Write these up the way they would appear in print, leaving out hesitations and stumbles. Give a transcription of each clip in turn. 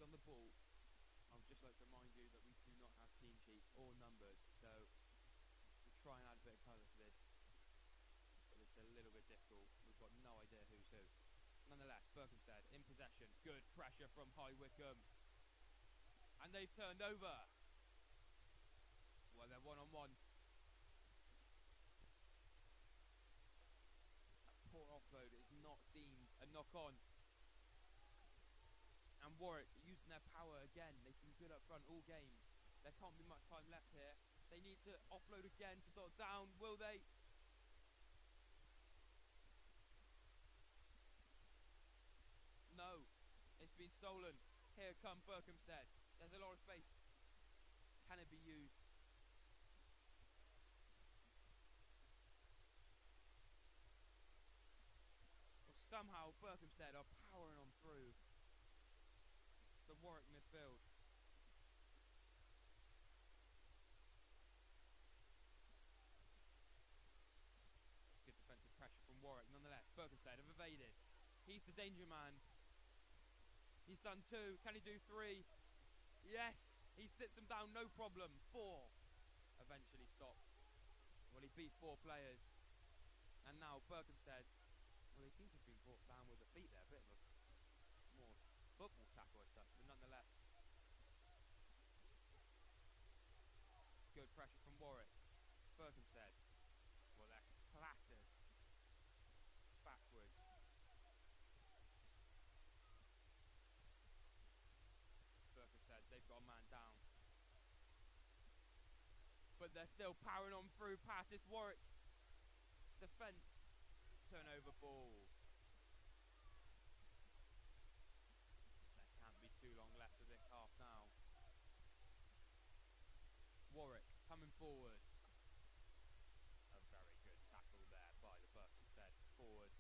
on the ball, I would just like to remind you that we do not have team sheets or numbers, so we'll try and add a bit of colour to this, but it's a little bit difficult. We've got no idea who's who. Nonetheless, Berkhamsted in possession. Good pressure from High Wycombe. And they've turned over. Well, they're one-on-one. That poor offload is not deemed a knock-on. And Warwick using their power again. They've been good up front all game. There can't be much time left here. They need to offload again to dot down. Will they? No. It's been stolen. Here come Berkhamsted. There's a lot of space. Can it be used? Well, somehow Berkhamsted are powering on through the Warwick midfield. Good defensive pressure from Warwick. Nonetheless, Berkhamsted have evaded. He's the danger man. He's done 2. Can he do 3? Yes! He sits them down, no problem. 4 eventually stopped. Well, he beat 4 players. And now Berkhamsted, well, they seem to have been brought down with the feet there. A bit of a more football tackle as such, but nonetheless. Good pressure from Warwick. Berkhamsted, well, they're clattered backwards. Berkhamsted, they've got a man down. But they're still powering on through past this Warwick defence. Turnover ball. There can't be too long left of this half now. Warwick coming forward. A very good tackle there by the Berkhamsted forward.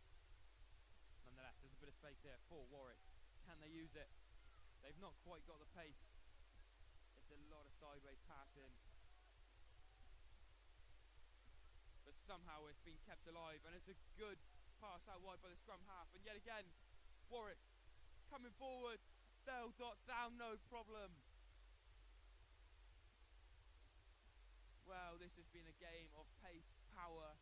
Nonetheless, there's a bit of space here for Warwick. Can they use it? They've not quite got the pace. It's a lot of sideways passing. But somehow it's been kept alive, and it's a good pass out wide by the scrum half. And yet again, Warwick coming forward. They'll dot down, no problem. Well, this has been a game of pace, power,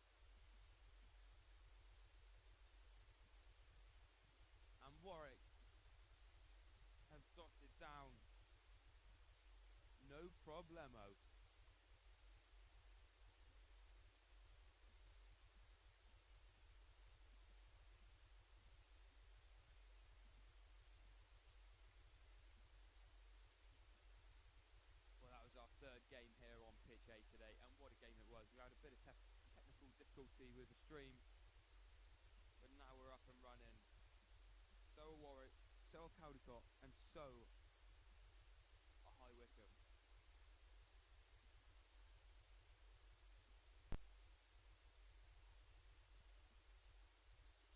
and Warwick have dotted down. No problemo. Well, that was our 3rd game here on pitch A today, and what a game it was. We had a bit of technical difficulty with the stream, but now we're up and running. So are Warwick, so are Caldicott, and so are High Wycombe.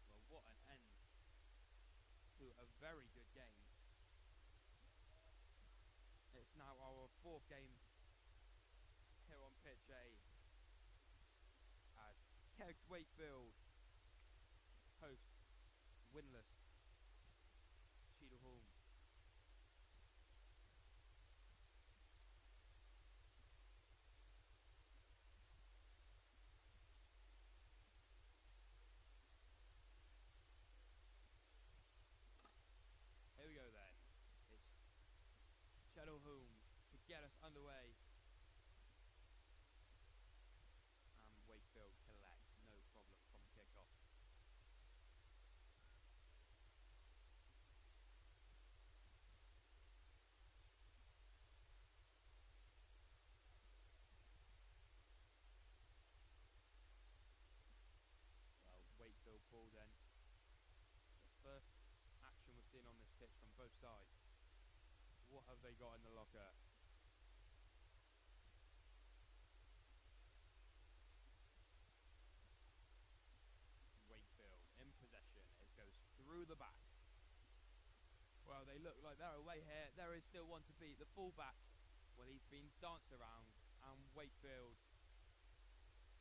Well, what an end to a very good game. It's now our 4th game here on pitch A as Kegs Wakefield host winless Cheadle-Hulme. Here we go then. It's Cheadle-Hulme to get us underway. And Wakefield collect, no problem from kickoff. Well, Wakefield ball then. The first action we've seen on this pitch from both sides. What have they got in the locker? Wakefield in possession. It goes through the backs. Well, they look like they're away here. There is still one to beat. The fullback, well, he's been danced around, and Wakefield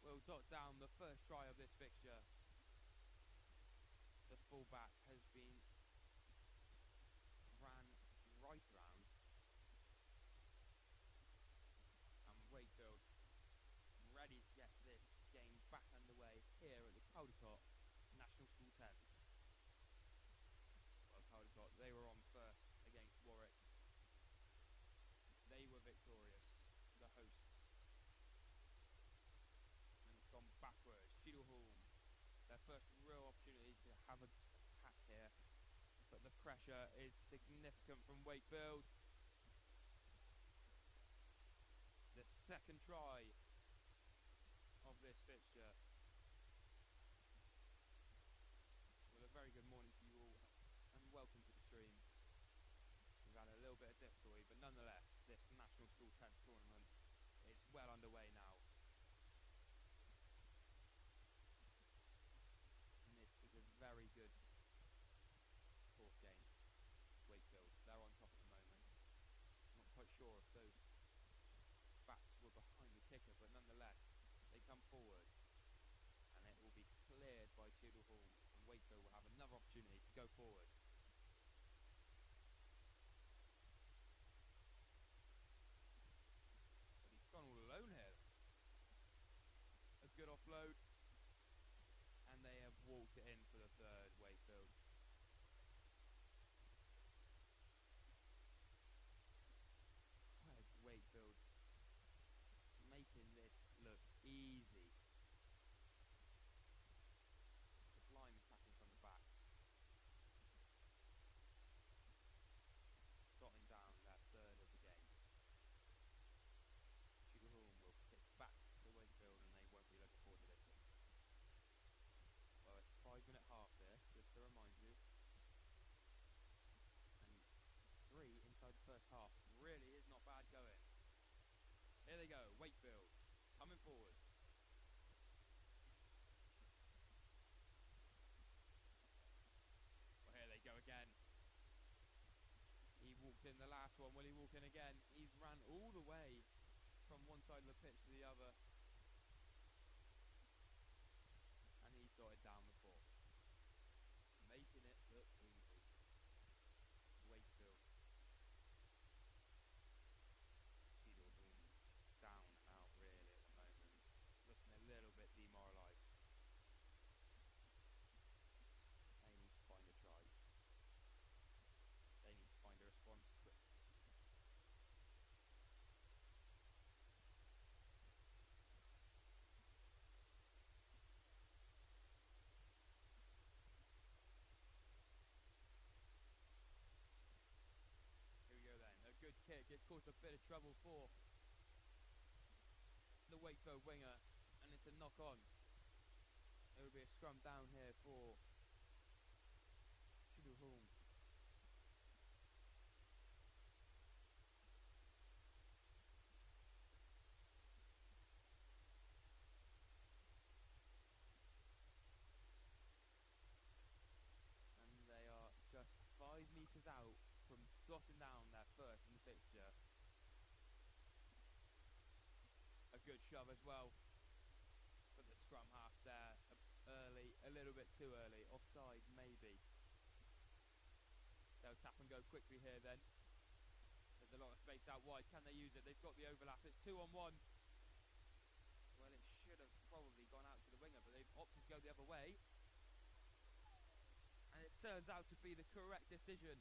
will dot down the first try of this fixture. The fullback has been ran right around. Caldicott, National School 10s. Well, Caldicott, they were on first against Warwick. They were victorious, the hosts. And it's gone backwards. Cheadleholm, their first real opportunity to have an attack here. But the pressure is significant from Wakefield. The second try of this fixture. Well, a very good morning to you all and welcome to the stream. We've had a little bit of difficulty, but nonetheless, this National School 10s tournament is well underway now. And this is a very good fourth game. Wakefield, they're on top at the moment. Not quite sure if those bats were behind the kicker, but nonetheless, they come forward. And it will be cleared by Cheadleholm, and Wakefield will have another opportunity to go forward. But he's gone all alone here. A good offload, and they have walked it in for the third, Wakefield. Wakefield making this look easy. Sublime attacking from the backs. Jotting down that third of the game. Cheadleholm will kick back to Wakefield and they won't be looking forward to this one. Well, it's 5-minute half here, just to remind you. And 3 inside the first half. Really is not bad going. Here they go, Wakefield, coming forward. Well, here they go again. He walked in the last one, will he walk in again? He's ran all the way from one side of the pitch to the other. And he's dotted down the fourth. Making it look easy. Wakefield. Down and out really at the moment, looking a little bit demoralised. They need to find a try. They need to find a response quick. Here we go then, a good kick, it's caused a bit of trouble for the Wakefield winger, and it's a knock on. It will be a scrum down here for Cheadleholm. And they are just 5 metres out from dotting down their first in the fixture. A good shove as well, but the scrum half's there early, a little bit too early, offside maybe. They'll tap and go quickly here then. There's a lot of space out wide, can they use it? They've got the overlap, it's 2 on 1. Well, it should have probably gone out to the winger, but they've opted to go the other way. And it turns out to be the correct decision.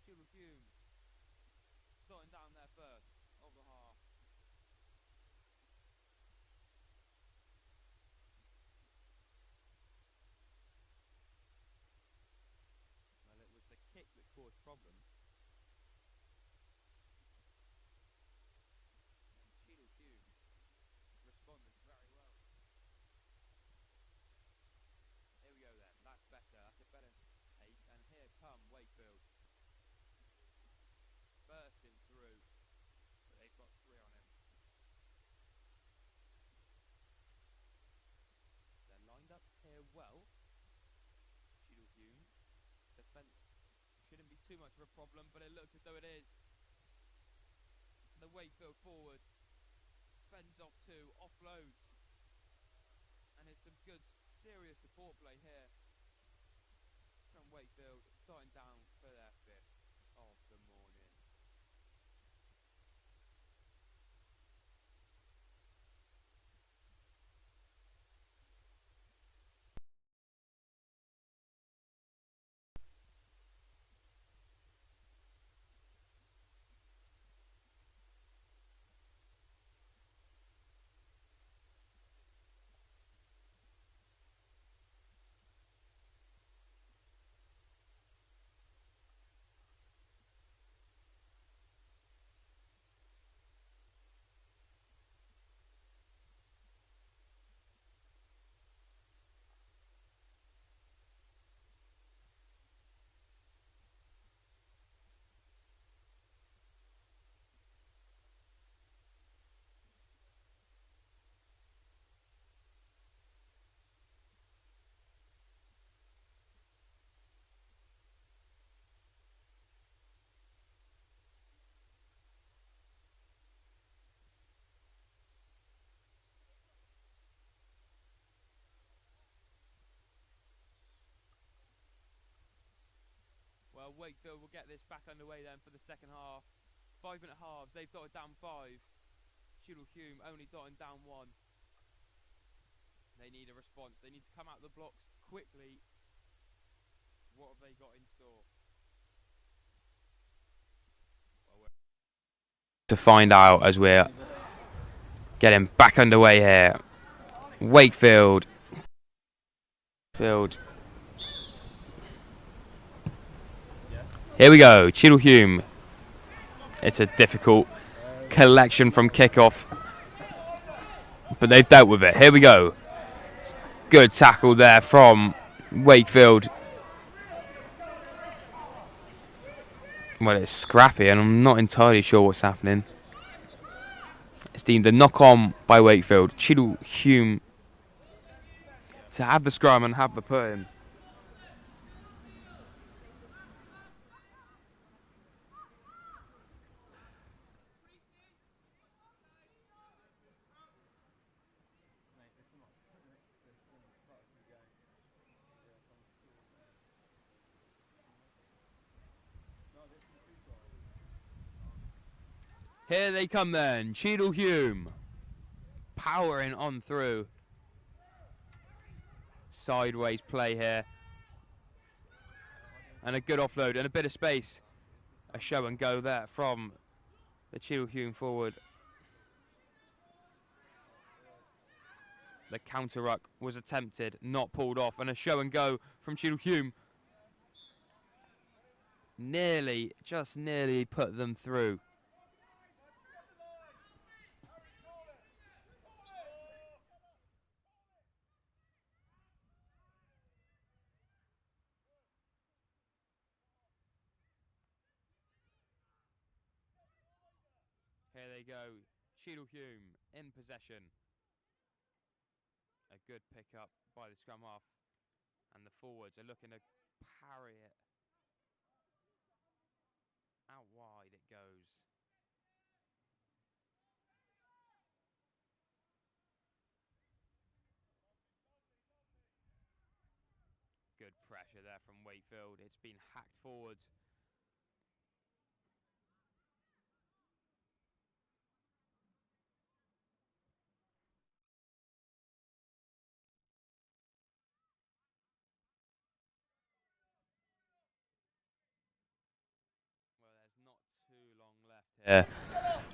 Cheadleholm dotting down there first of the half. Well, it was the kick that caused problems. And Cheadleholm responded very well. Here we go then, that's better, that's a better take, and here come Wakefield. Bursting through, but they've got 3 on him. They're lined up here well. Cheadleholm. Defence shouldn't be too much of a problem, but it looks as though it is. The Wakefield forward fends off 2, offloads. And it's some good, serious support play here from Wakefield, starting down for their 5th of the morning. Wakefield will get this back underway then for the second half. 5-minute halves, they've dotted down 5. Cheadle Hulme only dotting down 1. They need a response. They need to come out the blocks quickly. What have they got in store? Well, to find out as we're getting back underway here. Wakefield. Here we go. Cheadle Hulme. It's a difficult collection from kickoff, but they've dealt with it. Here we go. Good tackle there from Wakefield. Well, it's scrappy, and I'm not entirely sure what's happening. It's deemed a knock-on by Wakefield. Cheadle Hulme to have the scrum and have the put-in. Here they come then, Cheadle Hulme powering on through. Sideways play here. And a good offload and a bit of space. A show and go there from the Cheadle Hulme forward. The counter ruck was attempted, not pulled off, and a show and go from Cheadle Hulme. Just nearly put them through. Here they go, Cheadle Hulme in possession. A good pick up by the scrum half, and the forwards are looking to parry it. Out wide it goes. Good pressure there from Wakefield. It's been hacked forwards.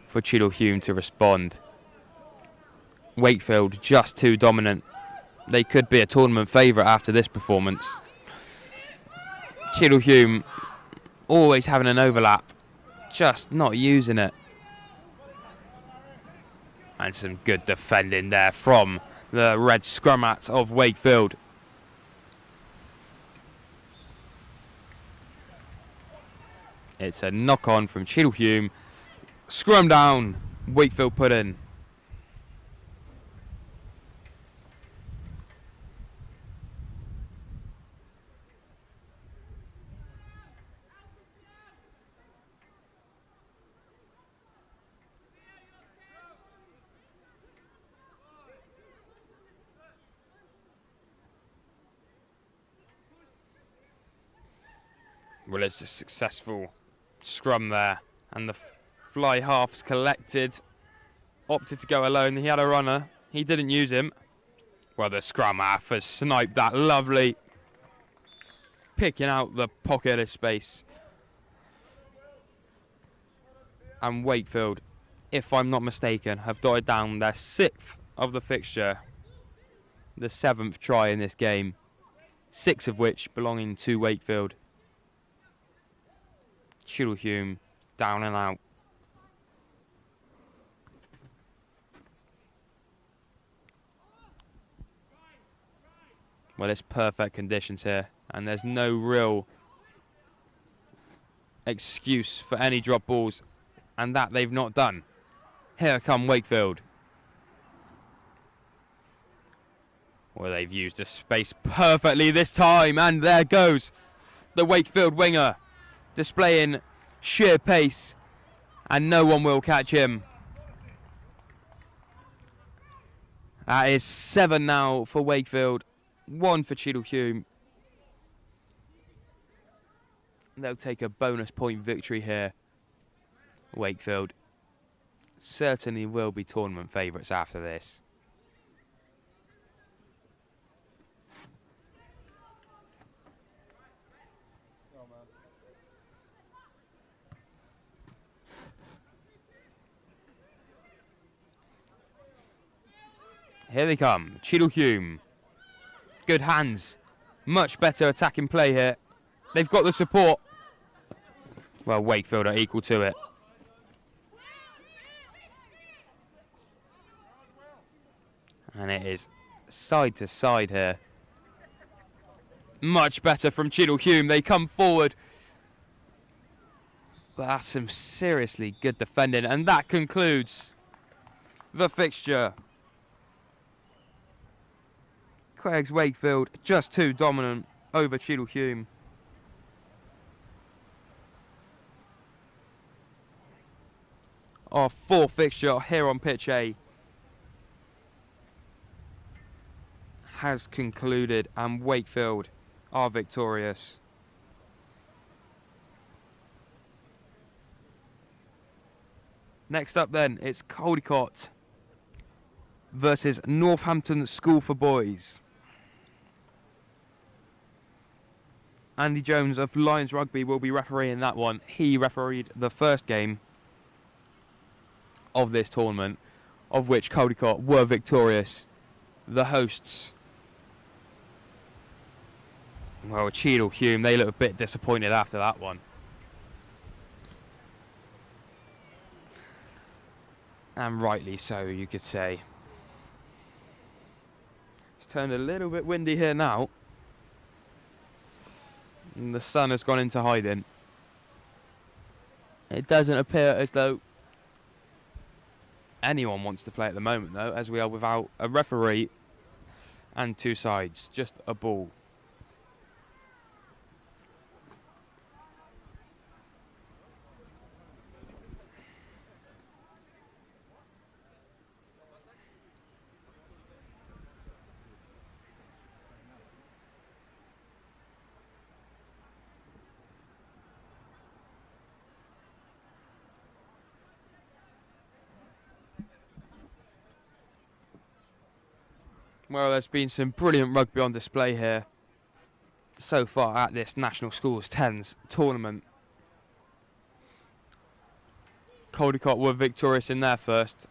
For Cheadle Hulme to respond. Wakefield just too dominant. They could be a tournament favourite after this performance. Cheadle Hulme always having an overlap, just not using it. And some good defending there from the red scrumats of Wakefield. It's a knock on from Cheadle Hulme. Scrum down, Wakefield put in. Well, it's a successful scrum there, and the fly halves collected, opted to go alone. He had a runner, he didn't use him. Well, the scrum half has sniped that lovely, picking out the pocket of space. And Wakefield, if I'm not mistaken, have dotted down their 6th of the fixture, the 7th try in this game, 6 of which belonging to Wakefield. Cheadle Hulme down and out. Well, it's perfect conditions here, and there's no real excuse for any drop balls, and that they've not done. Here come Wakefield. Well, they've used the space perfectly this time, and there goes the Wakefield winger, displaying sheer pace, and no one will catch him. That is 7 now for Wakefield, 1 for Cheadle Hulme. They'll take a bonus point victory here. Wakefield certainly will be tournament favourites after this. Here they come, Cheadle Hume. Good hands. Much better attacking play here. They've got the support. Well, Wakefield are equal to it. And it is side to side here. Much better from Cheadle Hume. They come forward. But that's some seriously good defending. And that concludes the fixture. Craig's Wakefield just too dominant over Cheadle Hume. Our fourth fixture here on pitch A has concluded and Wakefield are victorious. Next up then, it's Caldicott versus Northampton School for Boys. Andy Jones of Lions Rugby will be refereeing that one. He refereed the first game of this tournament, of which Caldicott were victorious. The hosts, well, Cheadle Hume, they look a bit disappointed after that one. And rightly so, you could say. It's turned a little bit windy here now. And the sun has gone into hiding. It doesn't appear as though anyone wants to play at the moment, though, as we are without a referee and two sides, just a ball. Well, there's been some brilliant rugby on display here so far at this National Schools 10s tournament. Caldicott were victorious in their first.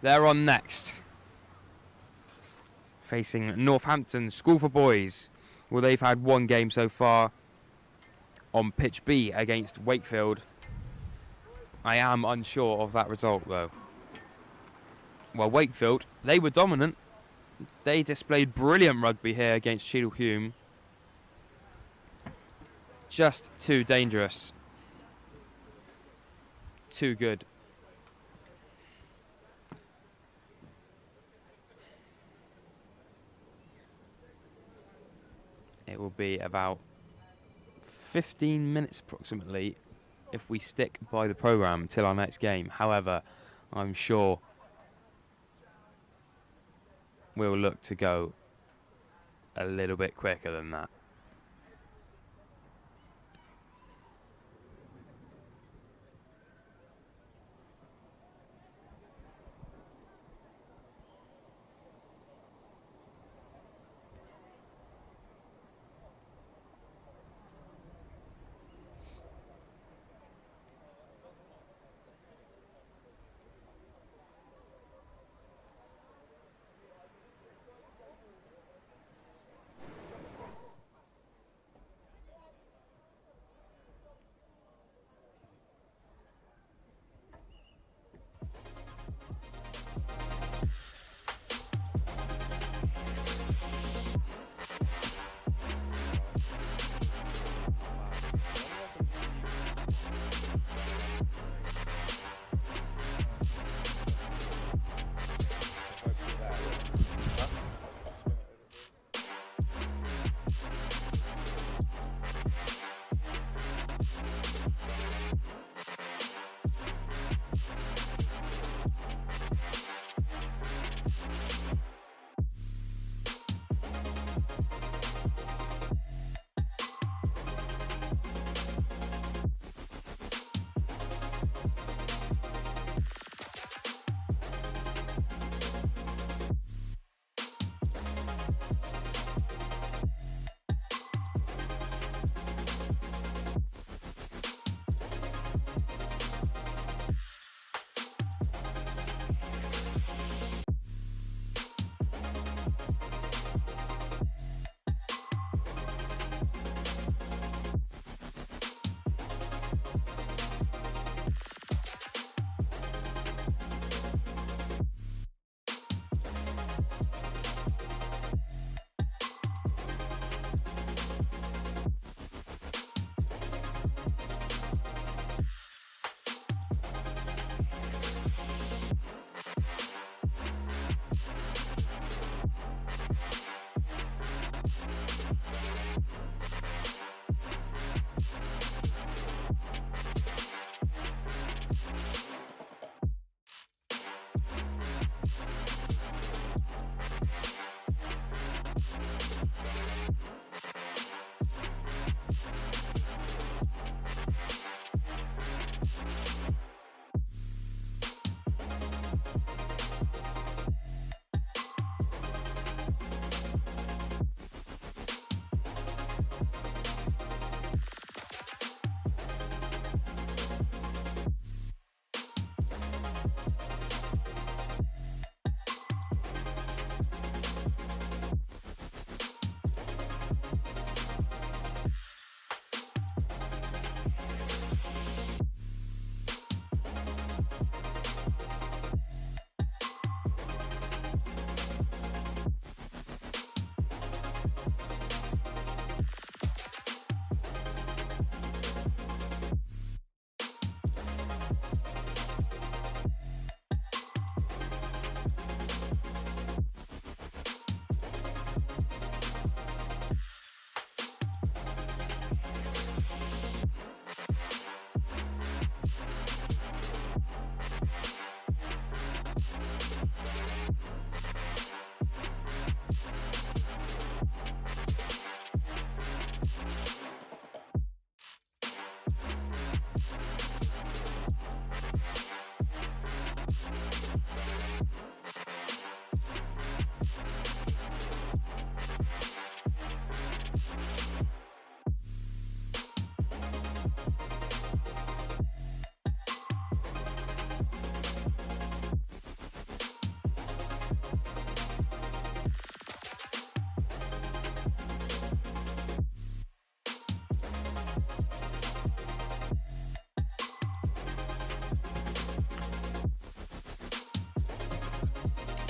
They're on next, facing Northampton School for Boys. Well, they've had one game so far on pitch B against Wakefield. I am unsure of that result, though. Well, Wakefield, they were dominant. They displayed brilliant rugby here against Cheadle Hume. Just too dangerous. Too good. It will be about 15 minutes approximately if we stick by the programme until our next game. However, I'm sure we'll look to go a little bit quicker than that.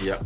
Yeah.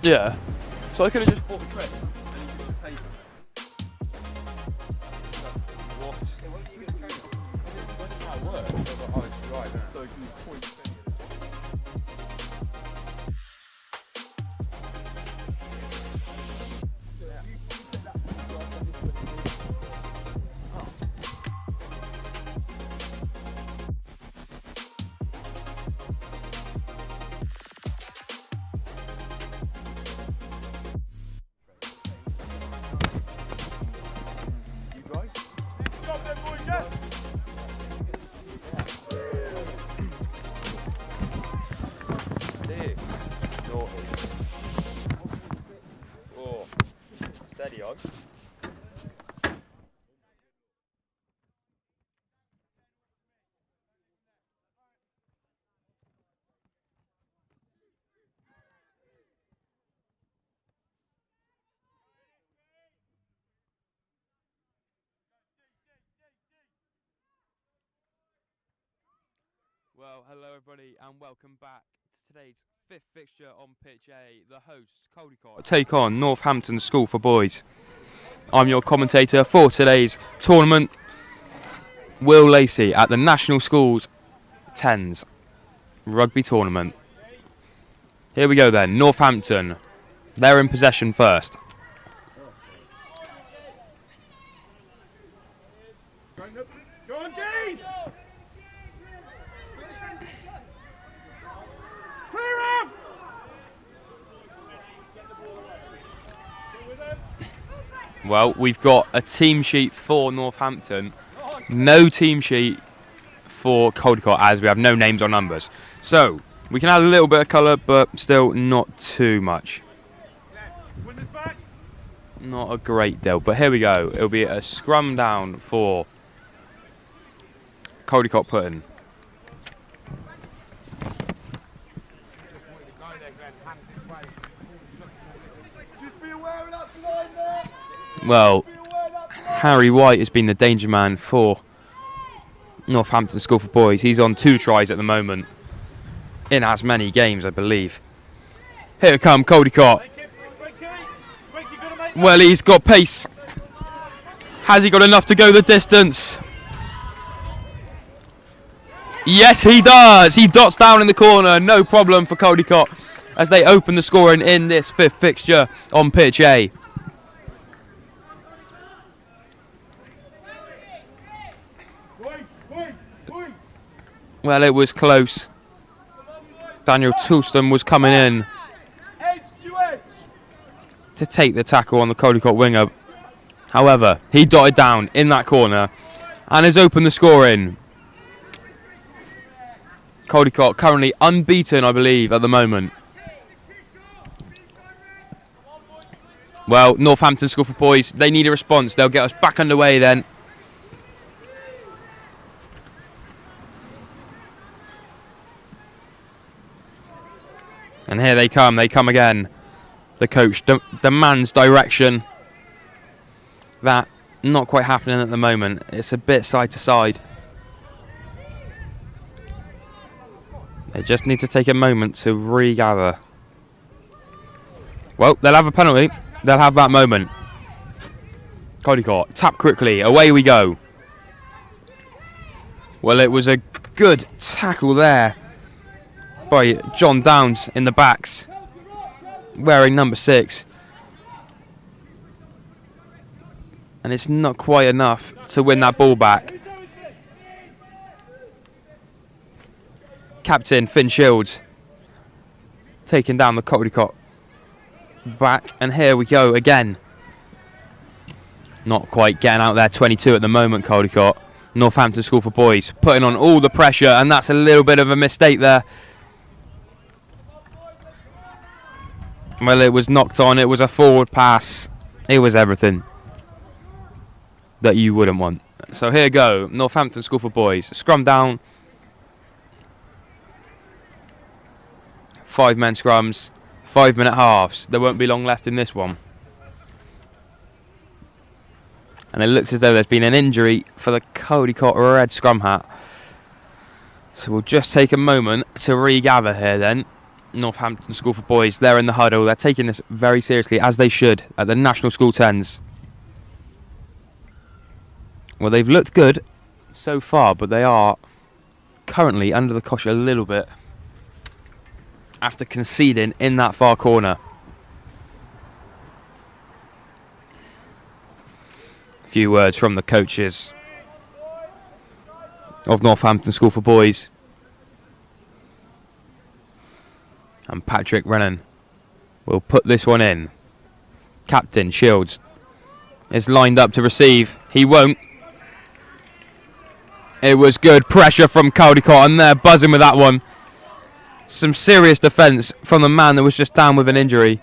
Yeah. So I could have just bought the trick and then you got paid for it. What? Yeah, why don't you get the trainer? When did that work? I was like, oh, it's right there. So can you point finger? Oh, steady on. Well, hello everybody and welcome back to today's 5th fixture on pitch A. The hosts, CALDICOTT, take on Northampton School for Boys. I'm your commentator for today's tournament, Will Lacey, at the National Schools 10s rugby tournament. Here we go then, Northampton. They're in possession first. Go on, Dean! Well, we've got a team sheet for Northampton, no team sheet for CALDICOTT as we have no names or numbers. So, we can add a little bit of colour, but still not too much. Not a great deal, but here we go. It'll be a scrum down for CALDICOTT Pudding. Well, Harry White has been the danger man for Northampton School for Boys. He's on 2 tries at the moment in as many games, I believe. Here come CALDICOTT. Well, he's got pace. Has he got enough to go the distance? Yes, he does. He dots down in the corner. No problem for CALDICOTT as they open the scoring in this 5th fixture on pitch A. Well, it was close. Daniel Toulston was coming in to take the tackle on the CALDICOTT winger. However, he dotted down in that corner and has opened the scoring. CALDICOTT currently unbeaten, I believe, at the moment. Well, Northampton School for Boys, they need a response. They'll get us back underway then. And here they come again. The coach demands direction. That not quite happening at the moment. It's a bit side to side. They just need to take a moment to regather. Well, they'll have a penalty. They'll have that moment. CALDICOTT, tap quickly. Away we go. Well, it was a good tackle there by John Downs in the backs, wearing number 6. And it's not quite enough to win that ball back. Captain Finn Shields taking down the CALDICOTT back, and here we go again. Not quite getting out there 22 at the moment, CALDICOTT. Northampton School for Boys putting on all the pressure, and that's a little bit of a mistake there. Well, it was knocked on, it was a forward pass, it was everything that you wouldn't want. So here we go, Northampton School for Boys, scrum down. 5-men scrums, 5-minute halves. There won't be long left in this one. And it looks as though there's been an injury for the CALDICOTT red scrum hat. So we'll just take a moment to regather here then. Northampton School for Boys. They're in the huddle. They're taking this very seriously, as they should, at the National School 10s. Well, they've looked good so far, but they are currently under the cosh a little bit after conceding in that far corner. A few words from the coaches of Northampton School for Boys. And Patrick Rennan will put this one in. Captain Shields is lined up to receive. He won't. It was good pressure from Caldicott, and they're buzzing with that one. Some serious defence from the man that was just down with an injury.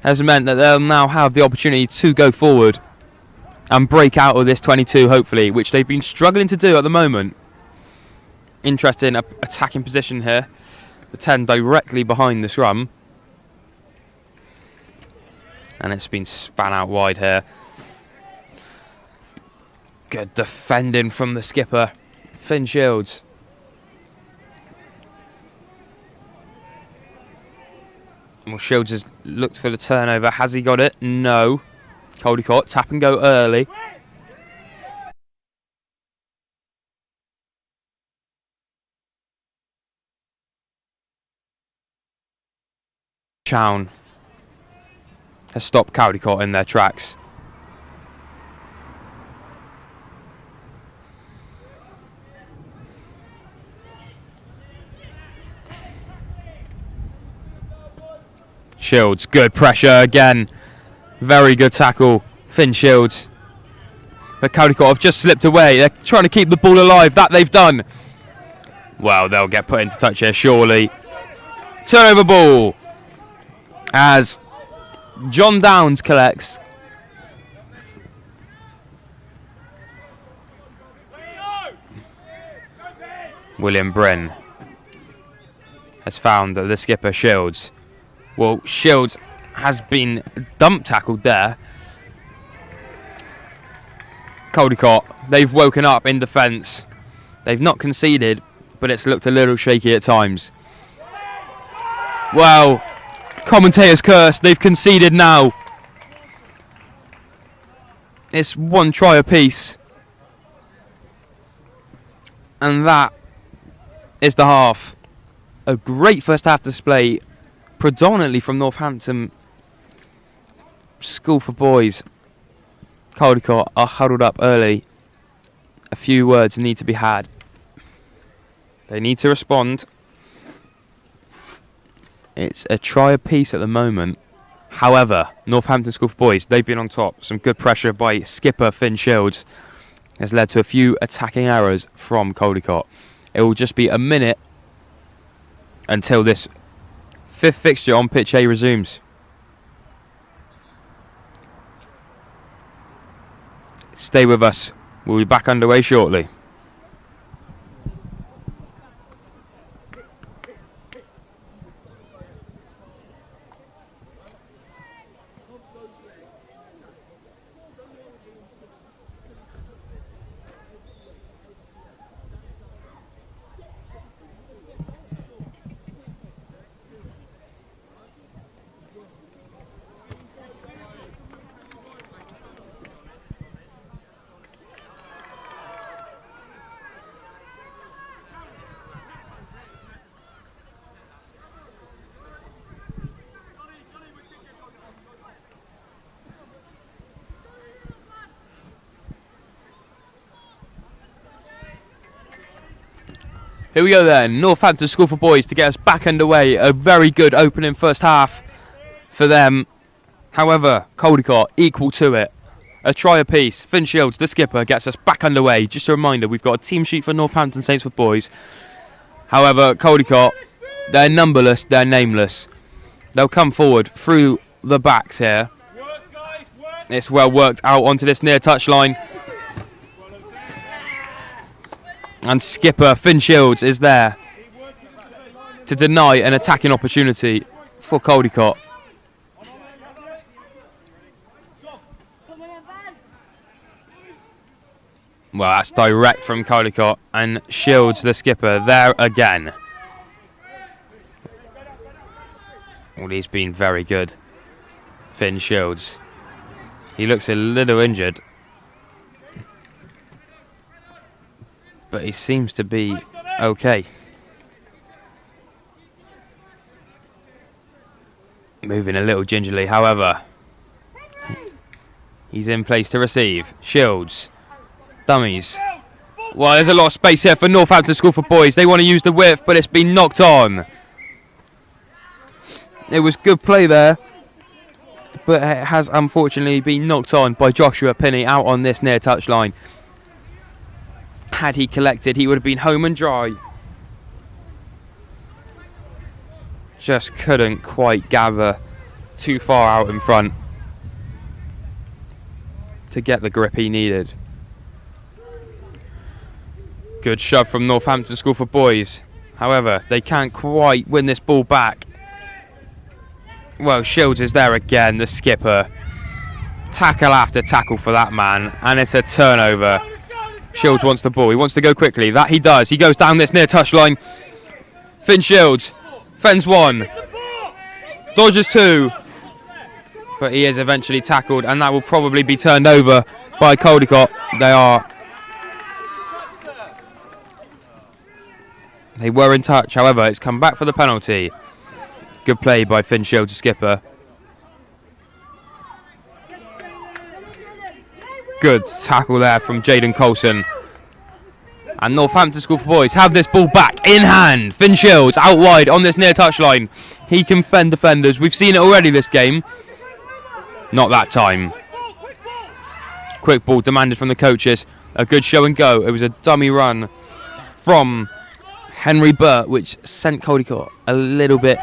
Has meant that they'll now have the opportunity to go forward and break out of this 22, hopefully, which they've been struggling to do at the moment. Interesting attacking position here. The 10 directly behind the scrum. And it's been span out wide here. Good defending from the skipper, Finn Shields. Well, Shields has looked for the turnover. Has he got it? No. Caldicott, tap and go early. Chown has stopped Caldicott in their tracks. Shields, good pressure again. Very good tackle, Finn Shields. But Caldicott have just slipped away. They're trying to keep the ball alive. That they've done. Well, they'll get put into touch here, surely. Turnover ball. As John Downs collects. William Bryn has found the skipper Shields. Well, Shields has been dump tackled there. Caldicott, they've woken up in defence. They've not conceded, but it's looked a little shaky at times. Well, commentators curse, they've conceded now. It's one try apiece. And that is the half. A great first half display, predominantly from Northampton School for Boys. Caldicott are huddled up early. A few words need to be had. They need to respond. It's a try apiece at the moment. However, Northampton School for Boys, they've been on top. Some good pressure by skipper Finn Shields has led to a few attacking errors from Caldicott. It will just be a minute until this fifth fixture on pitch A resumes. Stay with us. We'll be back underway shortly. Here we go then, Northampton School for Boys to get us back underway. A very good opening first half for them. However, Caldicott equal to it. A try apiece. Finn Shields, the skipper, gets us back underway. Just a reminder, we've got a team sheet for Northampton Saints for Boys. However, Caldicott, they're numberless, they're nameless. They'll come forward through the backs here. It's well worked out onto this near touchline. And skipper Finn Shields is there to deny an attacking opportunity for Caldicott. Well, that's direct from Caldicott, and Shields, the skipper, there again. Well, he's been very good. Finn Shields. He looks a little injured, but he seems to be okay. Moving a little gingerly, however. He's in place to receive. Shields. Dummies. Well, there's a lot of space here for Northampton School for Boys. They want to use the width, but it's been knocked on. It was good play there, but it has unfortunately been knocked on by Joshua Pinney out on this near touchline. Had he collected, he would have been home and dry. Just couldn't quite gather too far out in front to get the grip he needed. Good shove from Northampton School for Boys. However, they can't quite win this ball back. Well, Shields is there again, the skipper. Tackle after tackle for that man, and it's a turnover. Shields wants the ball. He wants to go quickly. That he does. He goes down this near touchline. Finn Shields fends one. Dodges two. But he is eventually tackled, and that will probably be turned over by Caldicott. They were in touch, however, it's come back for the penalty. Good play by Finn Shields, the skipper. Good tackle there from Jaden Coulson. And Northampton School for Boys have this ball back in hand. Finn Shields out wide on this near touchline. He can fend defenders. We've seen it already this game. Not that time. Quick ball demanded from the coaches. A good show and go. It was a dummy run from Henry Burt, which sent Caldicott a little bit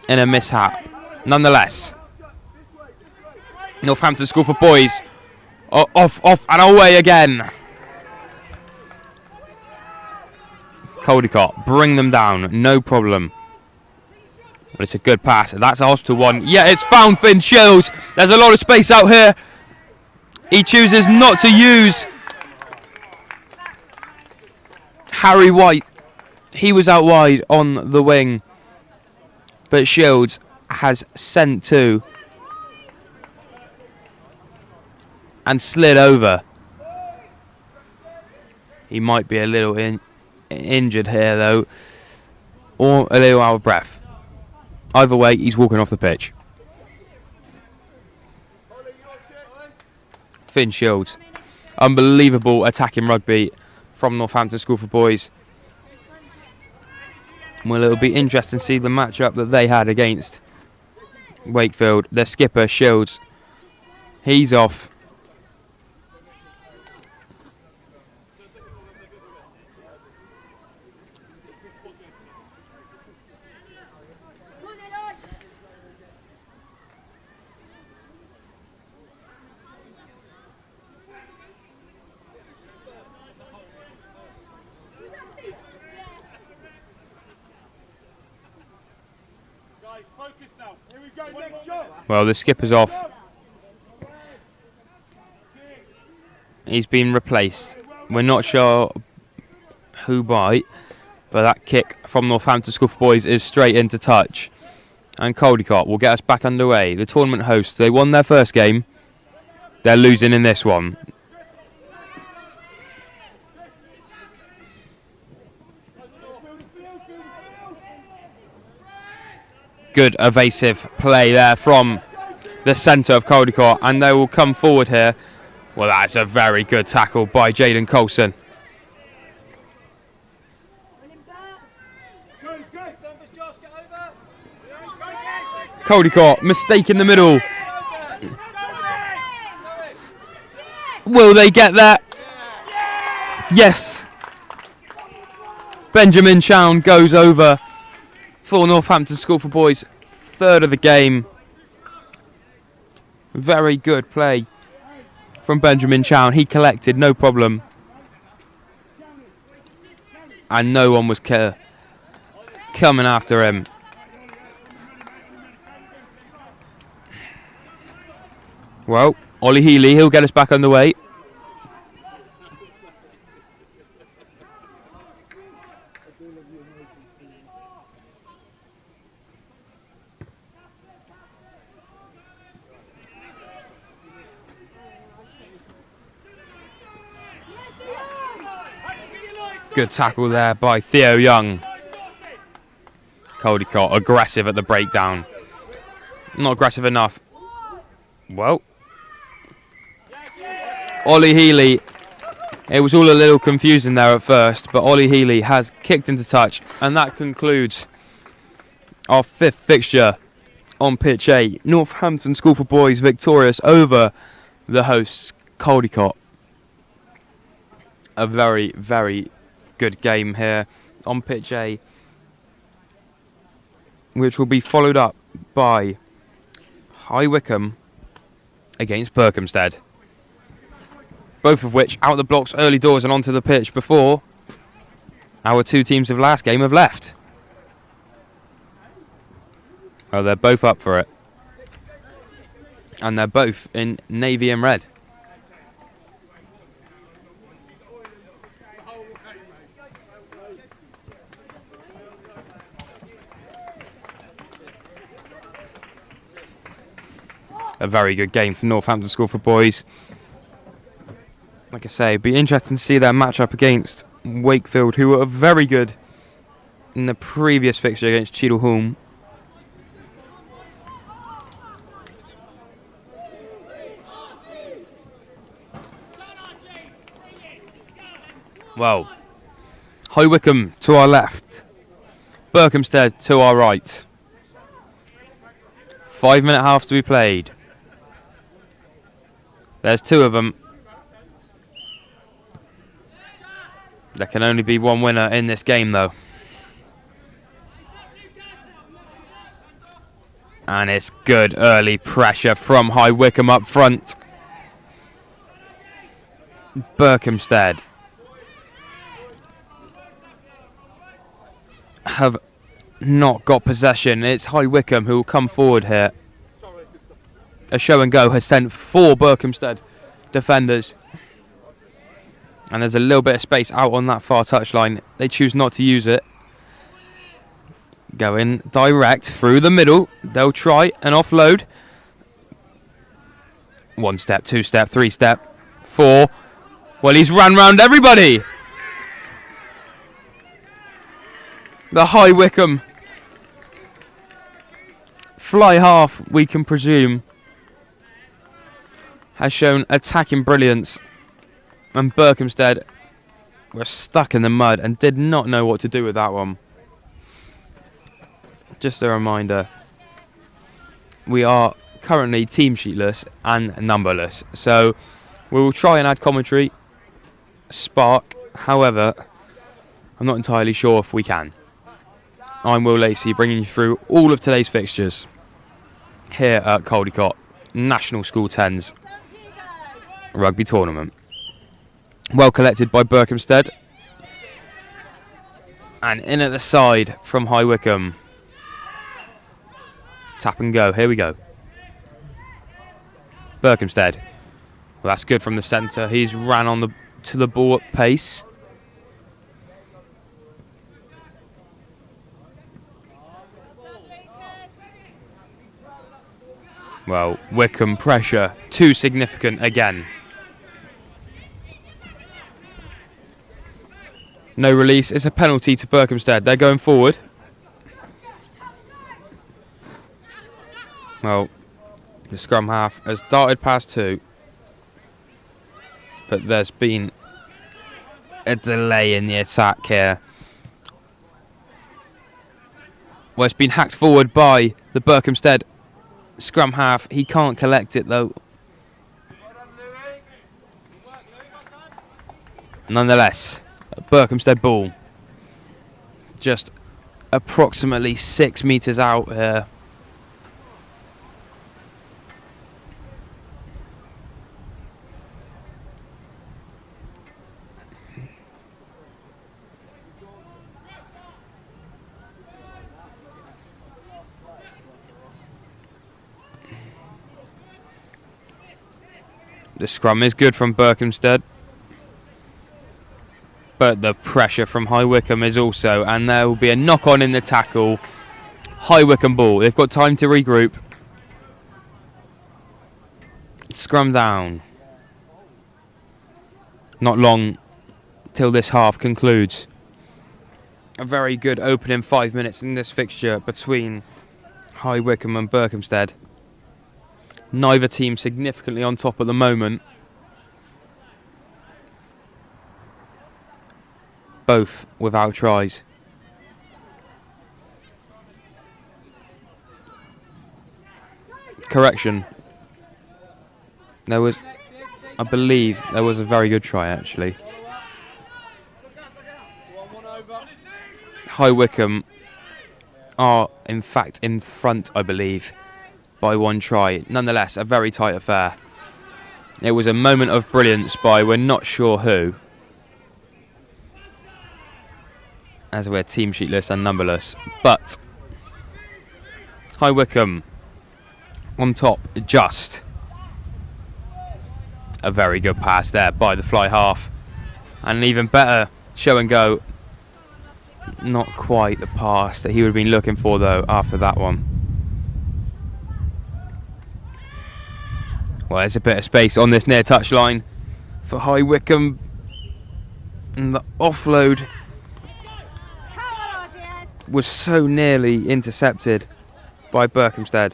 in a mishap. Nonetheless, Northampton School for Boys off and away again. Caldicott bring them down, no problem. But it's a good pass. That's a hospital one. Yeah, it's found Finn Shields. There's a lot of space out here. He chooses not to use Harry White. He was out wide on the wing, but Shields has sent to and slid over. He might be a little injured here though, or a little out of breath. Either way, he's walking off the pitch. Finn Shields. Unbelievable attacking rugby from Northampton School for Boys. Well, it'll be interesting to see the matchup that they had against Wakefield. Their skipper, Shields, he's off. Well, the skipper's off. He's been replaced. We're not sure who by, but that kick from Northampton School for Boys is straight into touch. And Caldicott will get us back underway. The tournament hosts, they won their first game. They're losing in this one. Good evasive play there from the centre of Caldicott, and they will come forward here. Well, that's a very good tackle by Jaden Coulson. Caldicott, mistake in the middle. Will they get that? Yes. Benjamin Chown goes over for Northampton School for Boys, third of the game. Very good play from Benjamin Chown. He collected, no problem. And no one was coming after him. Well, Ollie Healy, he'll get us back underway. Good tackle there by Theo Young. Caldicott aggressive at the breakdown. Not aggressive enough. Well, Ollie Healy. It was all a little confusing there at first, but Ollie Healy has kicked into touch, and that concludes our 5th fixture on pitch A. Northampton School for Boys victorious over the hosts Caldicott. A very, very good game here on pitch A, which will be followed up by High Wycombe against Berkhamsted. Both of which out the blocks early doors and onto the pitch before our 2 teams of last game have left. Oh, they're both up for it. And they're both in navy and red. A very good game for Northampton School for Boys. Like I say, it'd be interesting to see their match up against Wakefield, who were very good in the previous fixture against Cheadle-Hulme. Well, High Wycombe to our left, Berkhamsted to our right. 5-minute halves to be played. There's 2 of them. There can only be one winner in this game, though. And it's good early pressure from High Wycombe up front. Berkhamsted have not got possession. It's High Wycombe who will come forward here. A show and go has sent 4 Berkhamsted defenders. And there's a little bit of space out on that far touchline. They choose not to use it. Going direct through the middle. They'll try and offload. 1 step, 2 step, 3 step, 4. Well, he's run round everybody. The High Wycombe fly half, we can presume, has shown attacking brilliance, and Berkhamsted were stuck in the mud and did not know what to do with that one. Just a reminder, we are currently team sheetless and numberless, so we will try and add commentary, spark, however, I'm not entirely sure if we can. I'm Will Lacey, bringing you through all of today's fixtures here at Caldicott National School 10s Rugby Tournament. Well collected by Berkhamsted. And in at the side from High Wycombe. Tap and go, here we go. Berkhamsted. Well, that's good from the centre. He's ran on to the ball at pace. Well, Wycombe pressure too significant again. No release. It's a penalty to Berkhamsted. They're going forward. Well, the scrum half has darted past 2. But there's been a delay in the attack here. Well, it's been hacked forward by the Berkhamsted scrum half. He can't collect it though. Nonetheless, a Berkhamsted ball. Just approximately 6 metres out here. The scrum is good from Berkhamsted, but the pressure from High Wycombe is also, and there will be a knock-on in the tackle. High Wycombe ball. They've got time to regroup. Scrum down. Not long till this half concludes. A very good opening 5 minutes in this fixture between High Wycombe and Berkhamsted. Neither team significantly on top at the moment. Both without tries. Correction. There was, I believe, there was a very good try actually. High Wycombe are in fact in front, I believe, by 1 try. Nonetheless, a very tight affair. It was a moment of brilliance by we're not sure who, as we're team sheetless and numberless, but High Wycombe on top just. A very good pass there by the fly half, and an even better show and go. Not quite the pass that he would have been looking for though after that one. Well, there's a bit of space on this near touchline for High Wycombe, and the offload was so nearly intercepted by Berkhamsted.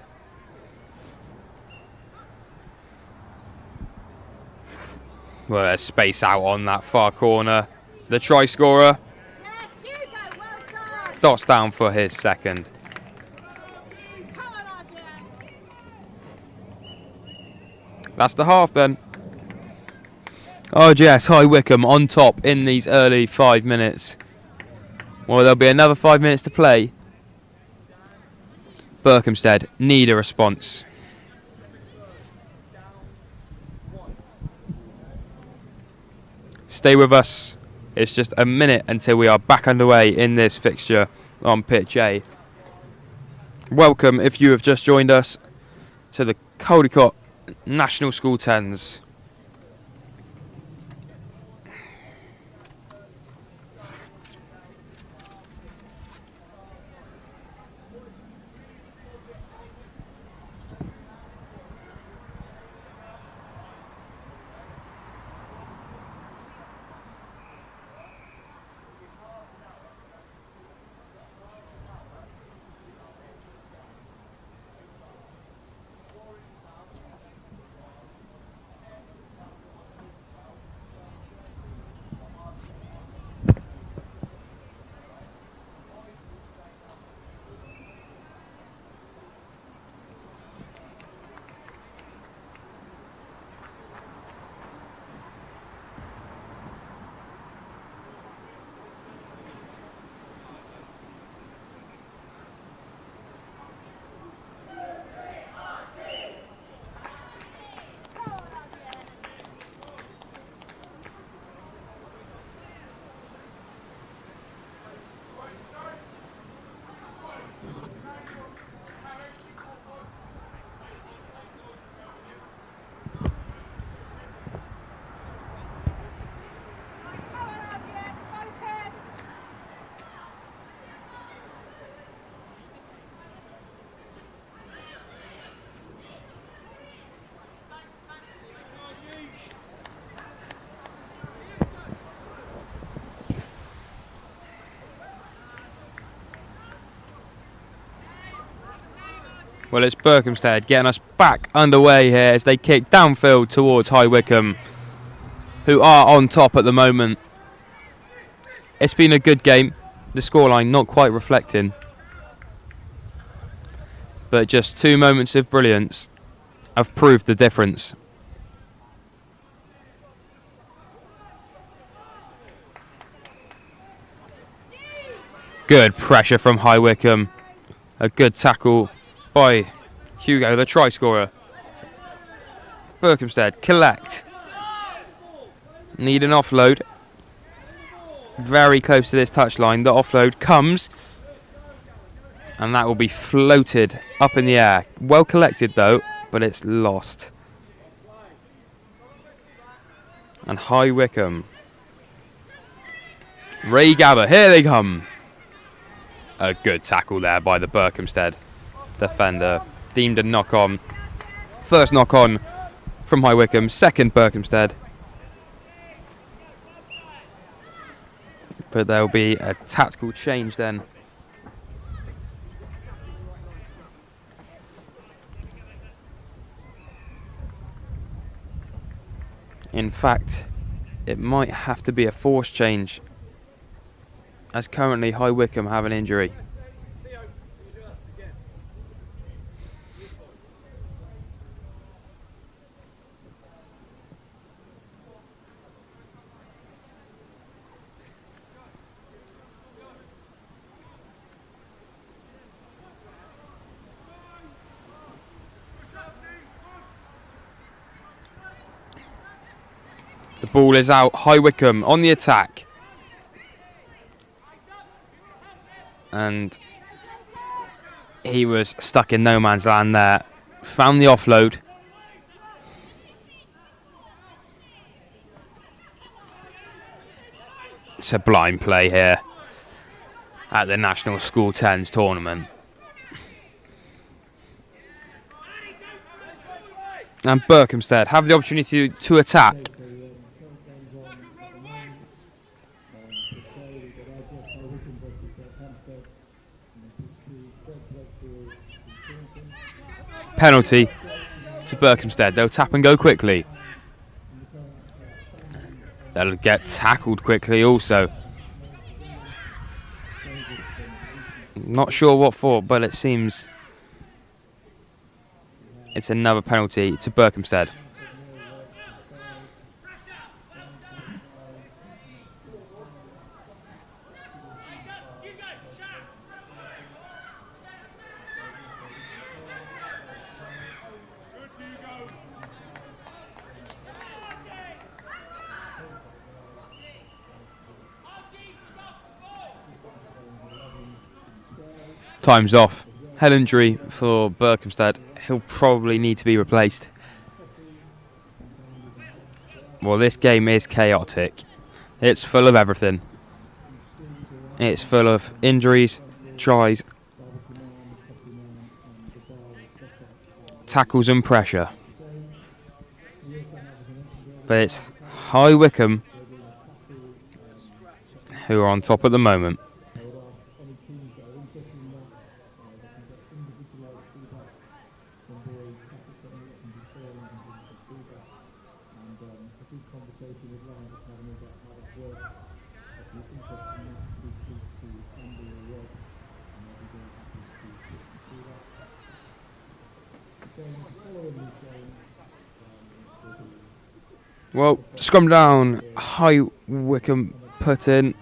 Well, there's space out on that far corner. The try scorer dots down for his second. That's the half then. Oh yes, High Wycombe on top in these early 5 minutes. Well, there'll be another 5 minutes to play. Berkhamsted need a response. Stay with us. It's just a minute until we are back underway in this fixture on pitch A. Welcome, if you have just joined us, to the CALDICOTT National School 10s. Well, it's Berkhamsted getting us back underway here as they kick downfield towards High Wycombe, who are on top at the moment. It's been a good game. The scoreline not quite reflecting, but just 2 moments of brilliance have proved the difference. Good pressure from High Wycombe. A good tackle by Hugo, the try scorer. Berkhamsted collect. Need an offload. Very close to this touchline. The offload comes, and that will be floated up in the air. Well collected though, but it's lost. And High Wycombe. Ray Gabber, here they come. A good tackle there by the Berkhamsted defender. Deemed a knock on. First knock on from High Wycombe, second Berkhamsted. But there'll be a tactical change then. In fact, it might have to be a forced change, as currently High Wycombe have an injury. The ball is out. High Wycombe on the attack. And he was stuck in no man's land there. Found the offload. Sublime play here at the National School 10s tournament. And Berkhamsted have the opportunity to attack. Penalty to Berkhamsted. They'll tap and go quickly. They'll get tackled quickly also. Not sure what for, but it seems it's another penalty to Berkhamsted. Time's off. Head injury for Berkhamsted. He'll probably need to be replaced. Well, this game is chaotic. It's full of everything. It's full of injuries, tries, tackles and pressure. But it's High Wycombe who are on top at the moment. Well, scrum down, High Wycombe put in.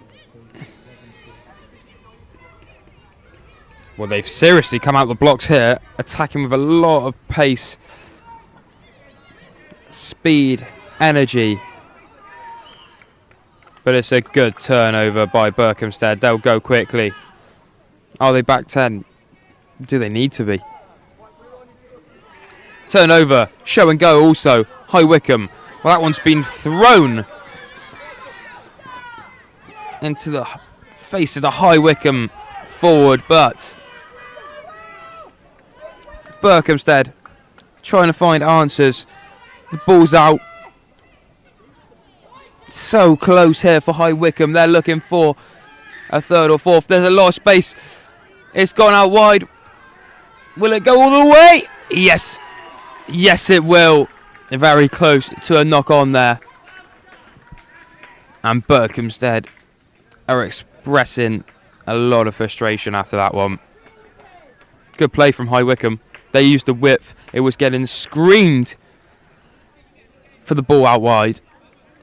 Well, they've seriously come out the blocks here, attacking with a lot of pace, speed, energy. But it's a good turnover by Berkhamsted. They'll go quickly. Are they back 10? Do they need to be? Turnover, show and go also, High Wycombe. Well, that one's been thrown into the face of the High Wycombe forward, but Berkhamsted trying to find answers. The ball's out. So close here for High Wycombe. They're looking for a third or fourth. There's a lot of space. It's gone out wide. Will it go all the way? Yes. Yes, it will. Very close to a knock-on there. And Berkhamsted are expressing a lot of frustration after that one. Good play from High Wycombe. They used the width. It was getting screamed for the ball out wide.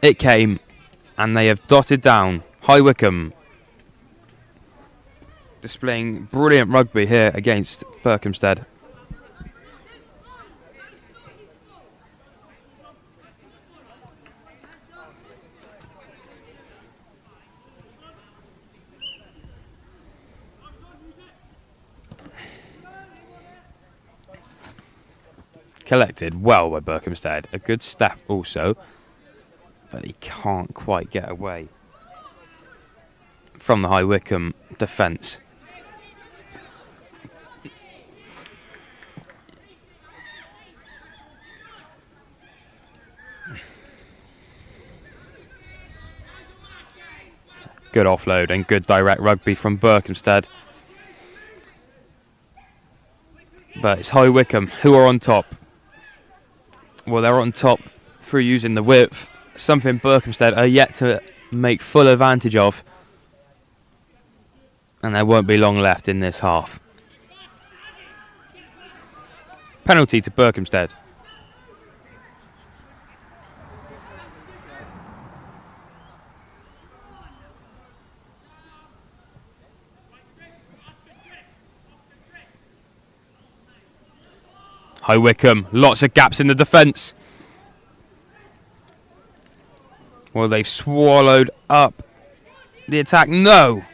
It came, and they have dotted down. High Wycombe displaying brilliant rugby here against Berkhamsted. Collected well by Berkhamsted. A good step also, but he can't quite get away from the High Wycombe defence. Good offload and good direct rugby from Berkhamsted. But it's High Wycombe who are on top. Well, they're on top through using the width, something Berkhamsted are yet to make full advantage of. And there won't be long left in this half. Penalty to Berkhamsted. High Wycombe, lots of gaps in the defence. Well, they've swallowed up the attack. No!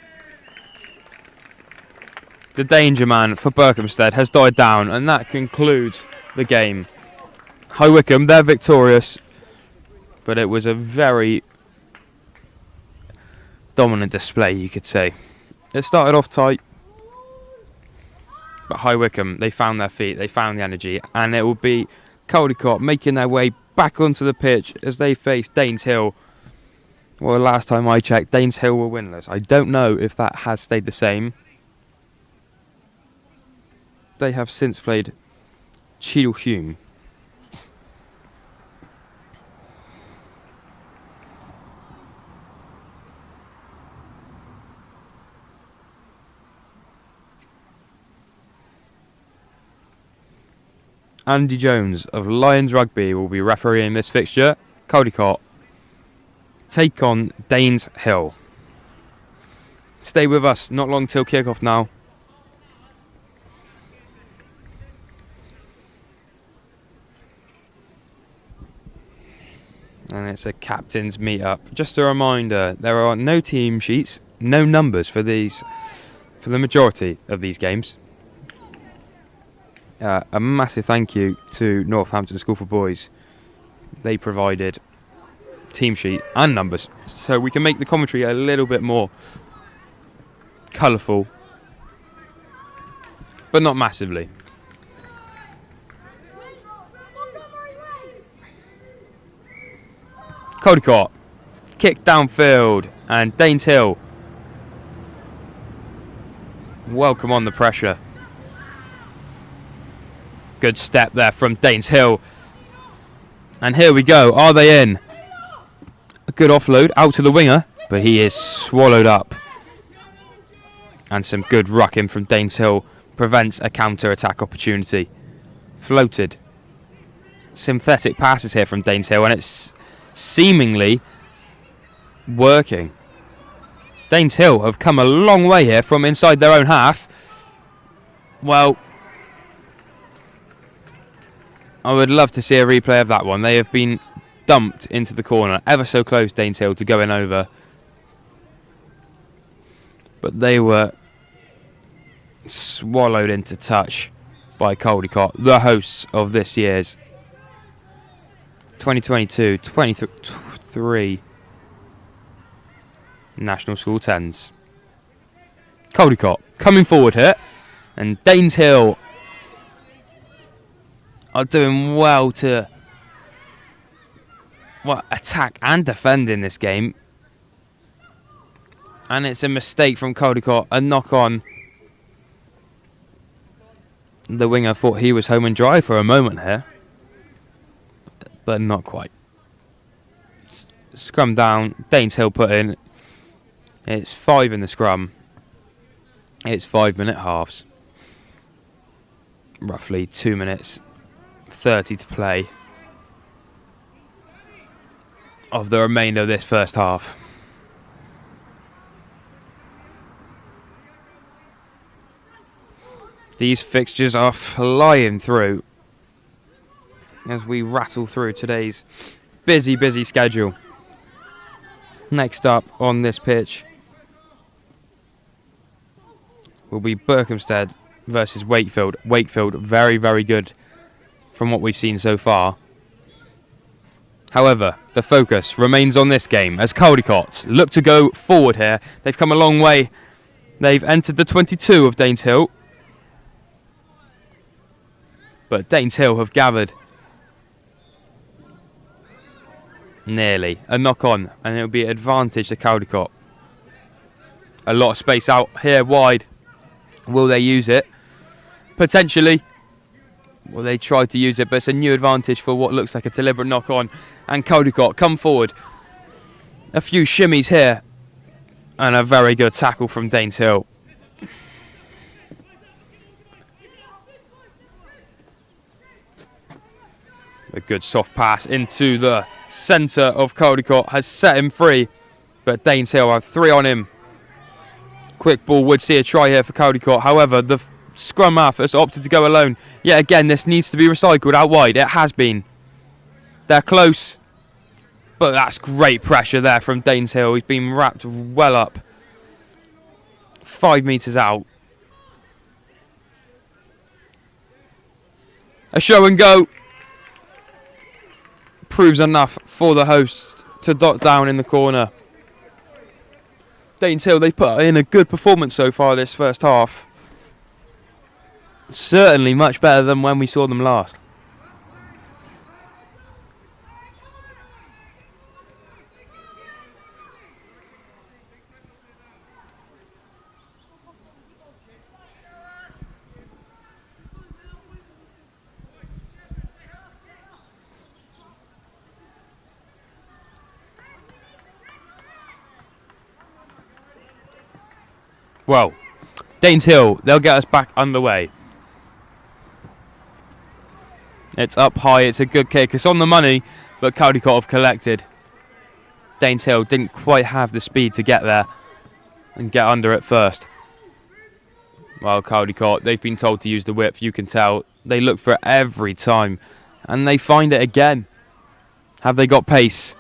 The danger man for Berkhamsted has died down, and that concludes the game. High Wycombe, they're victorious, but it was a very dominant display, you could say. It started off tight, but High Wycombe, they found their feet, they found the energy, and it will be Caldicott making their way back onto the pitch as they face Danes Hill. Well, last time I checked, Danes Hill were winless. I don't know if that has stayed the same. They have since played Cheadle Hulme. Andy Jones of Lions Rugby will be refereeing this fixture. Caldicott take on Danes Hill. Stay with us, not long till kick-off now. And it's a captain's meet-up. Just a reminder, there are no team sheets, no numbers for the majority of these games. A massive thank you to Northampton School for Boys. They provided team sheet and numbers, so we can make the commentary a little bit more colourful, but not massively. Caldicott, kick downfield, and Danes Hill welcome on the pressure. Good step there from Danes Hill. And here we go. Are they in? A good offload out to the winger, but he is swallowed up. And some good rucking from Danes Hill prevents a counter-attack opportunity. Floated. Synthetic passes here from Danes Hill, and it's seemingly working. Danes Hill have come a long way here from inside their own half. Well, I would love to see a replay of that one. They have been dumped into the corner, ever so close, Danes Hill, to going over. But they were swallowed into touch by Caldicott, the hosts of this year's 2022-23 National School Tens. Caldicott coming forward here, and Danes Hill are doing well to attack and defend in this game. And it's a mistake from Caldicott, a knock on. The winger thought he was home and dry for a moment here, but not quite. Scrum down, Danes Hill put in. It's 5 in the scrum. It's 5-minute halves. Roughly 2 minutes 30 to play of the remainder of this first half. These fixtures are flying through as we rattle through today's busy schedule. Next up on this pitch will be Berkhamsted versus Wakefield. Wakefield very, very good from what we've seen so far. However, the focus remains on this game as Caldicott look to go forward here. They've come a long way. They've entered the 22 of Danes Hill. But Danes Hill have gathered nearly a knock on, and it'll be an advantage to Caldicott. A lot of space out here wide. Will they use it? Potentially. Well, they tried to use it, but it's a new advantage for what looks like a deliberate knock-on. And CALDICOTT come forward. A few shimmies here. And a very good tackle from Daneshill. A good soft pass into the centre of CALDICOTT has set him free. But Daneshill have 3 on him. Quick ball would see a try here for CALDICOTT. However, the scrum half has opted to go alone. Yet again, this needs to be recycled out wide. It has been. They're close. But that's great pressure there from Daneshill. He's been wrapped well up. 5 metres out. A show and go. Proves enough for the hosts to dot down in the corner. Daneshill, they've put in a good performance so far this first half. Certainly much better than when we saw them last. Well, Daneshill, they'll get us back underway. It's up high, it's a good kick, it's on the money, but CALDICOTT have collected. Daneshill didn't quite have the speed to get there and get under it first. Well, CALDICOTT, they've been told to use the whip, you can tell. They look for it every time, and they find it again. Have they got pace?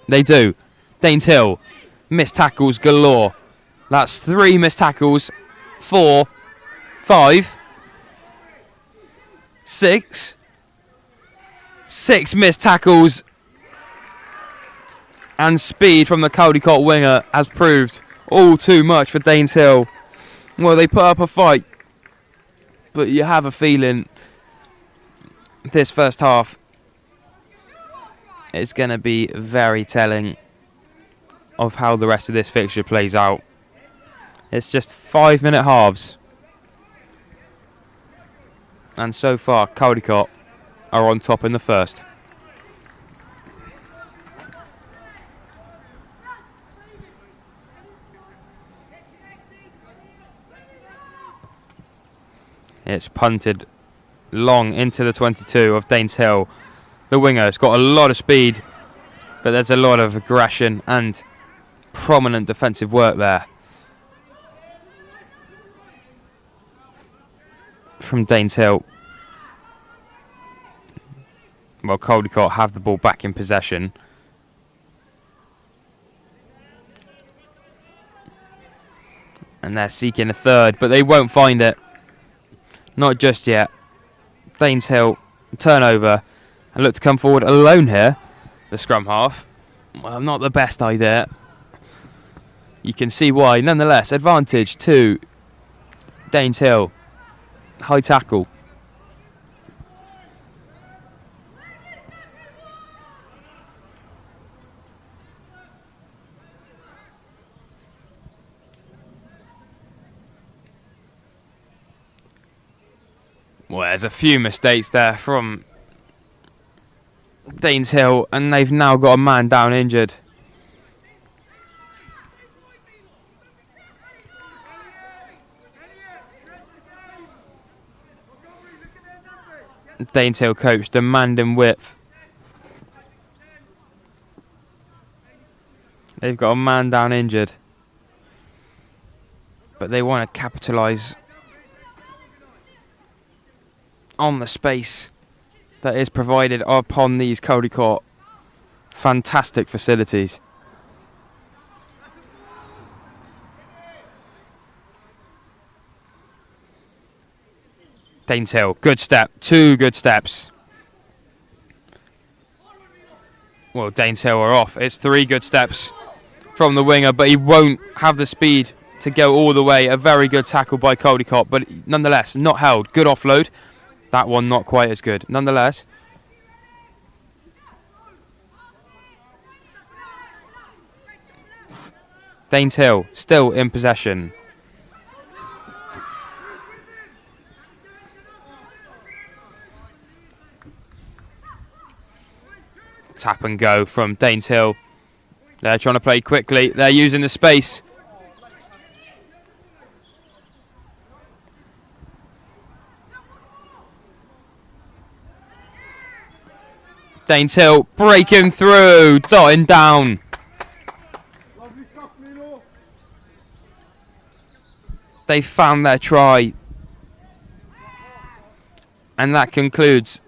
They do. Daneshill, missed tackles galore. That's 3 missed tackles, 4, 5, 6. 6 missed tackles. And speed from the CALDICOTT winger has proved all too much for Daneshill. Well, they put up a fight. But you have a feeling this first half is going to be very telling of how the rest of this fixture plays out. It's just 5-minute halves. And so far, CALDICOTT are on top in the first. It's punted long into the 22 of Daneshill. The winger has got a lot of speed, but there's a lot of aggression and prominent defensive work there from Daneshill. Well, CALDICOTT have the ball back in possession. And they're seeking a third, but they won't find it. Not just yet. Daneshill turnover and look to come forward alone here. The scrum half. Well, not the best idea. You can see why. Nonetheless, advantage to Daneshill. High tackle. Well, there's a few mistakes there from Daneshill, and they've now got a man down injured. Daneshill coach demanding width. They've got a man down injured, but they want to capitalise on the space that is provided upon these CALDICOTT fantastic facilities. Daneshill, good step, 2 good steps. Well, Daneshill are off. It's 3 good steps from the winger, but he won't have the speed to go all the way. A very good tackle by CALDICOTT, but nonetheless, not held. Good offload. That one not quite as good. Nonetheless, Daneshill still in possession. Tap and go from Daneshill. They're trying to play quickly. They're using the space. Daneshill breaking through, dotting down. Lovely stuff, Milo. They found their try. And that concludes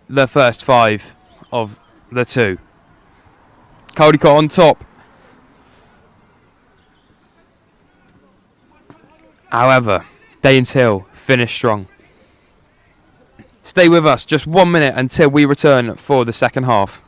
the first 5 of the 2. Caldicott on top. However, Daneshill finished strong. Stay with us, just 1 minute until we return for the second half.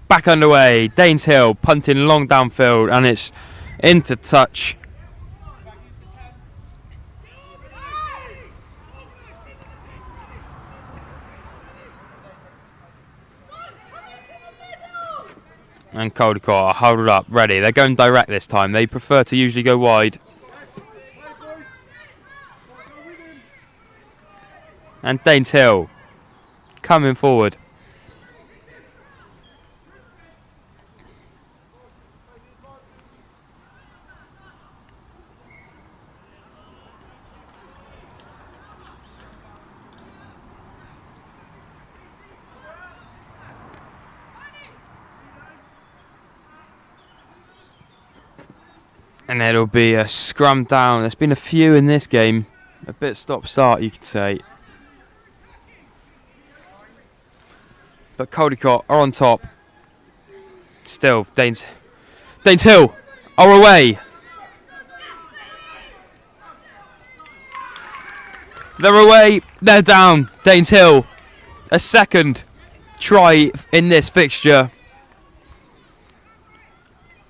Back underway, Daneshill punting long downfield, and it's into touch. And Caldicott are huddled up, ready. They're going direct this time. They prefer to usually go wide. And Daneshill coming forward. And it'll be a scrum down. There's been a few in this game. A bit stop-start, you could say. But Caldicott are on top. Still, Daneshill are away. They're away. They're down. Daneshill. A second try in this fixture.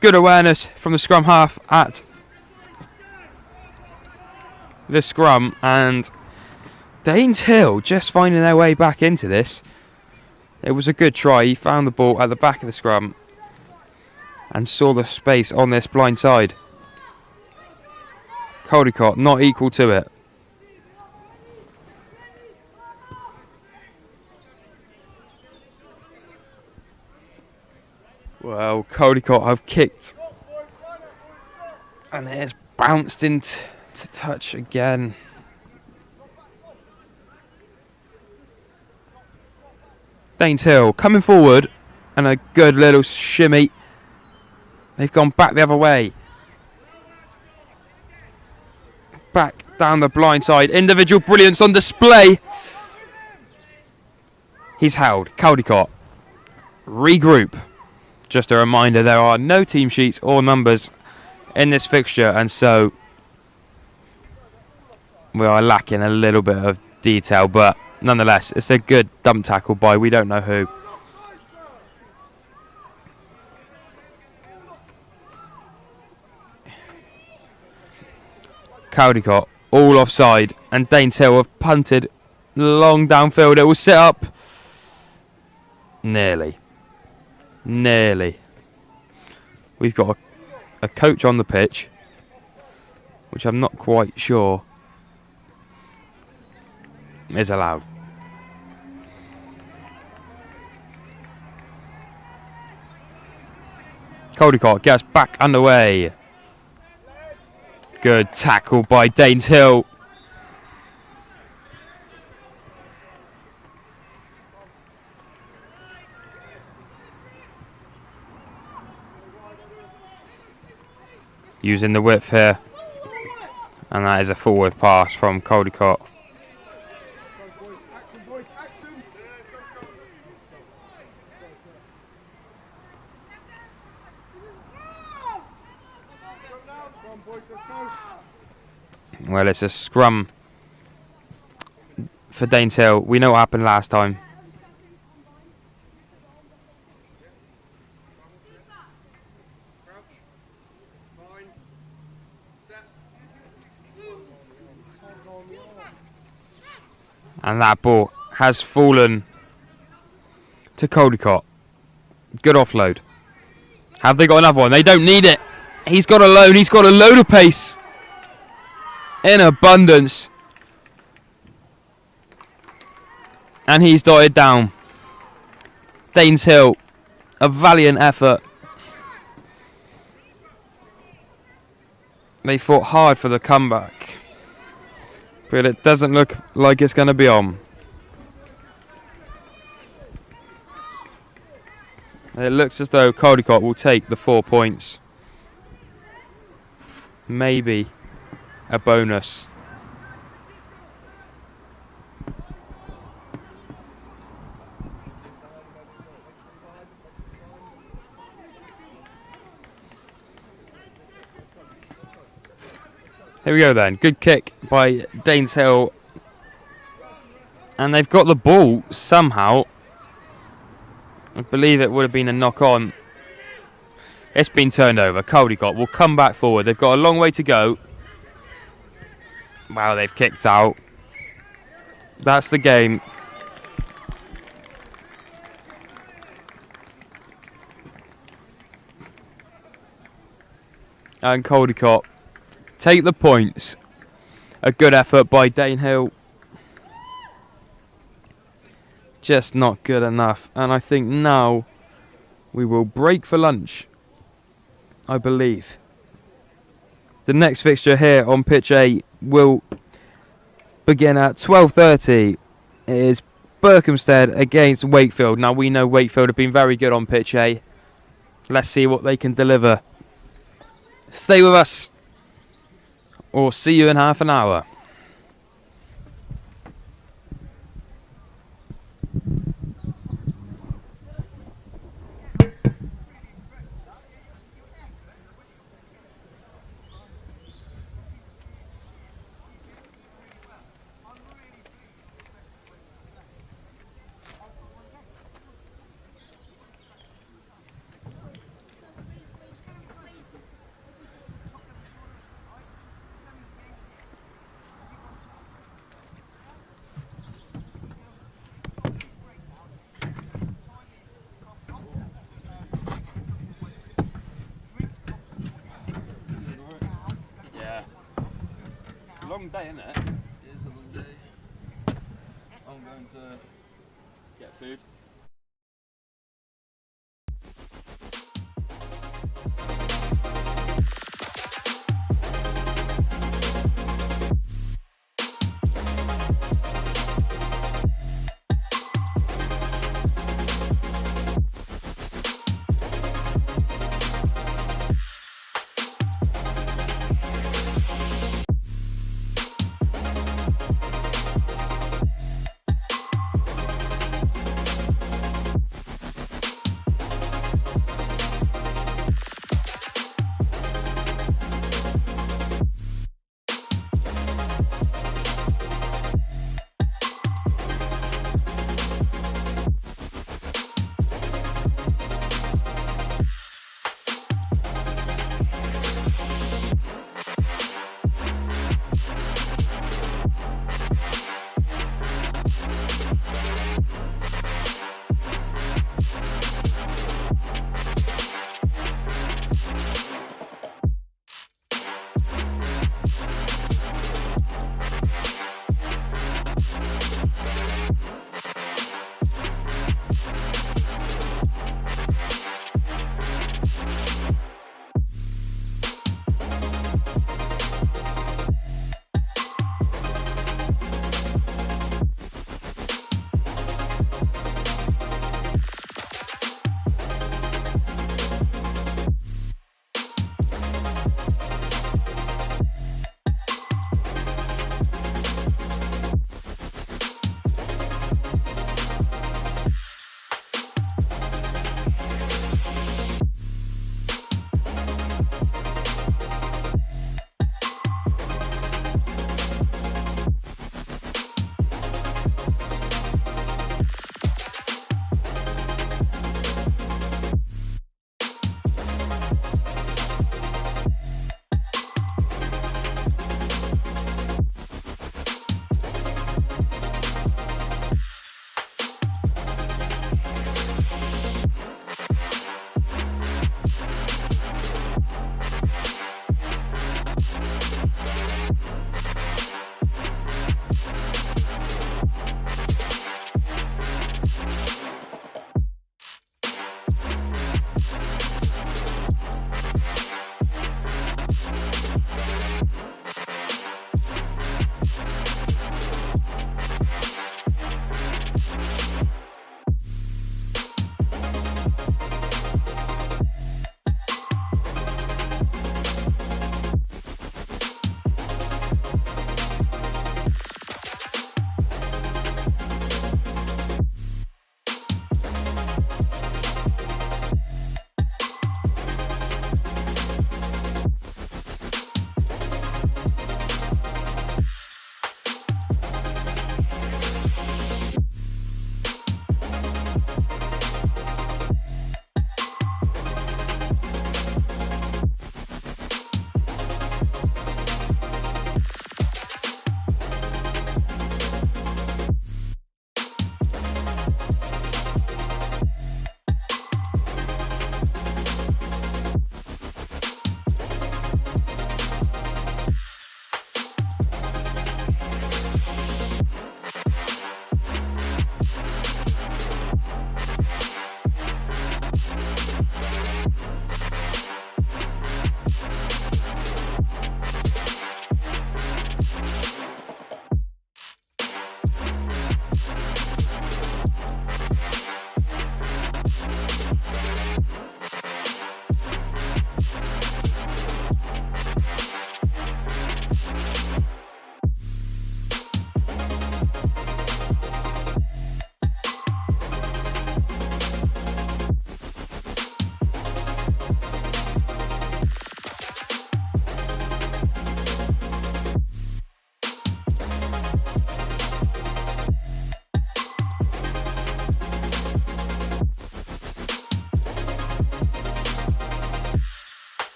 Good awareness from the scrum half at the scrum, and Daneshill just finding their way back into this. It was a good try. He found the ball at the back of the scrum and saw the space on this blind side. Caldicott not equal to it. Well, Caldicott have kicked, and it's bounced into touch again. Daneshill coming forward, and a good little shimmy. They've gone back the other way. Back down the blind side. Individual brilliance on display. He's held. Caldicott regroup. Just a reminder, there are no team sheets or numbers in this fixture, and so we are lacking a little bit of detail, but nonetheless, it's a good dump tackle by we don't know who. Caldicott all offside, and Daneshill have punted long downfield. It will sit up. Nearly. We've got a coach on the pitch, which I'm not quite sure is allowed. Caldicott gets back underway. Good tackle by Daneshill. Using the width here. And that is a forward pass from Caldicott. Well, it's a scrum for Daneshill. We know what happened last time. And that ball has fallen to Caldicott. Good offload. Have they got another one? They don't need it. He's got a load. He's got a load of pace. In abundance. And he's dotted down. Daneshill, a valiant effort. They fought hard for the comeback, but it doesn't look like it's going to be on. It looks as though Caldicott will take the 4 points. Maybe a bonus. Here we go then. Good kick by Daneshill. And they've got the ball somehow. I believe it would have been a knock on. It's been turned over. Caldicott will come back forward. They've got a long way to go. Wow, they've kicked out. That's the game. And Caldicott take the points. A good effort by Danehill. Just not good enough. And I think now we will break for lunch, I believe. The next fixture here on pitch A will begin at 12:30. It is Berkhamsted against Wakefield. Now we know Wakefield have been very good on pitch A. Let's see what they can deliver. Stay with us, or see you in half an hour. Long day, isn't it? It is a long day. I'm going to Get food.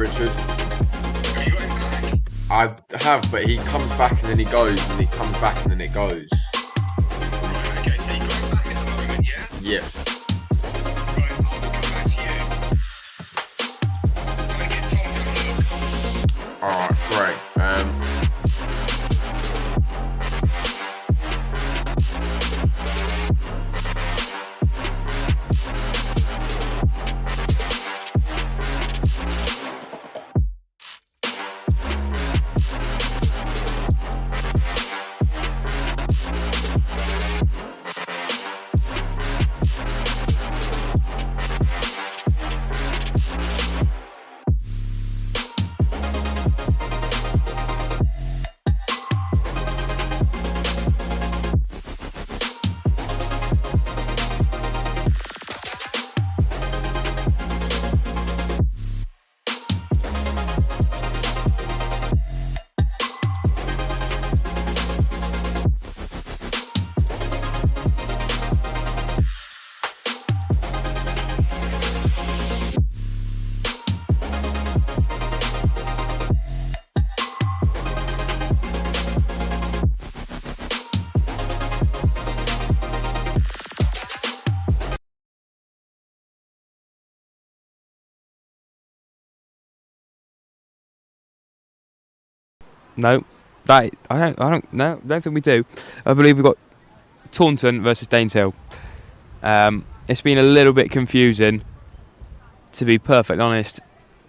Richard. I have, but he comes back and then he goes, and he comes back and then it goes. Right, okay, so you're going back at the moment, yeah? Yes. Right, I'll come back to you. I get Tom to look. Alright, great. No, I don't think we do. I believe we've got Taunton versus Daneshill. It's been a little bit confusing, to be perfectly honest.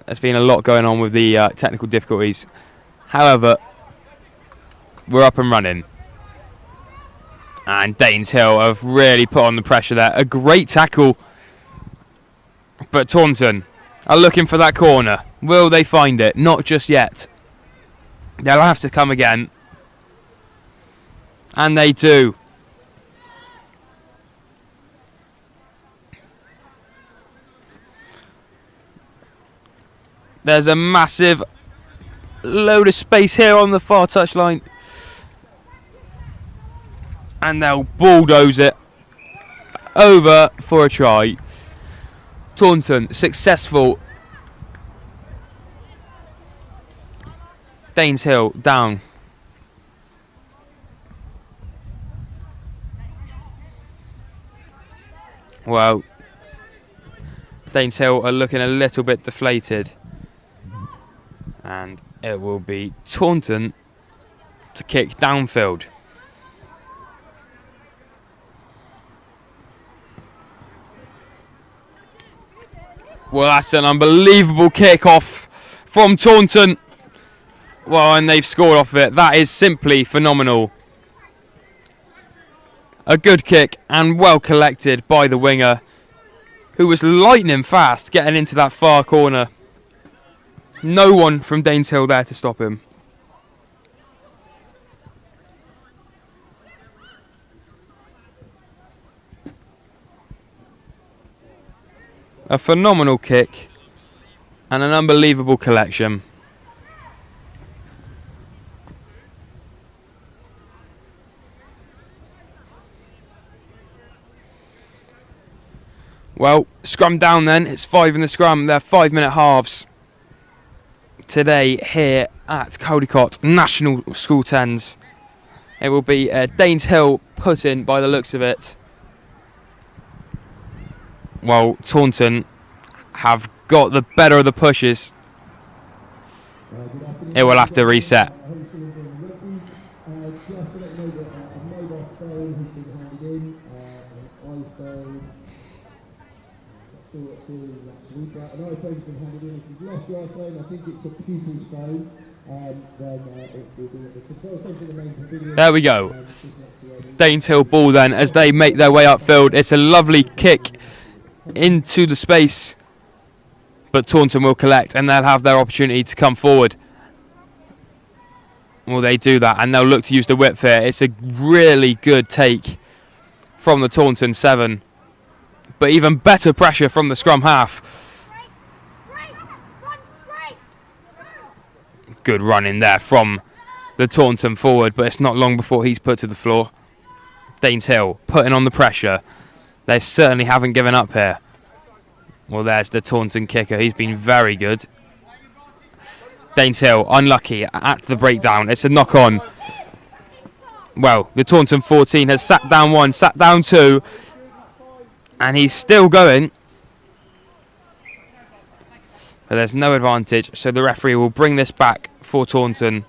There's been a lot going on with the technical difficulties. However, we're up and running. And Daneshill have really put on the pressure there. A great tackle. But Taunton are looking for that corner. Will they find it? Not just yet. They'll have to come again. And they do. There's a massive load of space here on the far touchline. And they'll bulldoze it over for a try. Taunton successful. Daneshill down. Well, Daneshill are looking a little bit deflated. And it will be Taunton to kick downfield. Well, that's an unbelievable kick-off from Taunton. Well, and they've scored off it. That is simply phenomenal. A good kick and well collected by the winger, who was lightning fast getting into that far corner. No one from Daneshill there to stop him. A phenomenal kick and an unbelievable collection. Well, scrum down then. It's 5 in the scrum. They're 5-minute halves today here at Caldicott National School 10s. It will be Daneshill put in by the looks of it. Well, Taunton have got the better of the pushes. It will have to reset. There we go. Daneshill ball then as they make their way upfield. It's a lovely kick into the space, but Taunton will collect and they'll have their opportunity to come forward. Well, they do that and they'll look to use the whip here. It's a really good take from the Taunton 7, but even better pressure from the scrum half. Good run in there from the Taunton forward, but it's not long before he's put to the floor. Daneshill putting on the pressure. They certainly haven't given up here. Well, there's the Taunton kicker. He's been very good. Daneshill unlucky at the breakdown. It's a knock on. Well, the Taunton 14 has sat down 1, sat down 2, and he's still going. But there's no advantage, so the referee will bring this back for Taunton.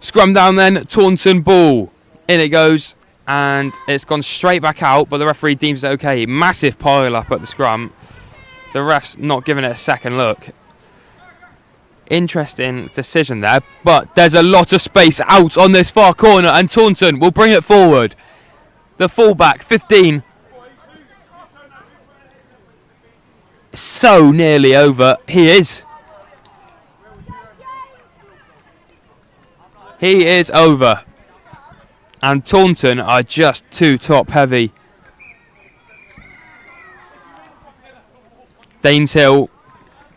Scrum down then, Taunton ball. In it goes, and it's gone straight back out, but the referee deems it okay. Massive pile up at the scrum. The ref's not giving it a second look. Interesting decision there, but there's a lot of space out on this far corner, and Taunton will bring it forward. The fullback, 15. So nearly over. He is. He is over. And Taunton are just too top heavy. Daneshill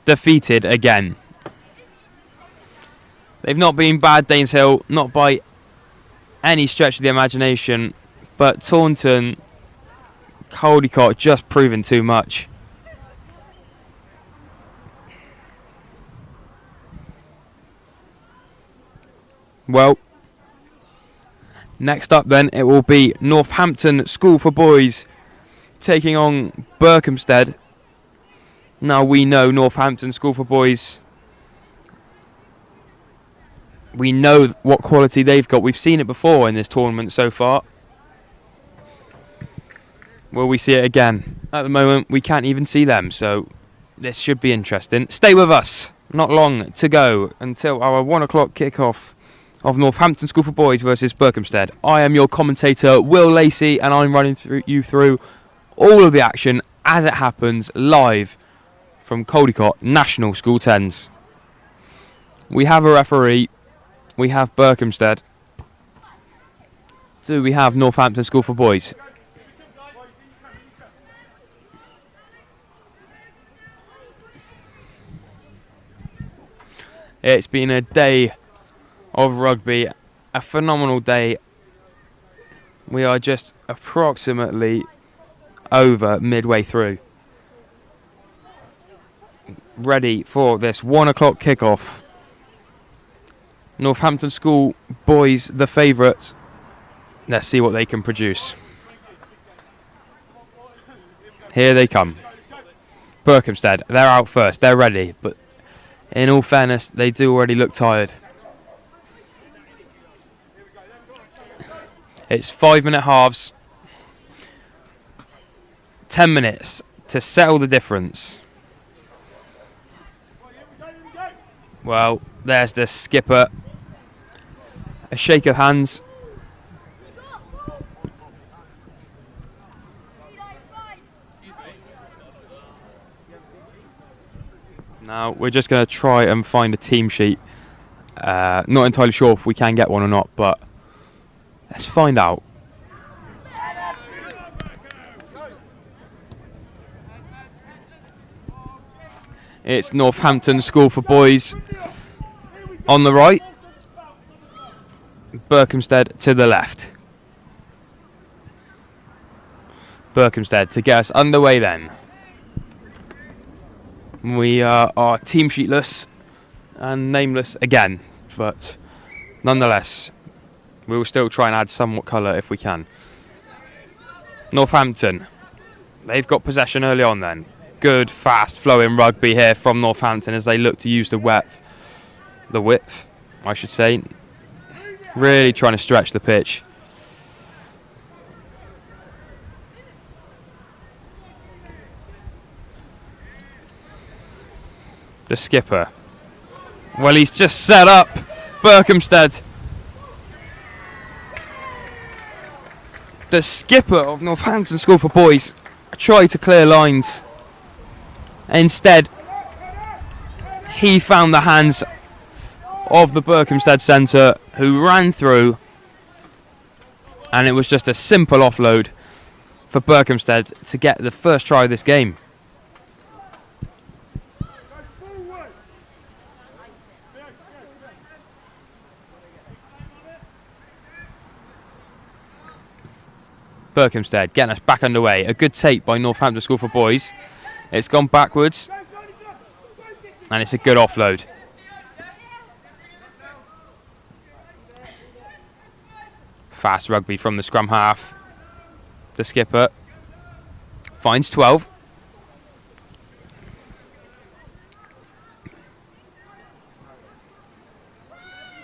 defeated again. They've not been bad, Daneshill, not by any stretch of the imagination, but Taunton, Caldicott just proven too much. Well, next up then, it will be Northampton School for Boys taking on Berkhamsted. Now we know Northampton School for Boys. We know what quality they've got. We've seen it before in this tournament so far. Will we see it again? At the moment, we can't even see them, so this should be interesting. Stay with us. Not long to go until our 1 o'clock kickoff of Northampton School for Boys versus Berkhamsted. I am your commentator, Will Lacey, and I'm running you through all of the action as it happens live from Caldicott National School 10s. We have a referee. We have Berkhamsted. Do we have Northampton School for Boys? It's been a day of rugby, a phenomenal day. We are just approximately over midway through. Ready for this 1 o'clock kickoff. Northampton School Boys, the favourites. Let's see what they can produce. Here they come. Berkhamsted, they're out first, they're ready, but in all fairness, they do already look tired. It's 5-minute halves. 10 minutes to settle the difference. Well, there's the skipper. A shake of hands. Now, we're just going to try and find a team sheet. Not entirely sure if we can get one or not, but let's find out. It's Northampton School for Boys on the right. Berkhamsted to the left. Berkhamsted to get us underway then. We are team sheetless and nameless again, but nonetheless, we will still try and add somewhat colour if we can. Northampton, they've got possession early on then. Good, fast flowing rugby here from Northampton as they look to use the width, I should say. Really trying to stretch the pitch. The skipper. Well, he's just set up Berkhamsted. The skipper of Northampton School for Boys tried to clear lines. Instead, he found the hands of the Berkhamsted centre, who ran through, and it was just a simple offload for Berkhamsted to get the first try of this game. Berkhamsted getting us back underway. A good take by Northampton School for Boys. It's gone backwards. And it's a good offload. Fast rugby from the scrum half. The skipper finds 12.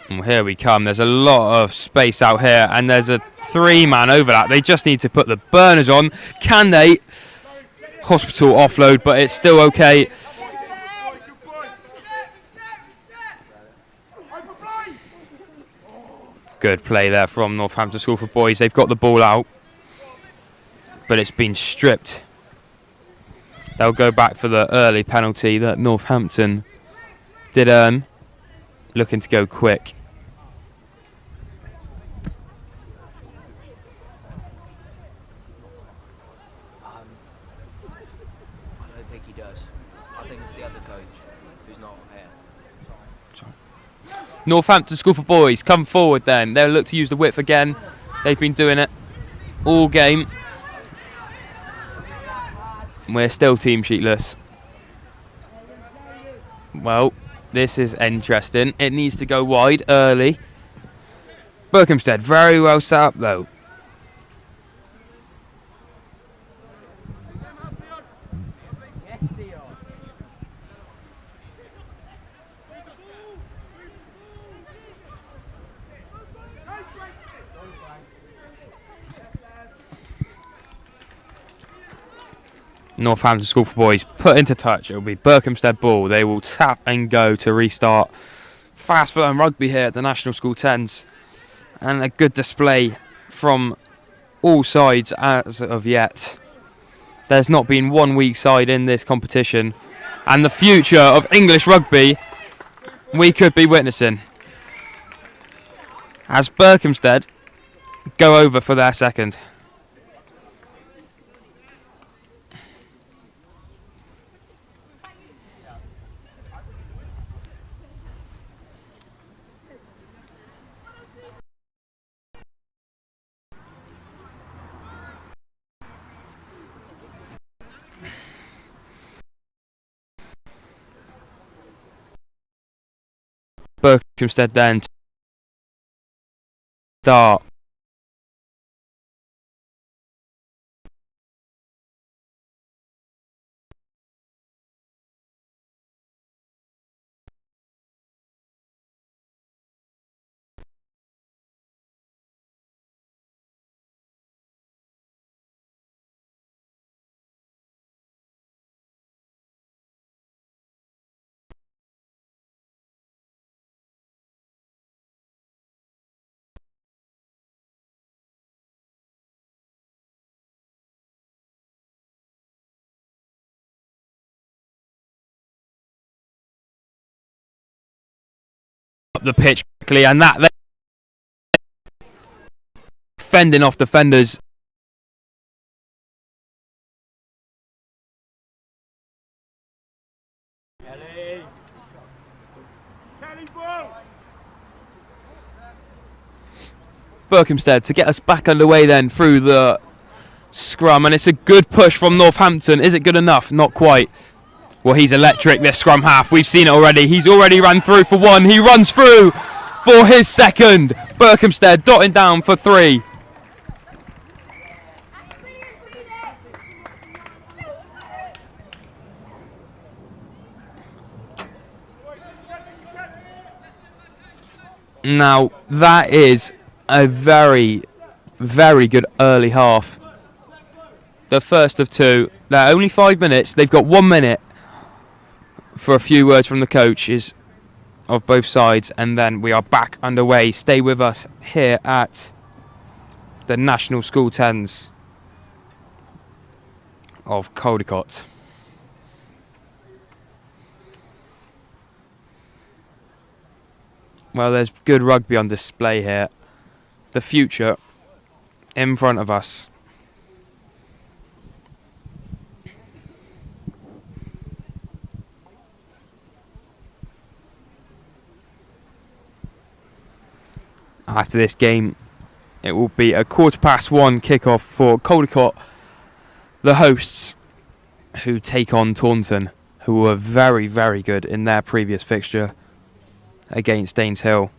And here we come. There's a lot of space out here, and there's a 3-man overlap. They just need to put the burners on. Can they? Hospital offload, but it's still okay. Good play there from Northampton School for Boys. They've got the ball out, but it's been stripped. They'll go back for the early penalty that Northampton did earn. Looking to go quick. I don't think he does. I think it's the other coach who's not here. Northampton School for Boys come forward then. They'll look to use the width again. They've been doing it all game. We're still team sheetless. Well, this is interesting. It needs to go wide early. Berkhamsted very well set up though. Northampton School for Boys put into touch. It will be Berkhamsted ball. They will tap and go to restart. Fast firm rugby here at the National School 10s. And a good display from all sides as of yet. There's not been one weak side in this competition. And the future of English rugby we could be witnessing. As Berkhamsted go over for their second. Berkhamsted then start. Up the pitch quickly, and that fending off defenders. Berkhamsted to get us back underway then through the scrum, and it's a good push from Northampton. Is it good enough? Not quite. Well, he's electric, this scrum half. We've seen it already. He's already run through for one. He runs through for his second. Berkhamsted dotting down for 3. Now, that is a very, very good early half. The first of 2. They're only 5 minutes. They've got 1 minute for a few words from the coaches of both sides, and then we are back underway. Stay with us here at the National School 10s of CALDICOTT. Well, there's good rugby on display here. The future in front of us. After this game, It will be a 1:15 kickoff for Caldicott, the hosts, who take on Taunton, who were very, very good in their previous fixture against Danes Hill.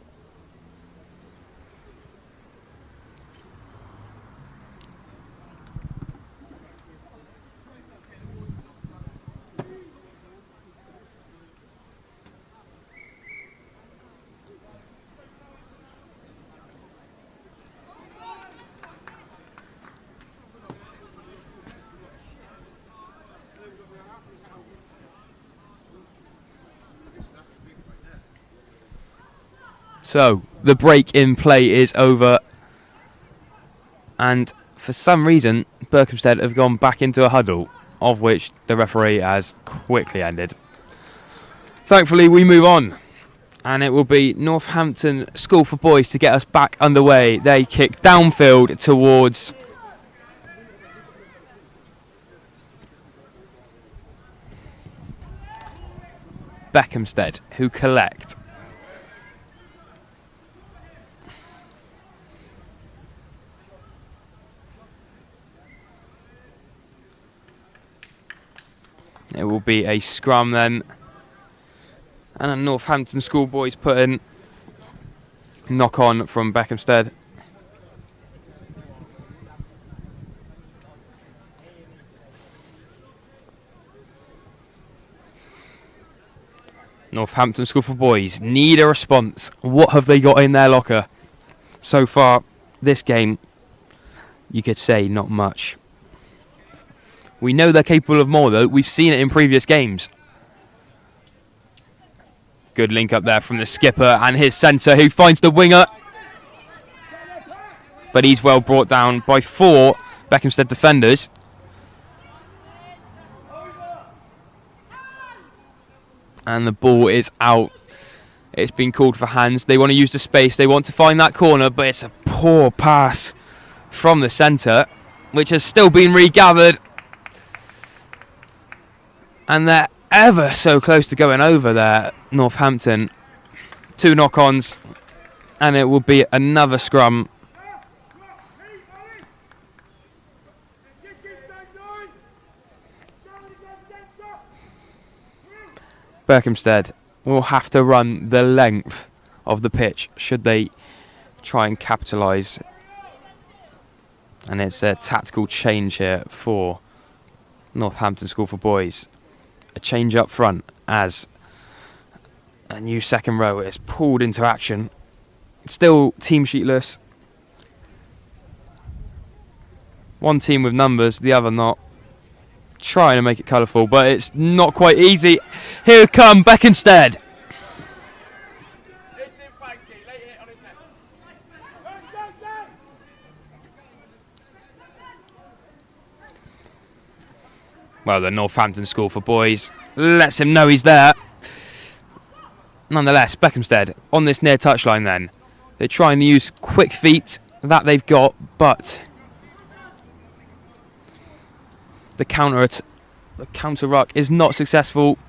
So, the break in play is over, and for some reason, Berkhamsted have gone back into a huddle, of which the referee has quickly ended. Thankfully, we move on, and it will be Northampton School for Boys to get us back underway. They kick downfield towards Beckhamsted, who collect. It will be a scrum then, and a Northampton schoolboys put in. Knock on from Beckhamsted. Northampton School for Boys need a response. What have they got in their locker? So far, this game, you could say not much. We know they're capable of more, though. We've seen it in previous games. Good link up there from the skipper and his centre, who finds the winger. But he's well brought down by 4 Beckhamsted defenders. And the ball is out. It's been called for hands. They want to use the space. They want to find that corner, but it's a poor pass from the centre, which has still been regathered. And they're ever so close to going over there, Northampton. 2 knock-ons, and it will be another scrum. Berkhamsted will have to run the length of the pitch should they try and capitalise. And it's a tactical change here for Northampton School for Boys. A change up front as a new second row is pulled into action. Still team sheetless. One team with numbers, the other not. Trying to make it colourful, but it's not quite easy. Here come Beckhamsted. Well, the Northampton School for Boys lets him know he's there. Nonetheless, Beckhamsted on this near touchline then. They're trying to use quick feet that they've got, but the counter ruck is not successful.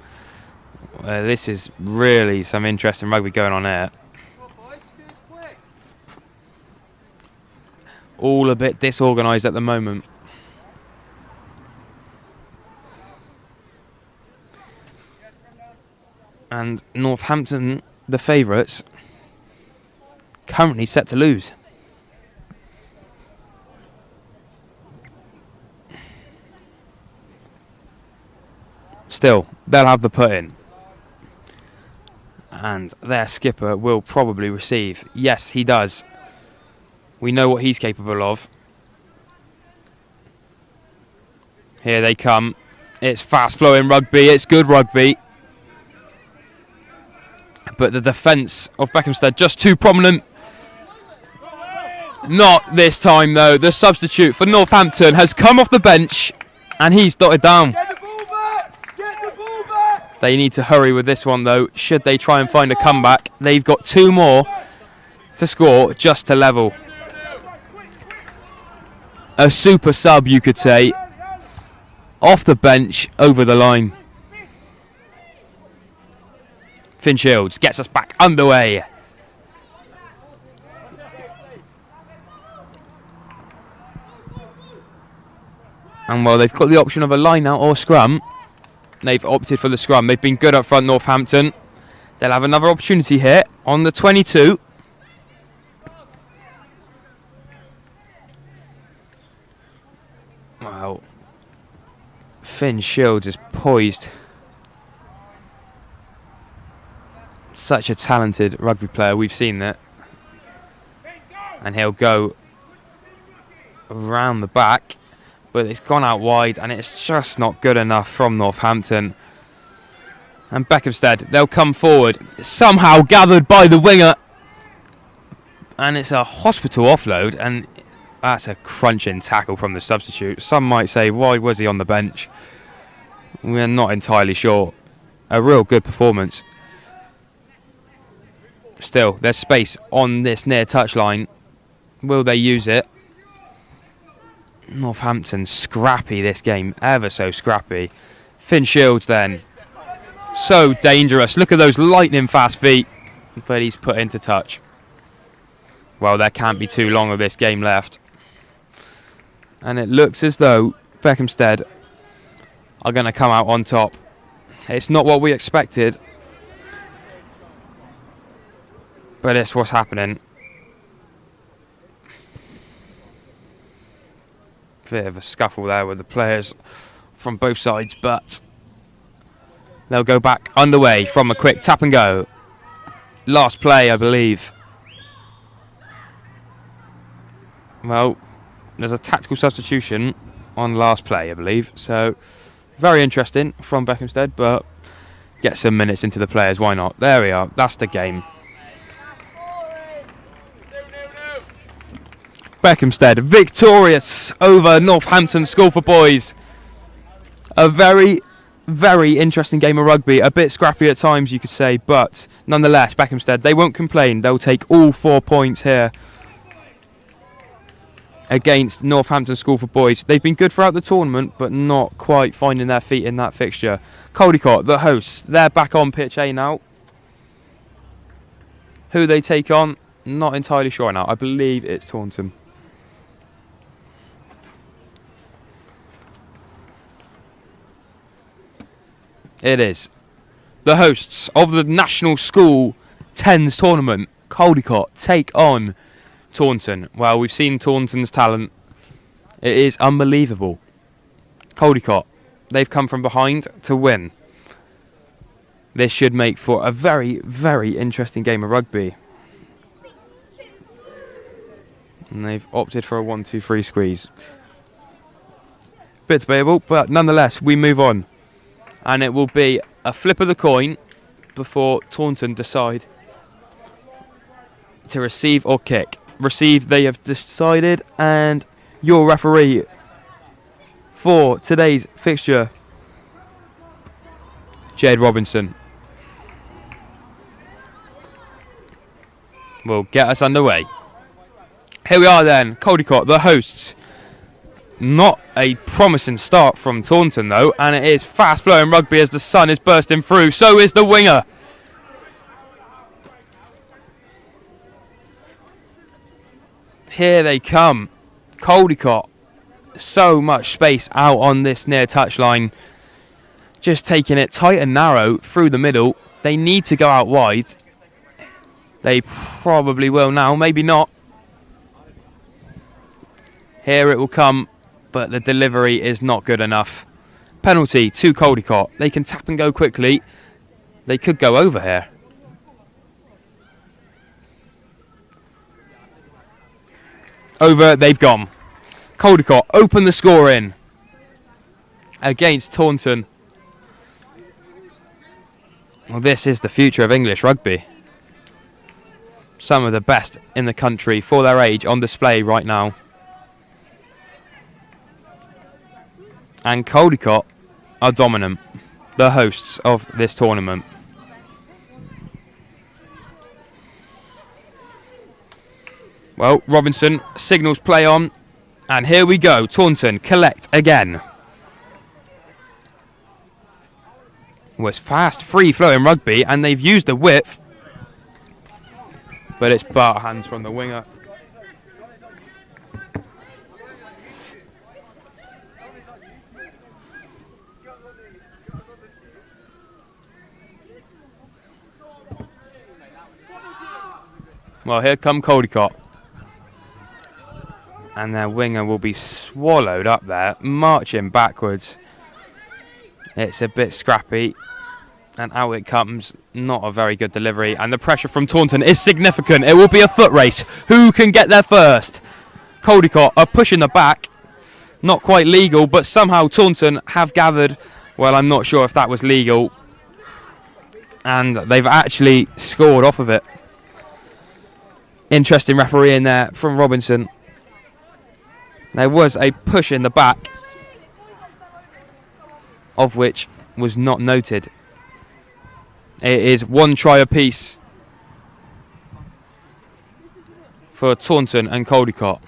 This is really some interesting rugby going on here. All a bit disorganised at the moment. And Northampton, the favourites, currently set to lose. Still, they'll have the put in. And their skipper will probably receive. Yes, he does. We know what he's capable of. Here they come. It's fast-flowing rugby. It's good rugby. But the defence of Beckhamsted just too prominent. Not this time, though. The substitute for Northampton has come off the bench, and he's dotted down. They need to hurry with this one, though, should they try and find a comeback. They've got 2 more to score just to level. A super sub, you could say. Off the bench, over the line. Finn Shields gets us back underway. And while they've got the option of a line out or scrum, they've opted for the scrum. They've been good up front, Northampton. They'll have another opportunity here on the 22. Wow. Finn Shields is poised. Such a talented rugby player, we've seen that. And he'll go around the back, but it's gone out wide and it's just not good enough from Northampton. And Beckhamstead, they'll come forward, somehow gathered by the winger. And it's a hospital offload, and that's a crunching tackle from the substitute. Some might say, why was he on the bench? We're not entirely sure. A real good performance. Still, there's space on this near touchline. Will they use it? Northampton scrappy this game, ever so scrappy. Finn Shields then. So dangerous. Look at those lightning fast feet. But he's put into touch. Well, there can't be too long of this game left. And it looks as though Beckhamstead are going to come out on top. It's not what we expected. But it's what's happening. Bit of a scuffle there with the players from both sides, but they'll go back underway from a quick tap and go. Last play, I believe. Well, there's a tactical substitution on last play, I believe. So, very interesting from Beckhamstead, but get some minutes into the players, why not? There we are, that's the game. Beckhamstead victorious over Northampton School for Boys. A very, very interesting game of rugby. A bit scrappy at times, you could say, but nonetheless, Beckhamstead, they won't complain. They'll take all 4 points here against Northampton School for Boys. They've been good throughout the tournament, but not quite finding their feet in that fixture. Caldicott, the hosts, they're back on pitch A now. Who they take on, not entirely sure now. I believe it's Taunton. It is. The hosts of the National School 10s tournament, Caldicott, take on Taunton. Well, we've seen Taunton's talent. It is unbelievable. Caldicott, they've come from behind to win. This should make for a very, very interesting game of rugby. And they've opted for a 1-2-3 squeeze. Bit debatable, but nonetheless, we move on. And it will be a flip of the coin before Taunton decide to receive or kick. Receive, they have decided, and your referee for today's fixture, Jade Robinson, will get us underway. Here we are then, Caldicott, the hosts. Not a promising start from Taunton though, and it is fast flowing rugby as the sun is bursting through. So is the winger. Here they come. Caldicott. So much space out on this near touchline. Just taking it tight and narrow through the middle. They need to go out wide. They probably will now, maybe not. Here it will come, but the delivery is not good enough. Penalty to Caldicott. They can tap and go quickly. They could go over here. Over, they've gone. Caldicott open the score in against Taunton. Well, this is the future of English rugby. Some of the best in the country for their age on display right now. And Caldicott are dominant, the hosts of this tournament. Well, Robinson signals play on, and here we go. Taunton collect again. Was fast, free-flowing rugby, and they've used the width, but it's bar hands from the winger. Well, here come Caldicott. And their winger will be swallowed up there, marching backwards. It's a bit scrappy. And out it comes. Not a very good delivery. And the pressure from Taunton is significant. It will be a foot race. Who can get there first? Caldicott are pushing the back. Not quite legal, but somehow Taunton have gathered. Well, I'm not sure if that was legal. And they've actually scored off of it. Interesting refereeing there from Robinson. There was a push in the back, of which was not noted. It is 1 try apiece for Taunton and Caldicott.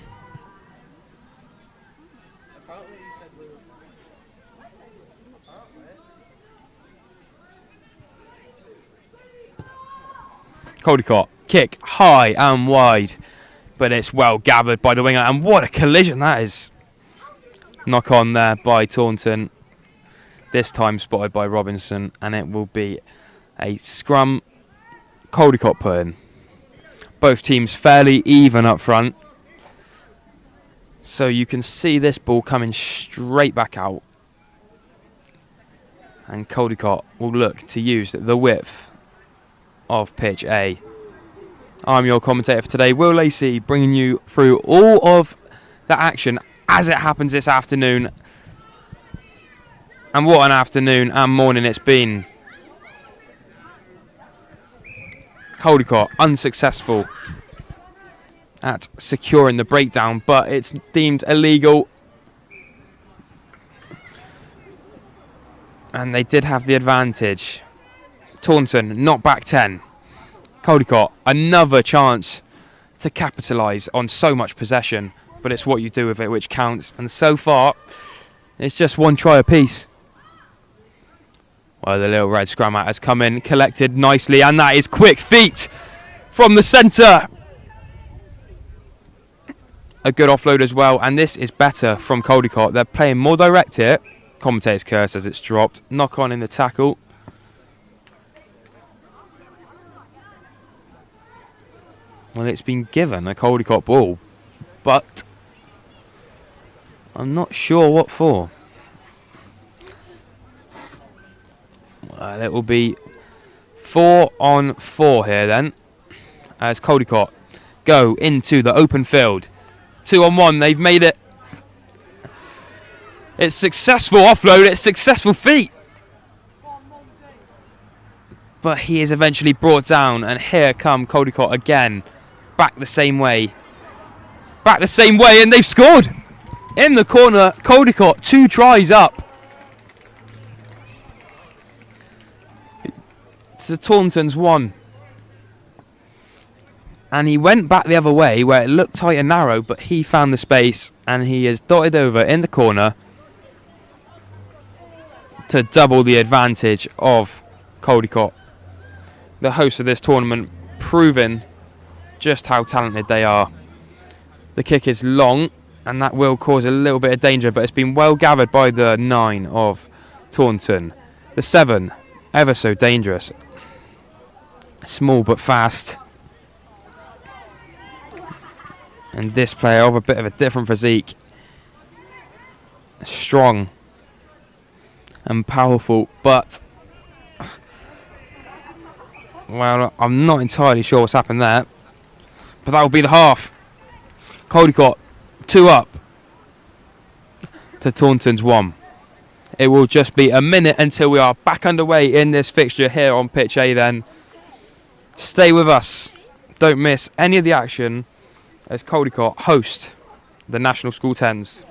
Caldicott, kick high and wide, but it's well gathered by the winger, and what a collision that is. Knock on there by Taunton, this time spotted by Robinson, and it will be a scrum. Caldicott put in. Both teams fairly even up front, so you can see this ball coming straight back out, and Caldicott will look to use the width of pitch A. I'm your commentator for today, Will Lacey, bringing you through all of the action as it happens this afternoon. And what an afternoon and morning it's been. Caldicott unsuccessful at securing the breakdown, but it's deemed illegal. And they did have the advantage. Taunton not back 10. Caldicott another chance to capitalise on so much possession, but it's what you do with it which counts, and so far it's just 1 try apiece. Well, the little red scrum out has come in, collected nicely, and that is quick feet from the centre. A good offload as well, and this is better from Caldicott. They're playing more direct here. Commentator's curse as it's dropped. Knock on in the tackle. Well, it's been given a Caldicott ball, but I'm not sure what for. Well, it will be 4 on 4 here then, as Caldicott go into the open field. 2 on 1, they've made it. It's successful offload, it's successful feet. But he is eventually brought down, and here come Caldicott again. Back the same way. Back the same way, and they've scored! In the corner, Caldicott 2 tries up. It's the Taunton's 1. And he went back the other way where it looked tight and narrow, but he found the space, and he is dotted over in the corner to double the advantage of Caldicott. The host of this tournament proving just how talented they are. The kick is long, and that will cause a little bit of danger, but it's been well gathered by the 9 of Taunton. The 7, ever so dangerous. Small but fast. And this player of a bit of a different physique. Strong and powerful, but well, I'm not entirely sure what's happened there. But that will be the half. Caldicott 2 up to Taunton's 1. It will just be a minute until we are back underway in this fixture here on pitch A then. Stay with us. Don't miss any of the action as Caldicott host the National School 10s.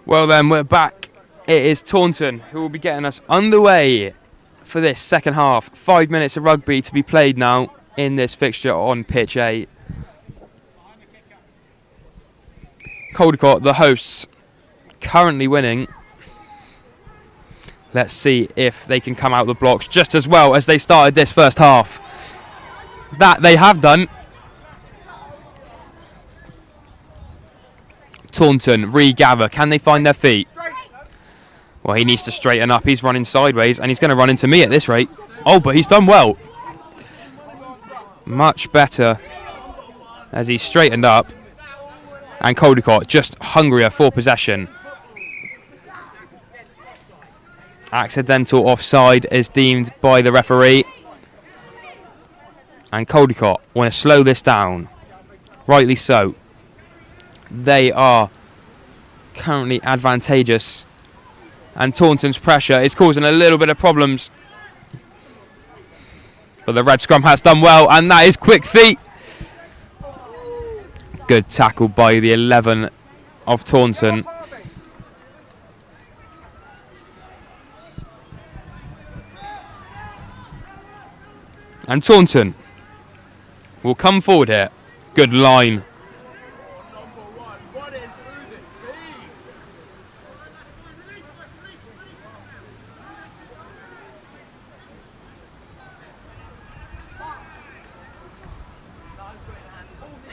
Well then, we're back. It is Taunton who will be getting us underway for this second half. 5 minutes of rugby to be played now in this fixture on pitch A. Caldicott, the hosts, currently winning. Let's see if they can come out the blocks just as well as they started this first half. That they have done. Taunton regather. Can they find their feet? Well, he needs to straighten up. He's running sideways and he's going to run into me at this rate. Oh, but he's done well. Much better as he's straightened up. And Caldicott just hungrier for possession. Accidental offside is deemed by the referee. And Caldicott want to slow this down. Rightly so. They are currently advantageous. And Taunton's pressure is causing a little bit of problems. But the red scrum has done well, and that is quick feet. Good tackle by the 11 of Taunton. And Taunton will come forward here. Good line.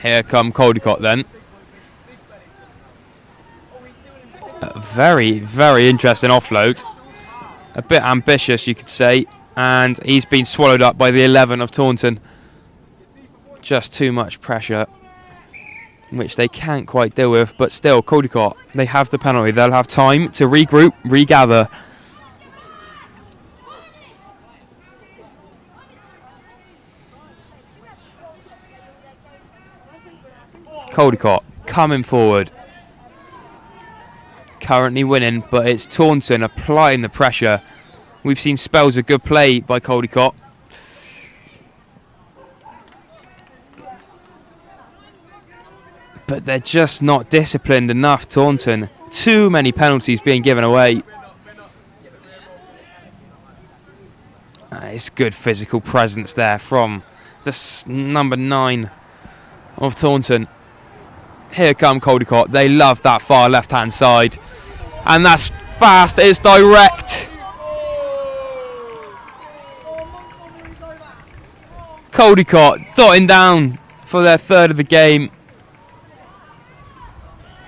Here come Caldicott then. A very, very interesting offload. A bit ambitious, you could say. And he's been swallowed up by the 11 of Taunton. Just too much pressure, which they can't quite deal with. But still, Caldicott, they have the penalty. They'll have time to regroup, regather. Caldicott coming forward. Currently winning, but it's Taunton applying the pressure. We've seen spells of good play by Caldicott. But they're just not disciplined enough, Taunton. Too many penalties being given away. It's good physical presence there from the number 9 of Taunton. Here come Caldicott. They love that far left-hand side. And that's fast. It's direct. Caldicott dotting down for their third of the game.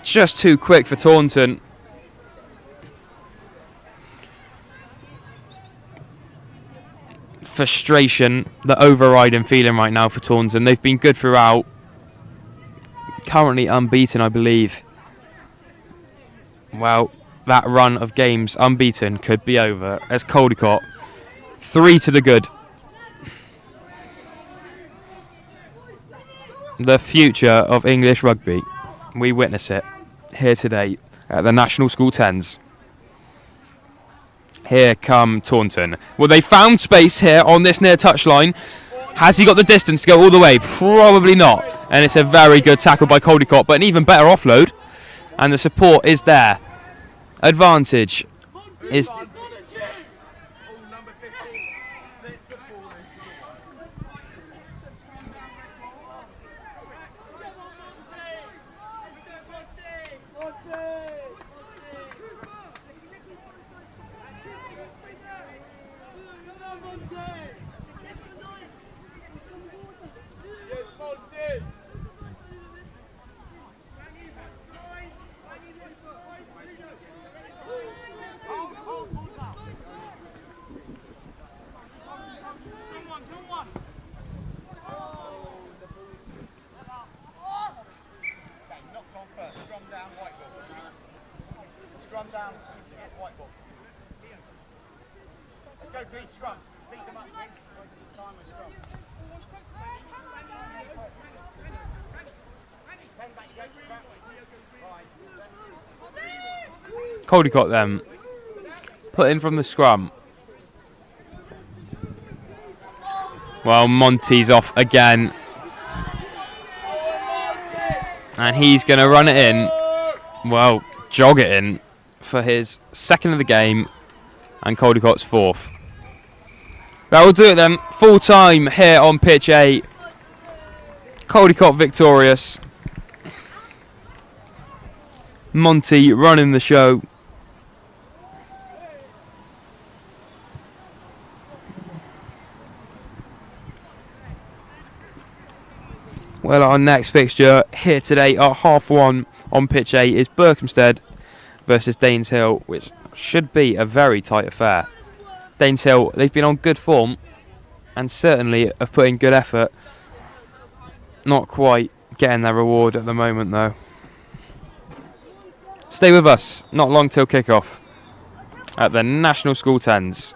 Just too quick for Taunton. Frustration, the overriding feeling right now for Taunton. They've been good throughout. Currently unbeaten, I believe. Well, that run of games unbeaten could be over as Caldicott 3 to the good. The future of English rugby. We witness it here today at the National School 10s. Here come Taunton. Well, they found space here on this near touchline. Has he got the distance to go all the way? Probably not. And it's a very good tackle by Caldicott, but an even better offload. And the support is there. Advantage is... Caldicott then put in from the scrum. Well, Monty's off again. And he's going to run it in. Well, jog it in. for his second of the game, and Caldicott's fourth. That will do it then. Full time here on pitch A. Caldicott victorious. Monty running the show. Well, our next fixture here today at 1:30 on pitch A is Berkhamsted versus Daneshill, which should be a very tight affair. Daneshill, they've been on good form and certainly have put in good effort. Not quite getting their reward at the moment though. Stay with us, not long till kick-off at the National School 10s.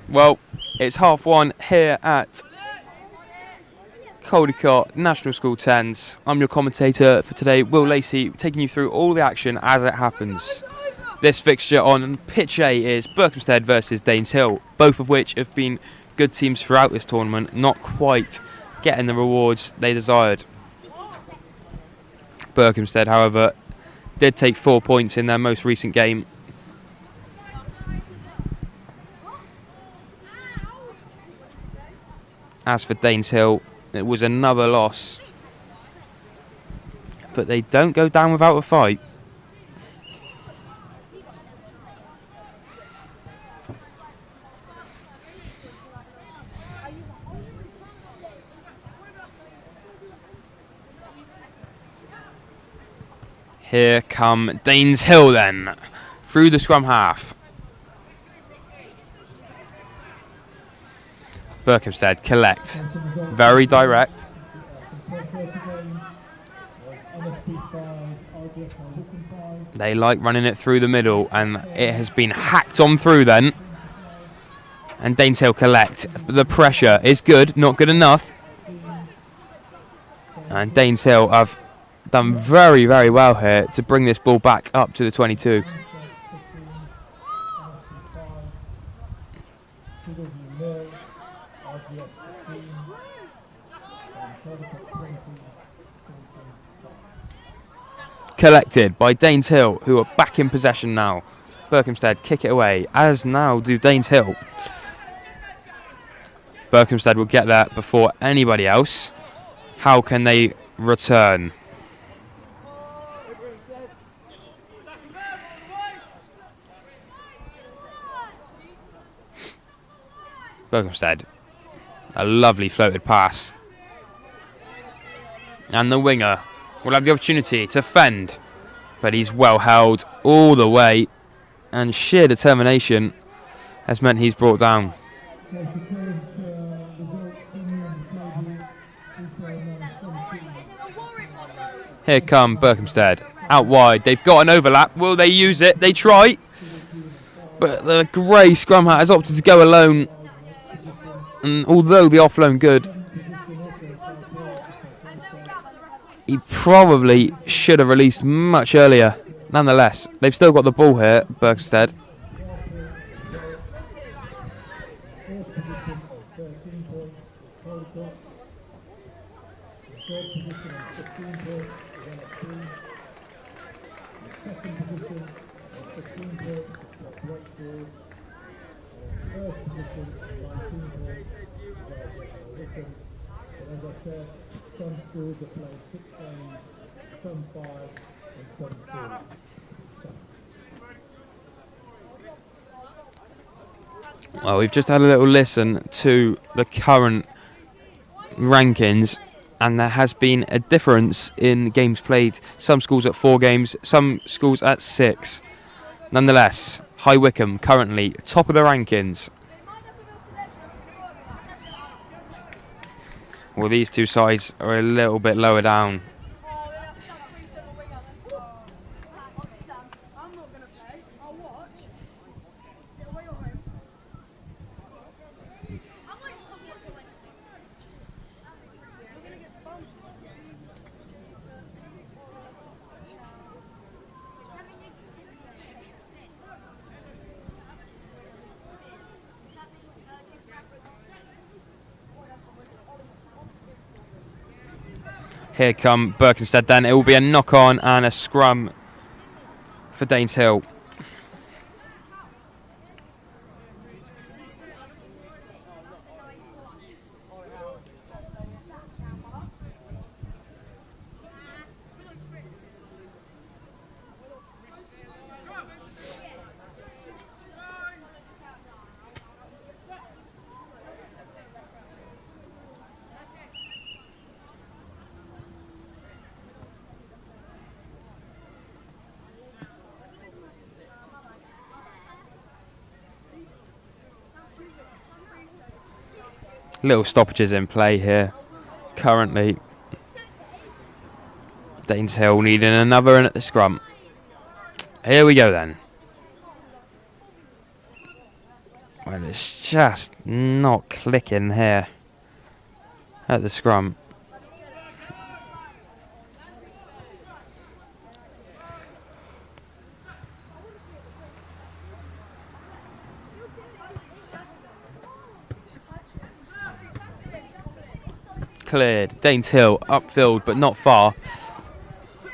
Well, it's 1:30 here at Caldicott National School 10s. I'm your commentator for today, Will Lacey, taking you through all the action as it happens. This fixture on pitch A is Berkhamsted versus Daneshill, both of which have been good teams throughout this tournament, not quite getting the rewards they desired. Berkhamsted, however, did take 4 points in their most recent game. As for Daneshill, it was another loss. But they don't go down without a fight. Here come Daneshill then, through the scrum half. Berkhamsted collect, very direct. They like running it through the middle, and it has been hacked on through then. And Daneshill collect. The pressure is good, not good enough. And Daneshill have done very, very well here to bring this ball back up to the 22. Collected by Daneshill, who are back in possession now. Berkhamsted kick it away, as now do Daneshill. Berkhamsted will get there before anybody else. How can they return? Berkhamsted, a lovely floated pass. And the winger will have the opportunity to fend, but he's well held all the way, and sheer determination has meant he's brought down. Here come Berkhamsted, out wide. They've got an overlap. Will they use it? They try, but the grey scrum hat has opted to go alone, and although the offload good, he probably should have released much earlier. Nonetheless, they've still got the ball here, Berkhamsted. Well, we've just had a little listen to the current rankings, and there has been a difference in games played. Some schools at 4 games, some schools at 6. Nonetheless, High Wycombe currently top of the rankings. Well, these two sides are a little bit lower down. Here come Berkhamsted then. It will be a knock on and a scrum for Daneshill. Little stoppages in play here currently. Daneshill needing another in at the scrum. Here we go then. Well, it's just not clicking here at the scrum. Cleared. Daneshill upfield but not far.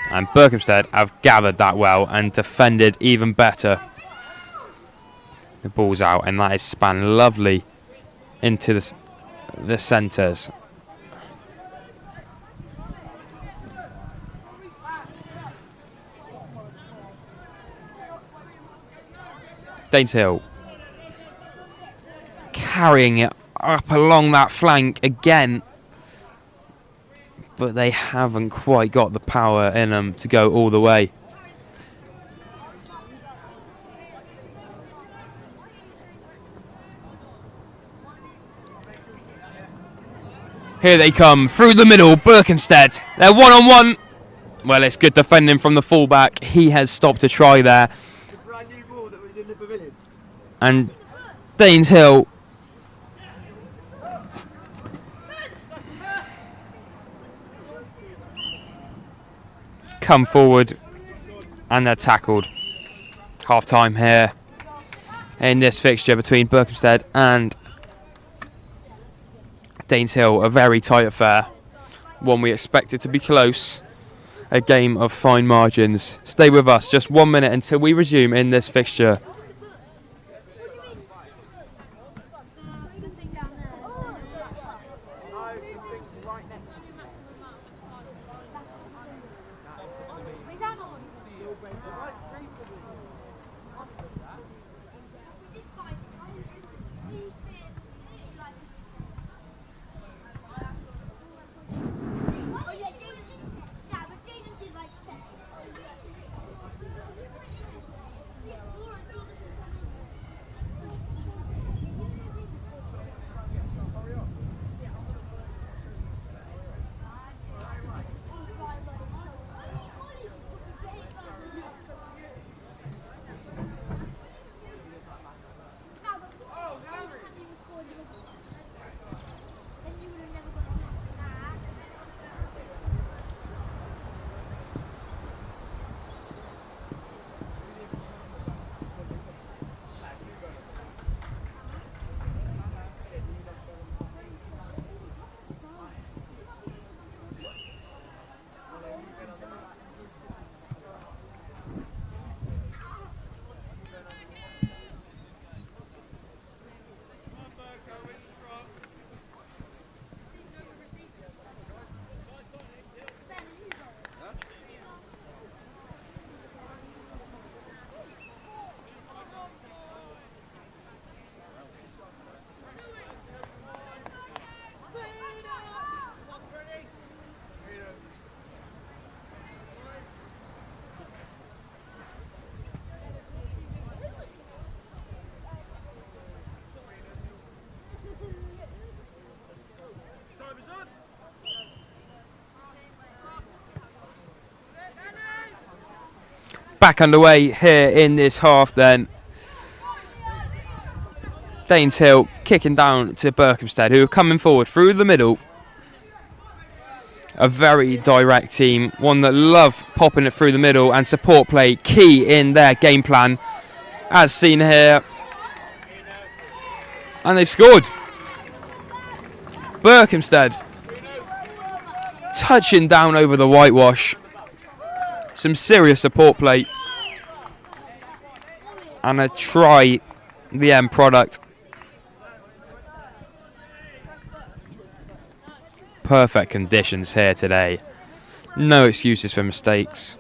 And Berkhamsted have gathered that well and defended even better. The ball's out and that is spanned lovely into the centres. Daneshill carrying it up along that flank again. But they haven't quite got the power in them to go all the way. Here they come through the middle, Berkhamsted. They're one-on-one. Well, it's good defending from the fullback. He has stopped a try there. The brand new ball that was in the pavilion. And Daneshill come forward and they're tackled. Half time here in this fixture between Berkhamsted and Daneshill. A very tight affair, one we expected to be close, a game of fine margins. Stay with us, just 1 minute until we resume in this fixture. back underway here in this half then. Daneshill kicking down to Berkhamsted, who are coming forward through the middle. A very direct team, one that love popping it through the middle, and support play key in their game plan, as seen here. And they've scored. Berkhamsted touching down over the whitewash. Some serious support play. And a try, the end product. Perfect conditions here today. No excuses for mistakes.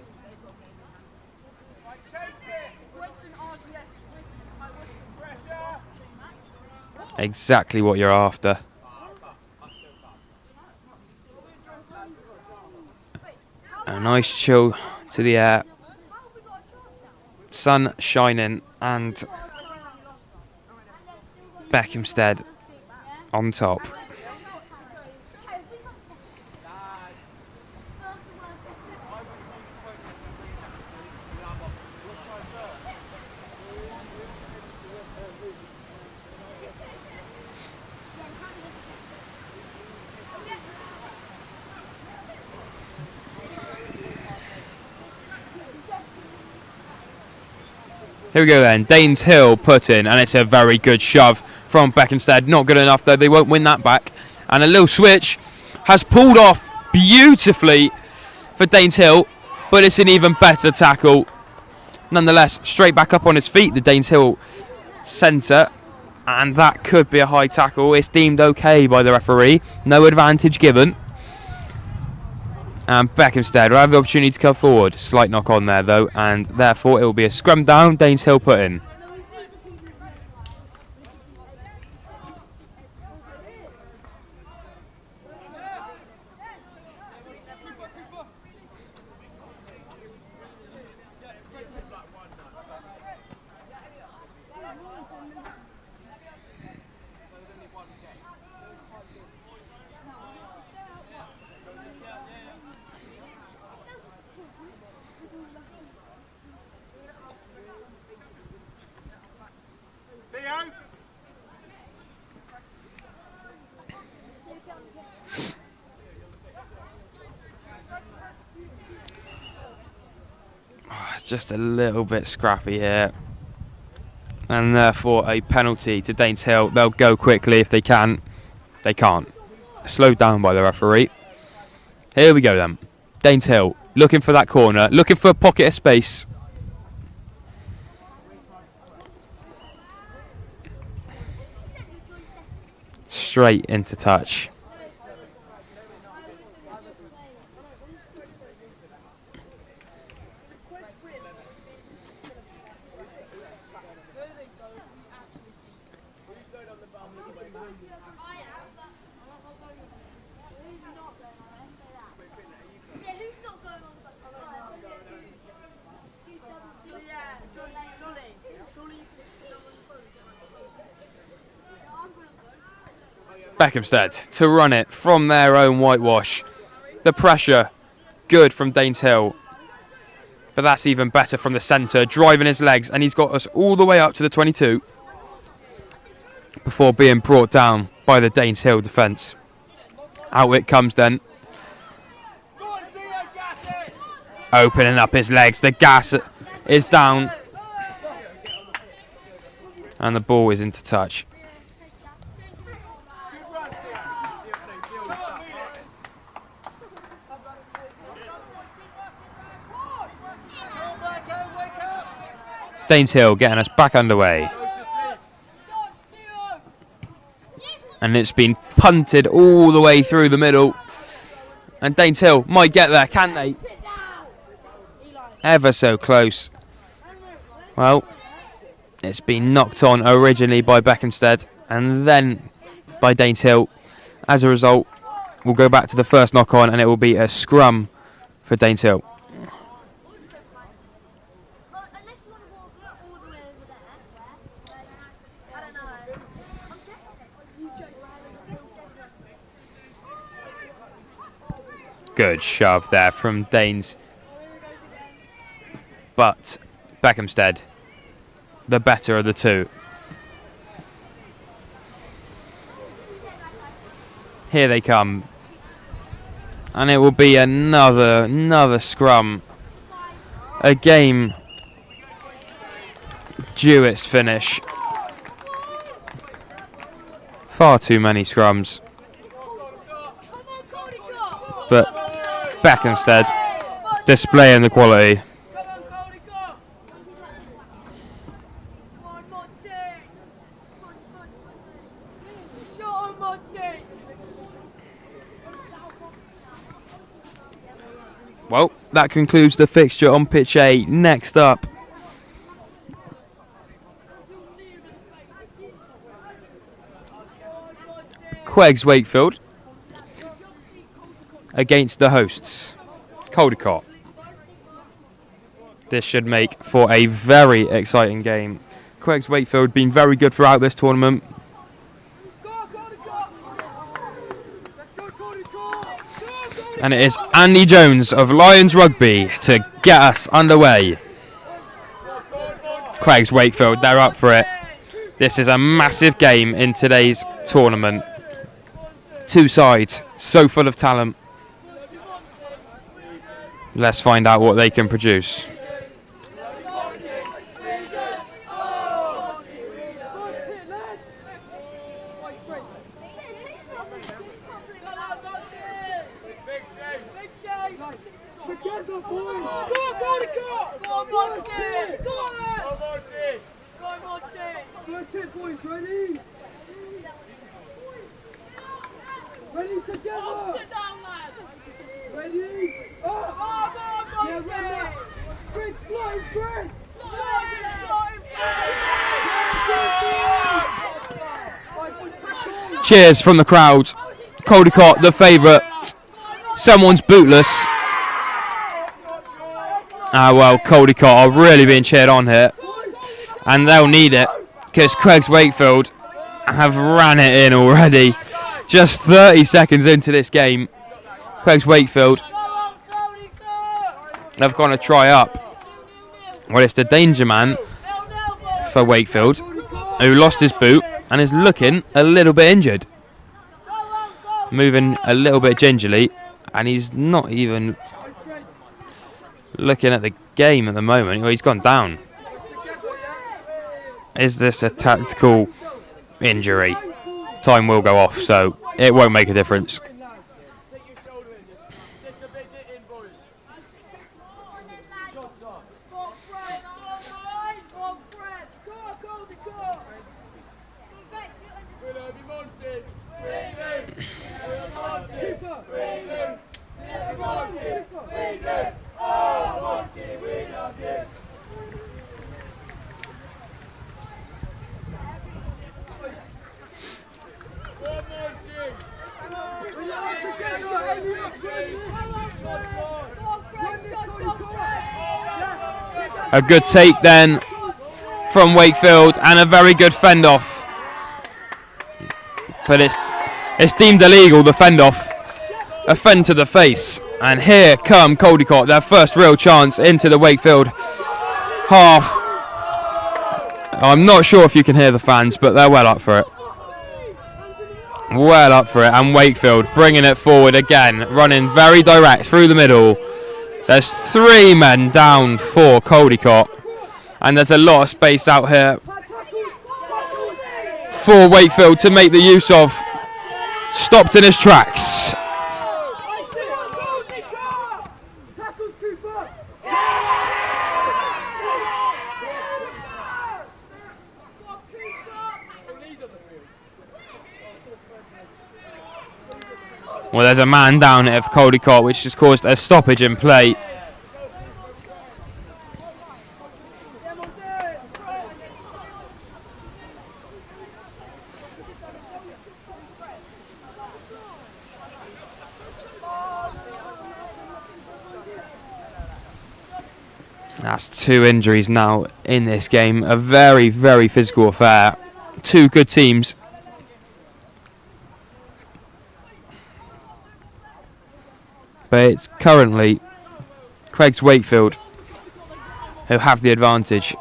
Exactly what you're after. A nice chill to the air. Sun shining and Berkhamsted on top. Here we go then, Daneshill put in, and it's a very good shove from Berkhamsted. Not good enough though, they won't win that back. And a little switch has pulled off beautifully for Daneshill, but it's an even better tackle. Nonetheless, straight back up on his feet, the Daneshill centre, and that could be a high tackle. It's deemed okay by the referee, no advantage given. And Berkhamsted will have the opportunity to come forward. Slight knock on there though, and therefore it will be a scrum down. Daneshill put in. Just a little bit scrappy here, and therefore a penalty to Daneshill. They'll go quickly if they can. They can't. Slowed down by the referee. Here we go then. Daneshill looking for that corner, looking for a pocket of space. Straight into touch. Berkhamsted to run it from their own whitewash. The pressure, good from Daneshill. But that's even better from the centre, driving his legs, and he's got us all the way up to the 22 before being brought down by the Daneshill defence. Out it comes then. Opening up his legs, the gas is down. And the ball is into touch. Daneshill getting us back underway. And it's been punted all the way through the middle. And Daneshill might get there, can they? Ever so close. Well, it's been knocked on originally by Berkhamsted and then by Daneshill. As a result, we'll go back to the first knock on and it will be a scrum for Daneshill. Good shove there from Danes. but Beckhamstead, the better of the two. Here they come. And it will be another scrum. A game due its finish. Far too many scrums. But Beckhamstead displaying the quality. Well, that concludes the fixture on pitch A. Next up, Queggs Wakefield against the hosts, Caldicott. This should make for a very exciting game. Queggs Wakefield been very good throughout this tournament. And it is Andy Jones of Lions Rugby to get us underway. Queggs Wakefield, they're up for it. This is a massive game in today's tournament. Two sides, so full of talent. Let's find out what they can produce. Cheers from the crowd. Caldicott, the favourite. Someone's bootless. Ah well, Caldicott are really being cheered on here. And they'll need it, because Queggs Wakefield have ran it in already. Just 30 seconds into this game. Queggs Wakefield have gone to try up. Well, it's the danger man for Wakefield, who lost his boot and is looking a little bit injured. Moving a little bit gingerly, and he's not even looking at the game at the moment. Well, he's gone down. Is this a tactical injury? Time will go off, so it won't make a difference. A good take then from Wakefield and a very good fend off. But it's deemed illegal, the fend off. A fend to the face. And here come Caldicott, their first real chance into the Wakefield half. I'm not sure if you can hear the fans, but they're well up for it. Well up for it. And Wakefield bringing it forward again, running very direct through the middle. There's 3 men down for Caldicott, and there's a lot of space out here for Wakefield to make the use of. Stopped in his tracks. Well, there's a man down here for Caldicott, which has caused a stoppage in play. That's 2 injuries now in this game. A very, very physical affair. 2 good teams. But it's currently Queggs Wakefield who have the advantage.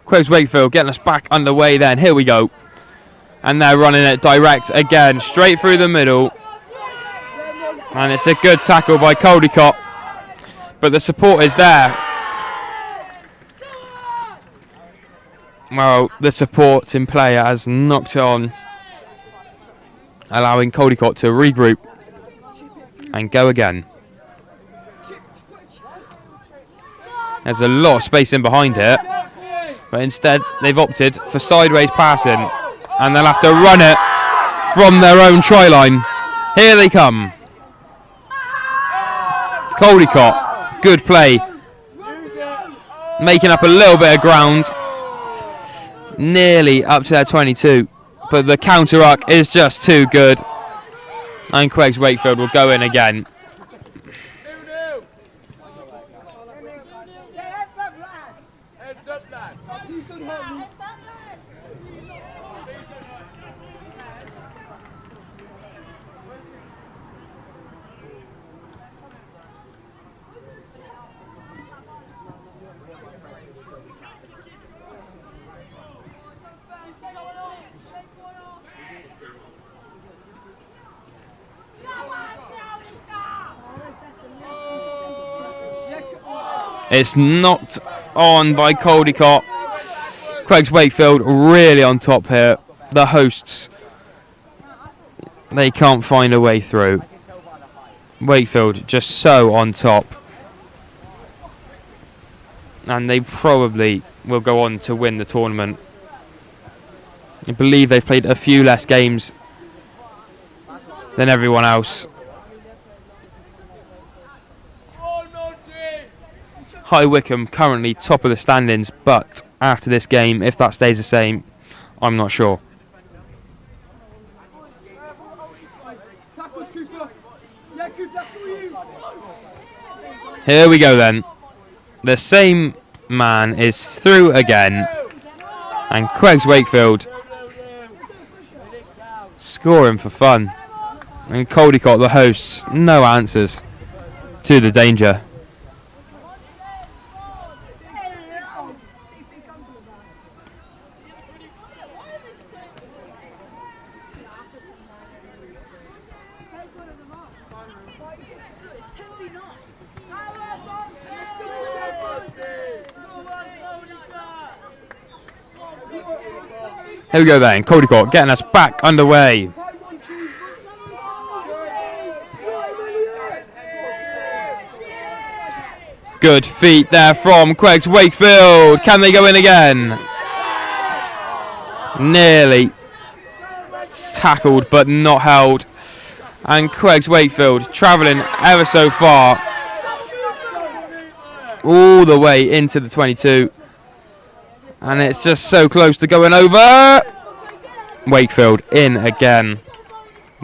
Craigs Wakefield getting us back underway then. Here we go. And they're running it direct again, straight through the middle. And it's a good tackle by Caldicott. But the support is there. Well, the supporting player has knocked it on, allowing Caldicott to regroup and go again. There's a lot of space in behind here. But instead, they've opted for sideways passing. And they'll have to run it from their own try line. Here they come. Caldicott, good play. Making up a little bit of ground. Nearly up to their 22. But the counter-ruck is just too good. And Craigs Wakefield will go in again. It's knocked on by Caldicott. Craigs Wakefield really on top here. The hosts, they can't find a way through. Wakefield just so on top. And they probably will go on to win the tournament. I believe they've played a few less games than everyone else. High Wycombe currently top of the standings, but after this game, if that stays the same, I'm not sure. Here we go then. The same man is through again, and Craigs Wakefield scoring for fun. And Caldicott, the hosts, no answers to the danger. Here we go then, Caldicott getting us back underway. Good feet there from Craigs Wakefield. Can they go in again? Nearly tackled but not held. And Craigs Wakefield travelling ever so far. All the way into the 22. And it's just so close to going over. Wakefield in again.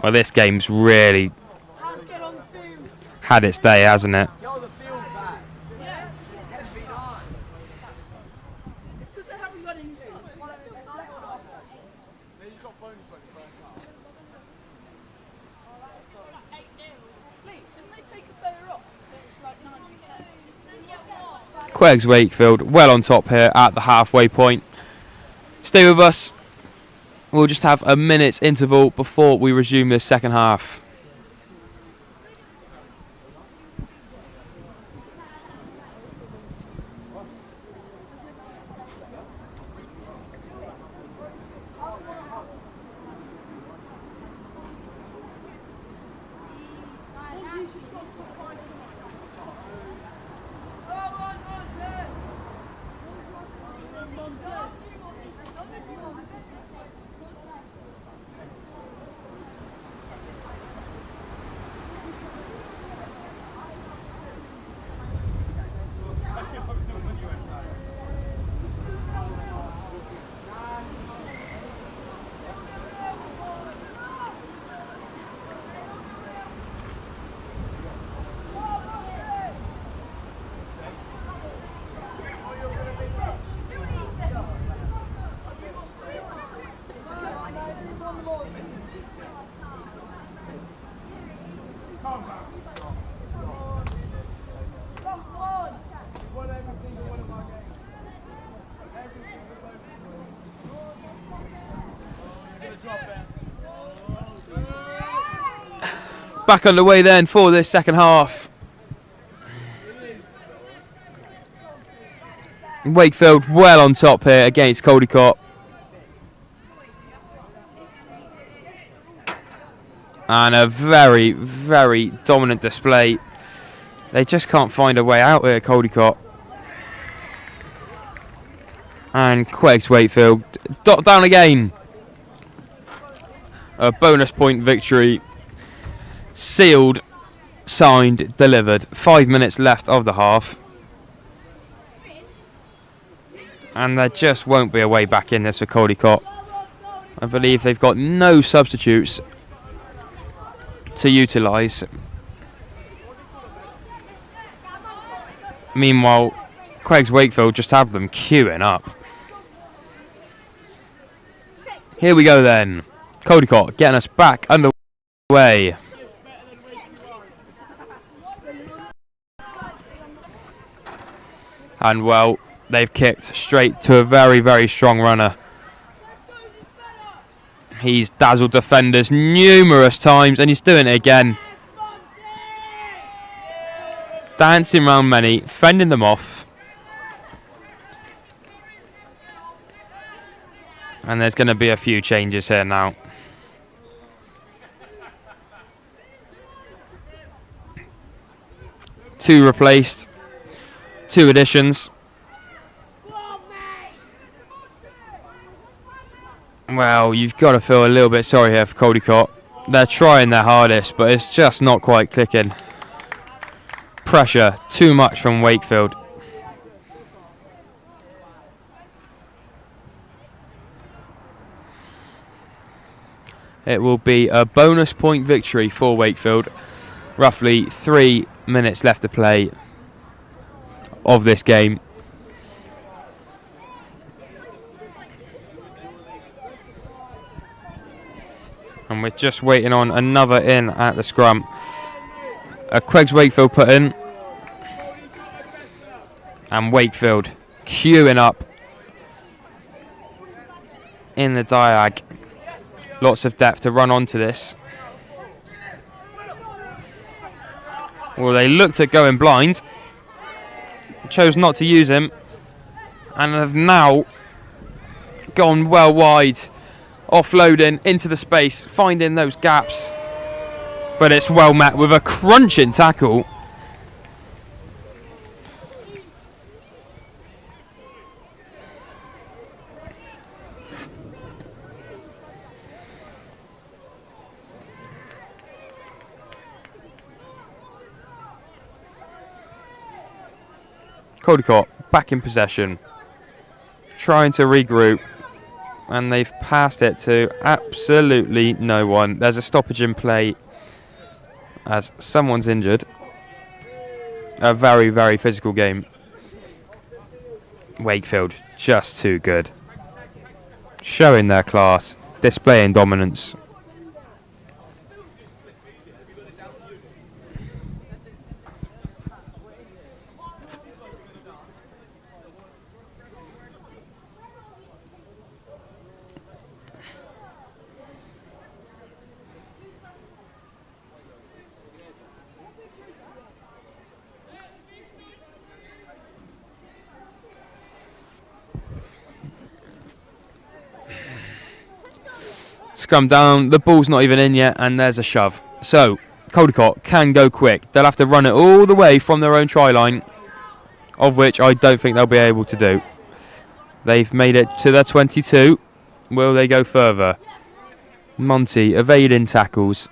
Well, this game's really had its day, hasn't it? Craigs Wakefield well on top here at the halfway point. Stay with us. We'll just have a minute's interval before we resume this second half. Back underway then for this second half. Wakefield well on top here against Caldicott. And a very, very dominant display. They just can't find a way out here, Caldicott. And Queggs Wakefield dot down again. A bonus point victory. Sealed, signed, delivered. 5 minutes left of the half. And there just won't be a way back in this for Caldicott. I believe they've got no substitutes to utilise. Meanwhile, Queggs Wakefield just have them queuing up. Here we go then. Caldicott getting us back underway. And well, they've kicked straight to a very, very strong runner. He's dazzled defenders numerous times and he's doing it again. Dancing around many, fending them off. And there's going to be a few changes here now. Two replaced, two additions. Well, you've got to feel a little bit sorry here for Caldicott. They're trying their hardest, but it's just not quite clicking. Pressure, too much from Wakefield. It will be a bonus point victory for Wakefield. Roughly 3 minutes left to play of this game. And we're just waiting on another in at the scrum. A Queggs Wakefield put in. And Wakefield queuing up in the diag. Lots of depth to run onto this. Well, they looked at going blind. Chose not to use him. And have now gone well wide. Offloading into the space, finding those gaps. But it's well met with a crunching tackle. Caldicott back in possession. Trying to regroup. And they've passed it to absolutely no one. There's a stoppage in play as someone's injured. A very, very physical game. Wakefield just too good. Showing their class, displaying dominance. Scrum down, the ball's not even in yet, and there's a shove. So, Caldicott can go quick. They'll have to run it all the way from their own try line, of which I don't think they'll be able to do. They've made it to their 22. Will they go further? Monty evading tackles.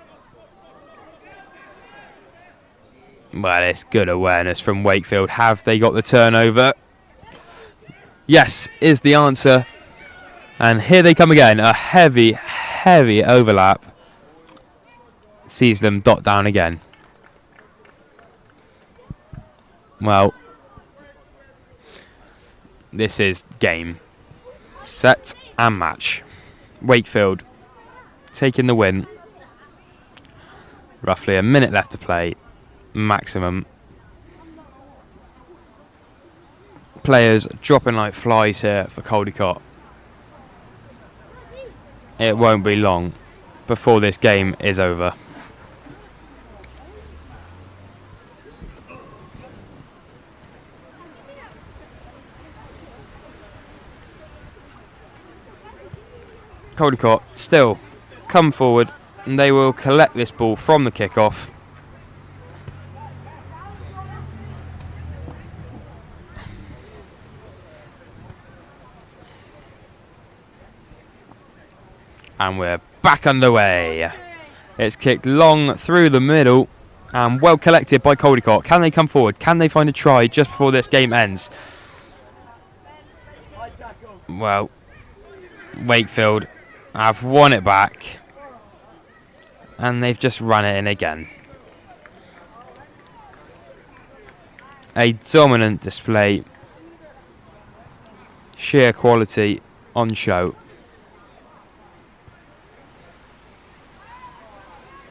Well, it's good awareness from Wakefield. Have they got the turnover? Yes, is the answer. And here they come again. A heavy overlap. Sees them dot down again. Well, this is game, set and match. Wakefield taking the win. Roughly a minute left to play, maximum. Players dropping like flies here for Caldicott. It won't be long before this game is over. Caldicott still come forward, and they will collect this ball from the kickoff. And we're back underway. It's kicked long through the middle and well collected by Caldicott. Can they come forward? Can they find a try just before this game ends? Well, Wakefield have won it back and they've just run it in again. A dominant display. Sheer quality on show.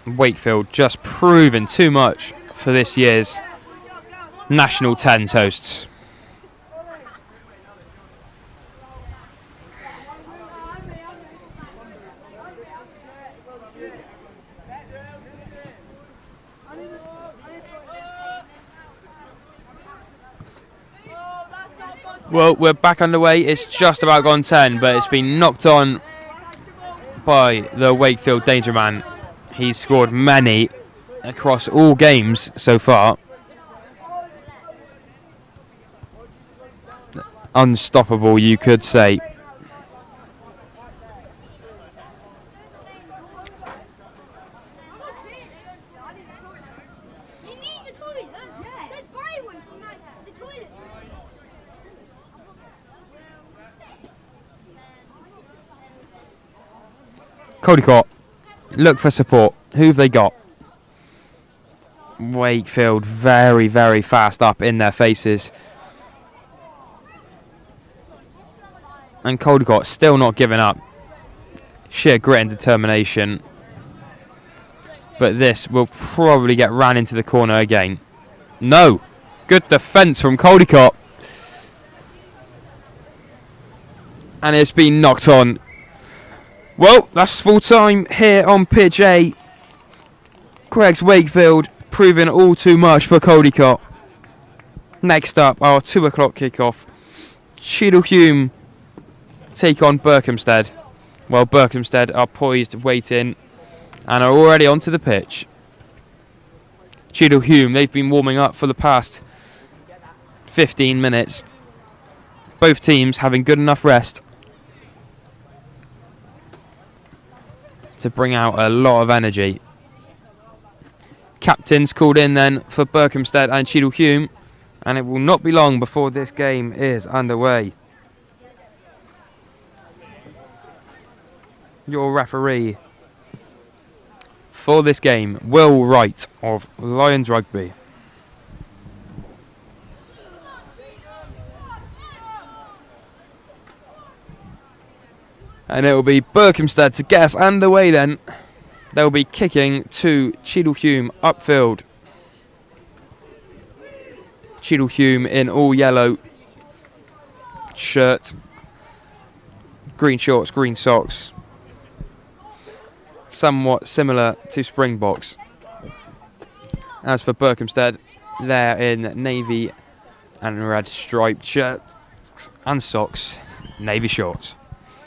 Wakefield just proving too much for this year's National Tens hosts. Well, we're back underway. It's just about gone 10, but it's been knocked on by the Wakefield Danger Man. He's scored many across all games so far. Unstoppable, you could say. Caldicott look for support. Who've they got? Wakefield very, very fast up in their faces. And Caldicott still not giving up. Sheer grit and determination. But this will probably get ran into the corner again. No! Good defence from Caldicott. And it's been knocked on. Well, that's full time here on pitch A. Greg's Wakefield proving all too much for Caldicott. Next up, our 2 o'clock kickoff. Cheadle-Hulme take on Berkhamsted. Well, Berkhamsted are poised, waiting, and are already onto the pitch. Cheadle-Hulme, they've been warming up for the past 15 minutes. Both teams having good enough rest to bring out a lot of energy. Captains called in then for Berkhamsted and Cheadle-Hulme, and it will not be long before this game is underway. Your referee for this game, Will Wright of Lions Rugby. And it will be Berkhamsted to get us underway then. They'll be kicking to Cheadle-Hulme upfield. Cheadle-Hulme in all yellow shirt, green shorts, green socks. Somewhat similar to Springboks. As for Berkhamsted, they're in navy and red striped shirts and socks, navy shorts.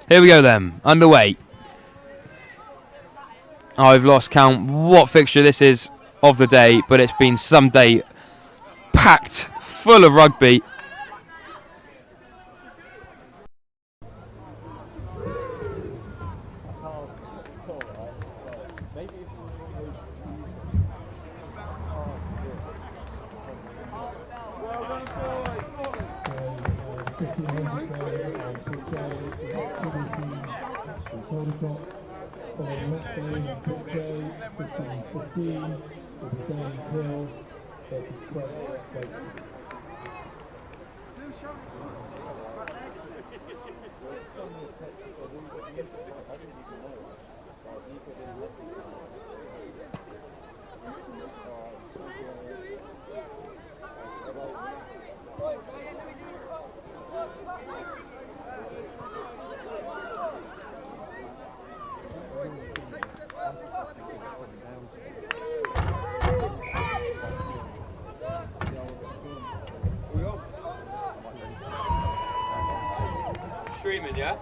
Here we go then, underway. I've lost count what fixture this is of the day, but it's been some day packed full of rugby. Streaming, yeah?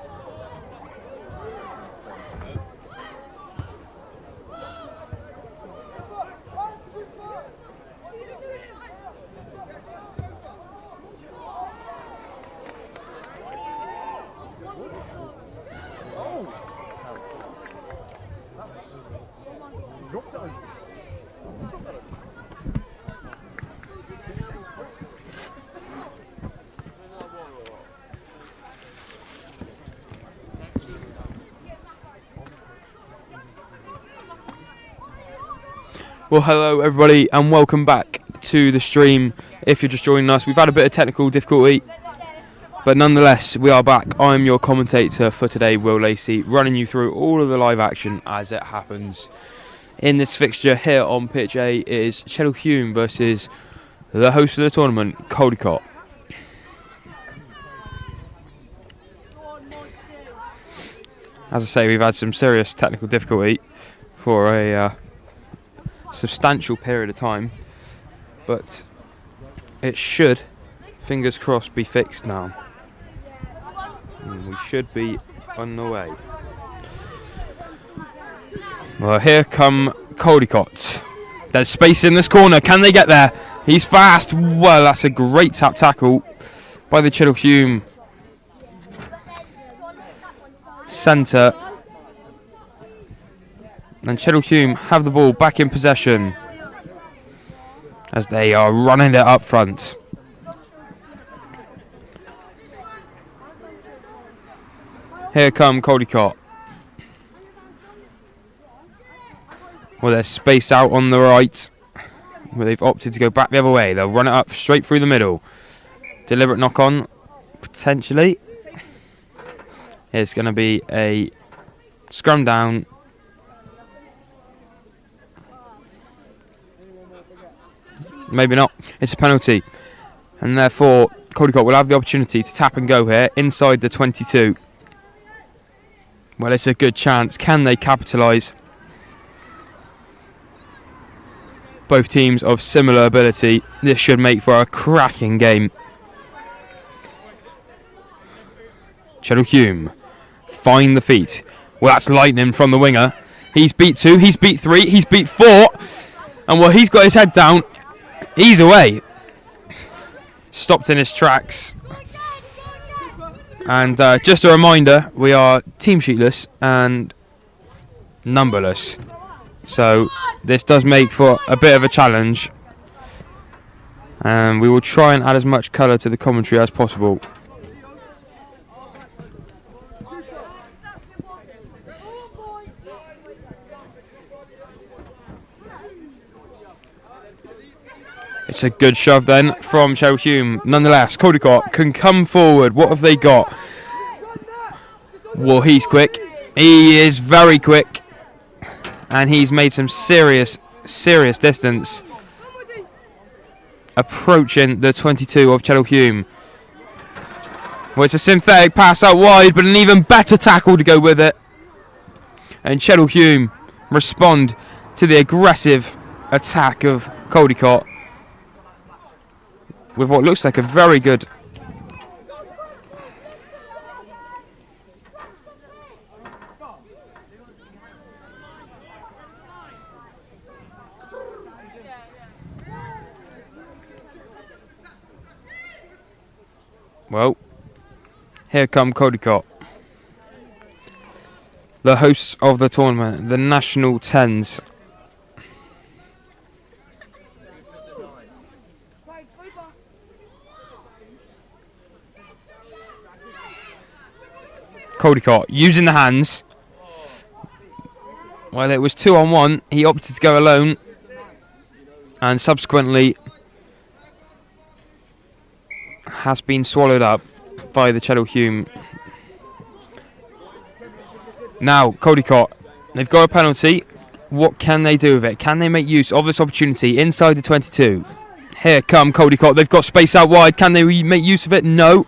Well, hello everybody and welcome back to the stream. If you're just joining us, we've had a bit of technical difficulty, but nonetheless we are back. I'm your commentator for today, Will Lacey, running you through all of the live action as it happens. In this fixture here on pitch A, it is Chedal Hume versus the host of the tournament, CALDICOTT. As I say, we've had some serious technical difficulty for a substantial period of time, but it should, fingers crossed, be fixed now. And we should be on the way. Well, here come CALDICOTT. There's space in this corner. Can they get there? He's fast. Well, that's a great tap tackle by the Chedal Hume centre. And Chedal Hume have the ball back in possession as they are running it up front. Here come CALDICOTT. Well, there's space out on the right, where they've opted to go back the other way. They'll run it up straight through the middle. Deliberate knock on, potentially. It's going to be a scrum down. Maybe not. It's a penalty. And therefore, CALDICOTT will have the opportunity to tap and go here inside the 22. Well, it's a good chance. Can they capitalise? Both teams of similar ability. This should make for a cracking game. Chedal Hume. Find the feet. Well, that's lightning from the winger. He's beat 2. He's beat 3. He's beat 4. And well, he's got his head down. He's away. Stopped in his tracks. And just a reminder, we are team sheetless and numberless. So this does make for a bit of a challenge. And we will try and add as much colour to the commentary as possible. It's a good shove then from Chedal Hume. Nonetheless, CALDICOTT can come forward. What have they got? Well, he's quick. He is very quick. And he's made some serious distance. Approaching the 22 of Chedal Hume. Well, it's a synthetic pass out wide, but an even better tackle to go with it. And Chedal Hume respond to the aggressive attack of CALDICOTT with what looks like a very good well, here come CALDICOTT, the hosts of the tournament, the National Tens. CALDICOTT using the hands. Well, it was 2-on-1. He opted to go alone, and subsequently has been swallowed up by the Chedal Hume. Now, CALDICOTT, they've got a penalty. What can they do with it? Can they make use of this opportunity inside the 22? Here come CALDICOTT. They've got space out wide. Can they make use of it? No.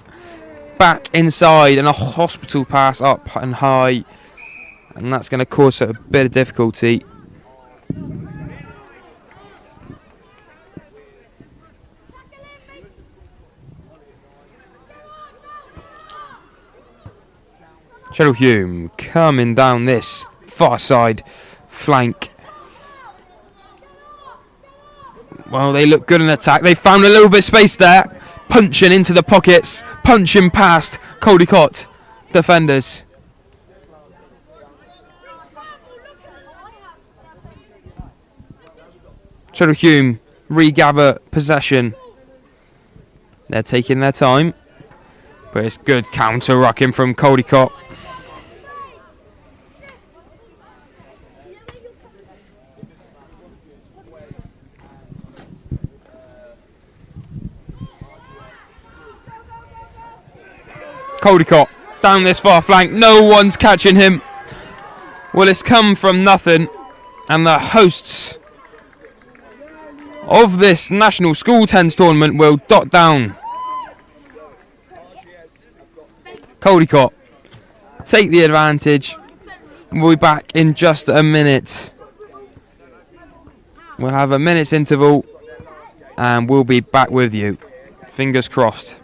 Back inside, and a hospital pass up and high, and that's going to cause a bit of difficulty. Chedal Hume coming down this far side flank. Well, they look good in attack. They found a little bit of space there. Punching into the pockets, punching past CALDICOTT defenders. Cheddar regather possession. They're taking their time, but it's good counter-rucking from CALDICOTT. CALDICOTT down this far flank, no one's catching him. Well, it's come from nothing, and the hosts of this National School Tens tournament will dot down. CALDICOTT take the advantage. We'll be back in just a minute. We'll have a minute's interval, and we'll be back with you. Fingers crossed.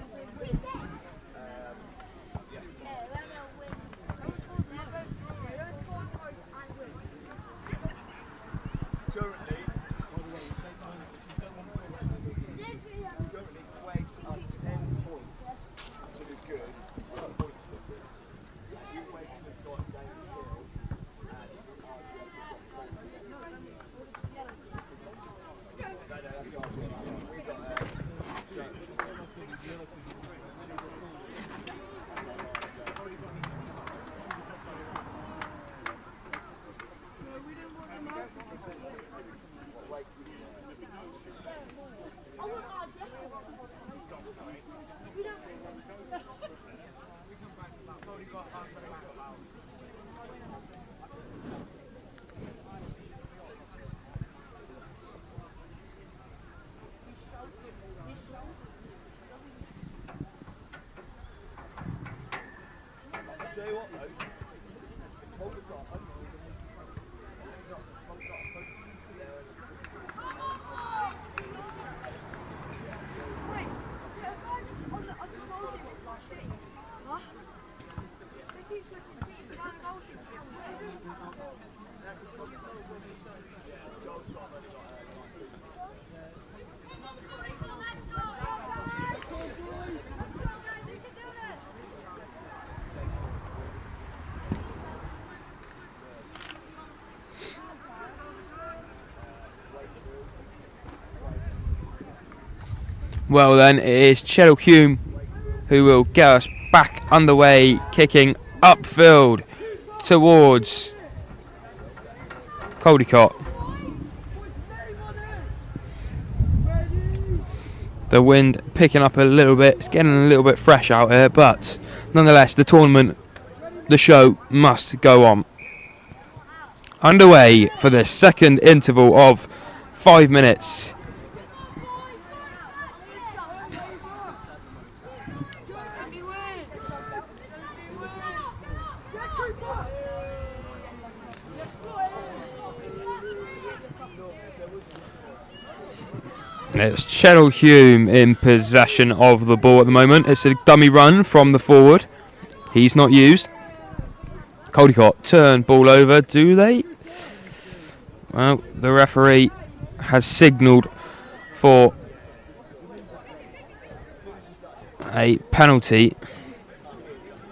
Well then, it is Cheryl Hume who will get us back underway, kicking upfield towards CALDICOTT. The wind picking up a little bit, it's getting a little bit fresh out here, but nonetheless the tournament, the show must go on. Underway for the second interval of 5 minutes. It's Cheryl Hume in possession of the ball at the moment. It's a dummy run from the forward. He's not used. CALDICOTT turn ball over, do they? Well, the referee has signalled for a penalty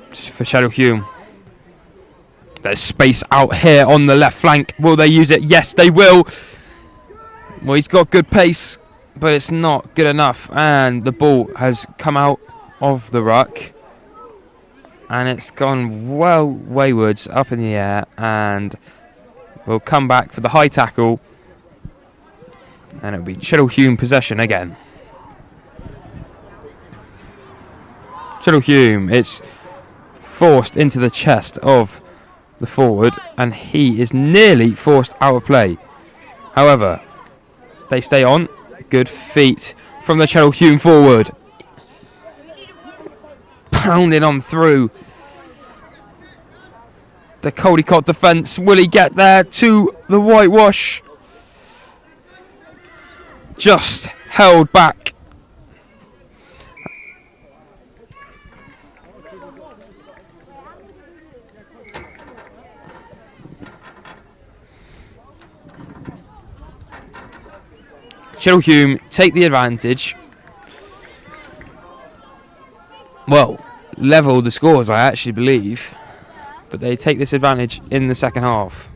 for Cheryl Hume. There's space out here on the left flank. Will they use it? Yes, they will. Well, he's got good pace, but it's not good enough, and the ball has come out of the ruck and it's gone well waywards up in the air, and we'll come back for the high tackle, and it'll be Cheryl Hume possession again. Cheryl Hume, it's forced into the chest of the forward, and he is nearly forced out of play. However, they stay on. Good feet from the Cheryl Hume forward. Pounding on through the CALDICOTT defence. Will he get there to the whitewash? Just held back. Cheryl Hume take the advantage. Well, level the scores, I actually believe, but they take this advantage in the second half.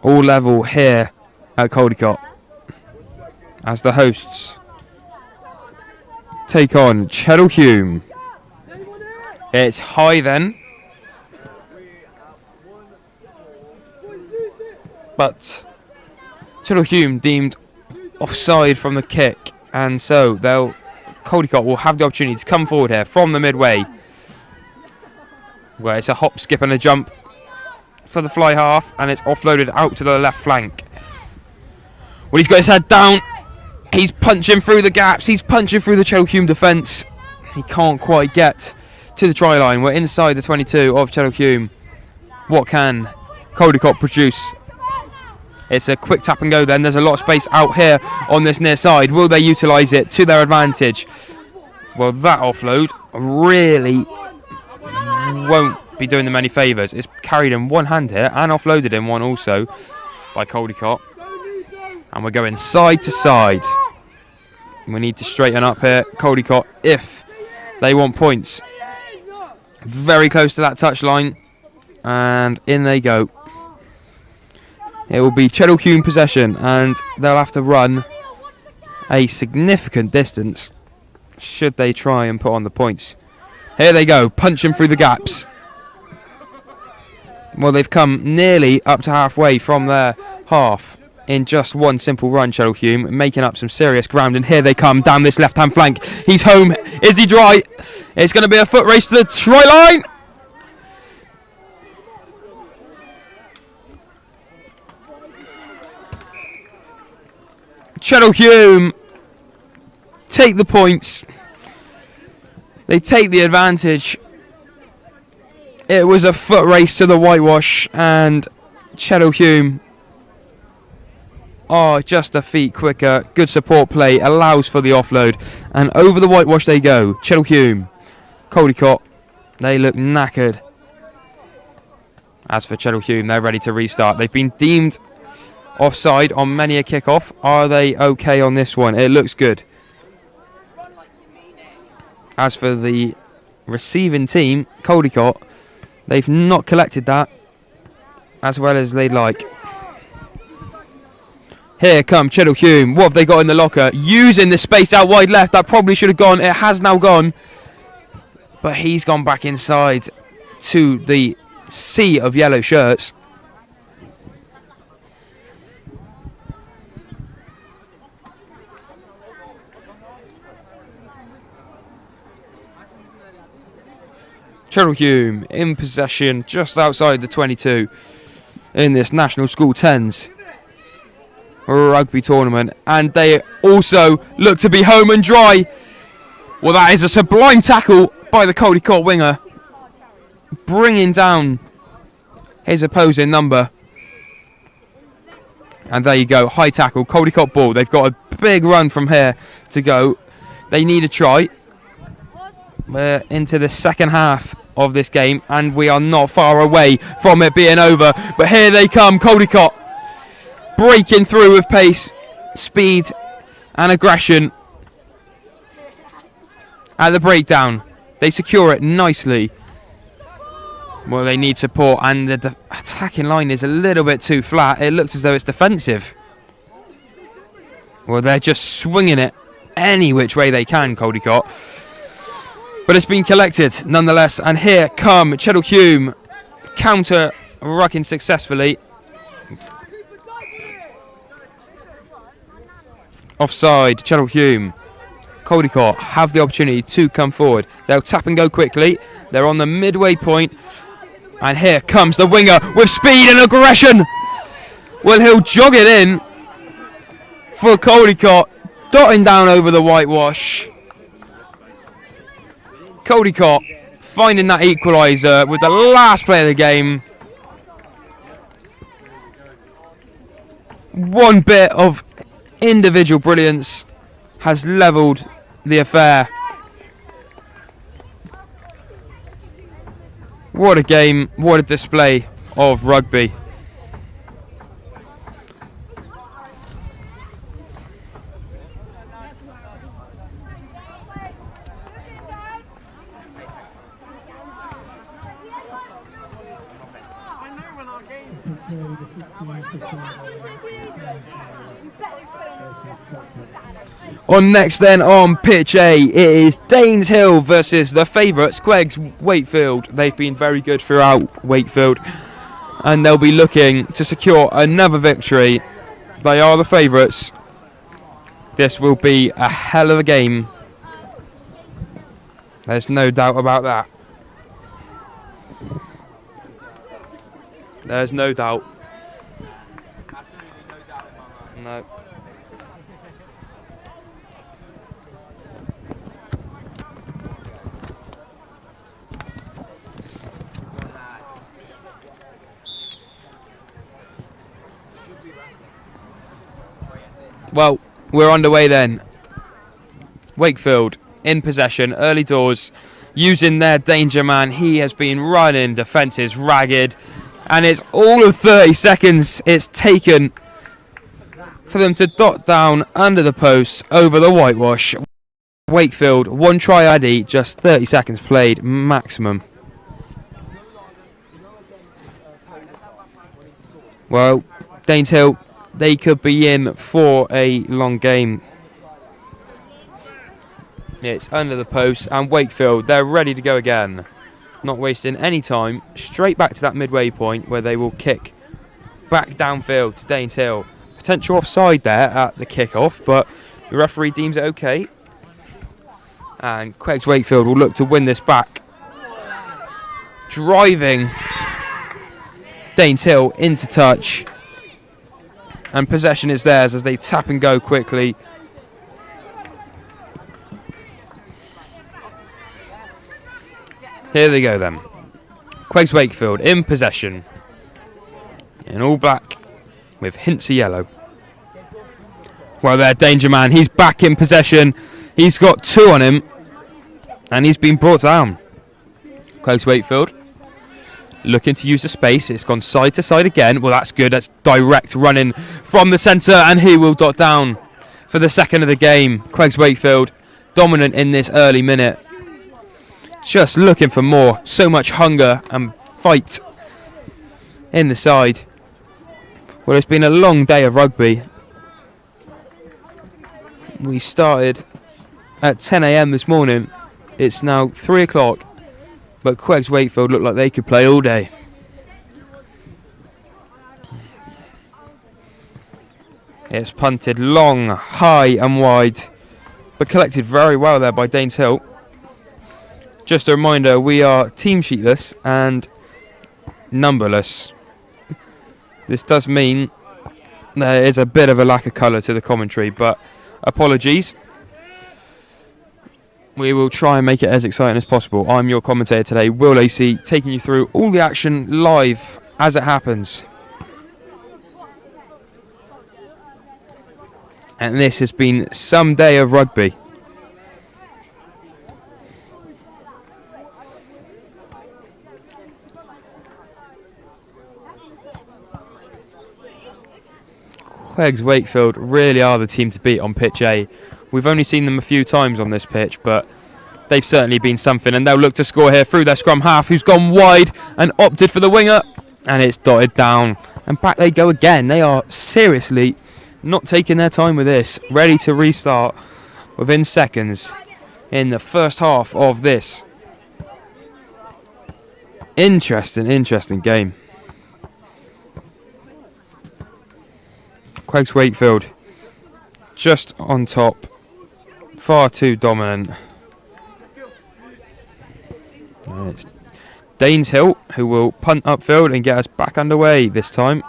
all level here at Caldicott as the hosts take on Cheddle Hume. It's high then, but Cheddle Hume deemed offside from the kick, and so Caldicott will have the opportunity to come forward here from the midway, where it's a hop, skip and a jump for the fly half, and it's offloaded out to the left flank. Well, he's got his head down, he's punching through the gaps, he's punching through the Cheddle Hume defence. He can't quite get to the try line. We're inside the 22 of Cheddle Hume. What can Caldicott produce? It's a quick tap and go then. There's a lot of space out here on this near side. Will they utilise it to their advantage? Well, that offload really won't be doing them any favours. It's carried in one hand here and offloaded in one also by Caldicott. And we're going side to side. We need to straighten up here, Caldicott, if they want points. Very close to that touch line. And in they go. It will be Cheddle Hume possession, and they'll have to run a significant distance should they try and put on the points. Here they go, punching through the gaps. Well, they've come nearly up to halfway from their half in just one simple run, Cheddle Hume, making up some serious ground, and here they come down this left-hand flank. He's home. Is he dry? It's going to be a foot race to the try line. Cheddle Hume take the points. They take the advantage. It was a foot race to the whitewash, and Cheddle Hume just a feet quicker. Good support play allows for the offload, and over the whitewash they go. Cheddle Hume, Caldicott, they look knackered. As for Cheddle Hume, they're ready to restart. They've been deemed offside on many a kickoff. Are they okay on this one? It looks good. As for the receiving team, Caldicott, they've not collected that as well as they'd like. Here come Cheddle Hume. What have they got in the locker? Using the space out wide left. That probably should have gone. It has now gone. But he's gone back inside to the sea of yellow shirts. Cheddle Hume in possession just outside the 22 in this National School 10s rugby tournament, and they also look to be home and dry. Well, that is a sublime tackle by the Caldicott winger, bringing down his opposing number. And there you go, high tackle, Caldicott ball. They've got a big run from here to go. They need a try. We're into the second half of this game, and we are not far away from it being over. But here they come, Caldicott, breaking through with pace, speed and aggression. At the breakdown, they secure it nicely. Well, they need support, and the attacking line is a little bit too flat. It looks as though it's defensive. Well, they're just swinging it any which way they can, Caldicott. But it's been collected nonetheless, and here come Cheddle Hume, counter-rucking successfully. Offside, Cheddle Hume. Caldicott have the opportunity to come forward. They'll tap and go quickly. They're on the midway point. And here comes the winger with speed and aggression. Well, he'll jog it in for Caldicott, dotting down over the whitewash. Caldicott finding that equaliser with the last play of the game. One bit of individual brilliance has levelled the affair. What a game, what a display of rugby. On next then on pitch A, it is Danes Hill versus the favourites, Queggs Wakefield. They've been very good throughout, Wakefield, and they'll be looking to secure another victory. They are the favourites. This will be a hell of a game. There's no doubt about that. There's no doubt. Absolutely no doubt in my mind. No. Well, we're underway then. Wakefield in possession, early doors, using their danger man. He has been running defences ragged, and it's all of 30 seconds it's taken for them to dot down under the post over the whitewash. Wakefield, one try ID, just 30 seconds played maximum. Well, Danes Hill, they could be in for a long game. It's under the post, and Wakefield, they're ready to go again. Not wasting any time, straight back to that midway point where they will kick back downfield to Danes Hill. Potential offside there at the kick-off, but the referee deems it okay. And Queggs Wakefield will look to win this back. Driving Danes Hill into touch. And possession is theirs as they tap and go quickly. Here they go then. Queggs Wakefield in possession. In all black with hints of yellow. Well, their danger man, he's back in possession. He's got two on him. And he's been brought down. Queggs Wakefield looking to use the space. It's gone side to side again. Well, that's good. That's direct running from the centre, and he will dot down for the second of the game. Queggs Wakefield dominant in this early minute. Just looking for more. So much hunger and fight in the side. Well, it's been a long day of rugby. We started at 10 a.m. this morning. It's now 3 o'clock. But Queggs Wakefield look like they could play all day. It's punted long, high and wide, but collected very well there by Danes Hill. Just a reminder, we are team sheetless and numberless. This does mean there is a bit of a lack of colour to the commentary, but apologies. We will try and make it as exciting as possible. I'm your commentator today, Will AC, taking you through all the action live as it happens. And this has been some day of rugby. Queggs Wakefield really are the team to beat on pitch A. We've only seen them a few times on this pitch, but they've certainly been something, and they'll look to score here through their scrum half, who's gone wide and opted for the winger, and it's dotted down, and back they go again. They are seriously not taking their time with this, ready to restart within seconds in the first half of this interesting game. Queggs Wakefield just on top, far too dominant. And it's Danes Hill who will punt upfield and get us back underway this time.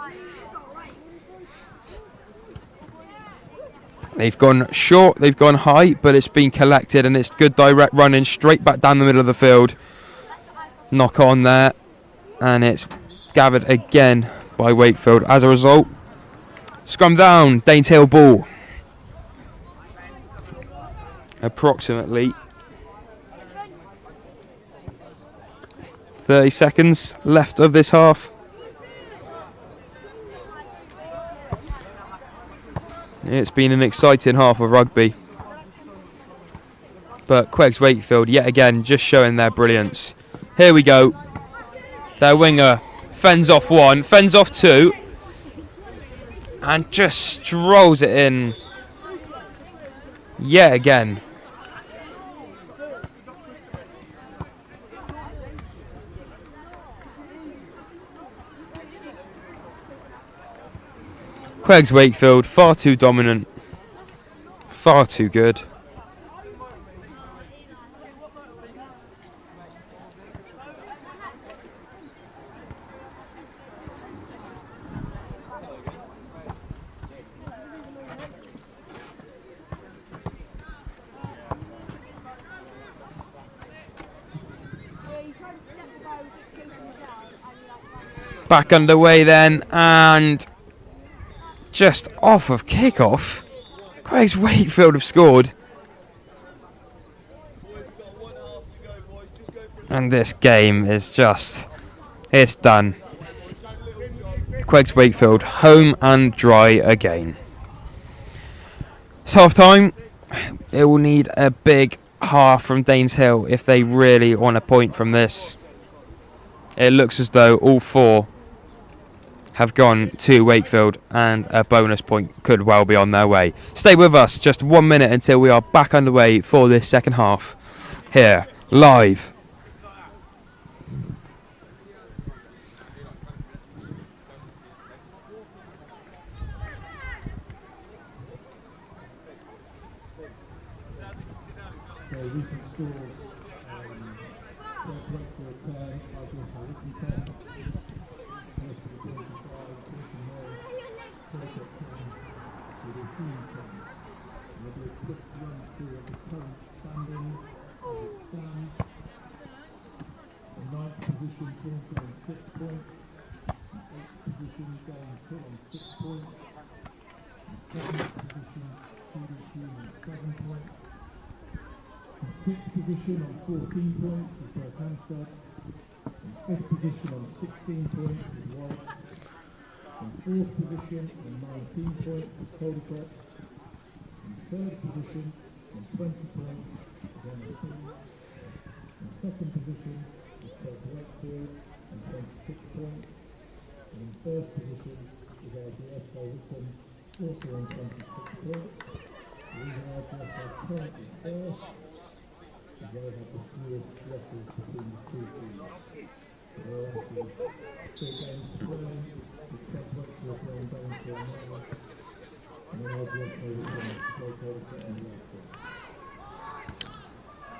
They've gone short, they've gone high, but it's been collected, and it's good direct running straight back down the middle of the field. Knock on there, and it's gathered again by Wakefield. As a result, scrum down, Danes Hill ball. Approximately 30 seconds left of this half. It's been an exciting half of rugby. But Queggs Wakefield yet again just showing their brilliance. Here we go. Their winger fends off one, fends off two, and just strolls it in yet again. Craigs Wakefield, far too dominant, far too good. Back underway then, and just off of kickoff, Craigs Wakefield have scored. And this game is just, it's done. Craigs Wakefield home and dry again. It's half time. It will need a big half from Daneshill if they really want a point from this. It looks as though all four have gone to Wakefield, and a bonus point could well be on their way. Stay with us, just 1 minute until we are back underway for this second half. Here, live. So recent scores, Wakefield 10, Rugby 10. Position on 14 points is Berkhamsted. In 5th position on 16 points is Warwick. In 4th position on 19 points is CALDICOTT. In 3rd position on 20 points is NXGenXV. In 2nd position is Wakefield on 26 points. And in 1st position is RGS Wickham, also on 26 points. We have RGS currently 4th. They have the fewest losses between the two teams. They're actually still games to play, with Craigs Wakefield playing Daneshill now, and then RGS play CALDICOTT and Wakefield.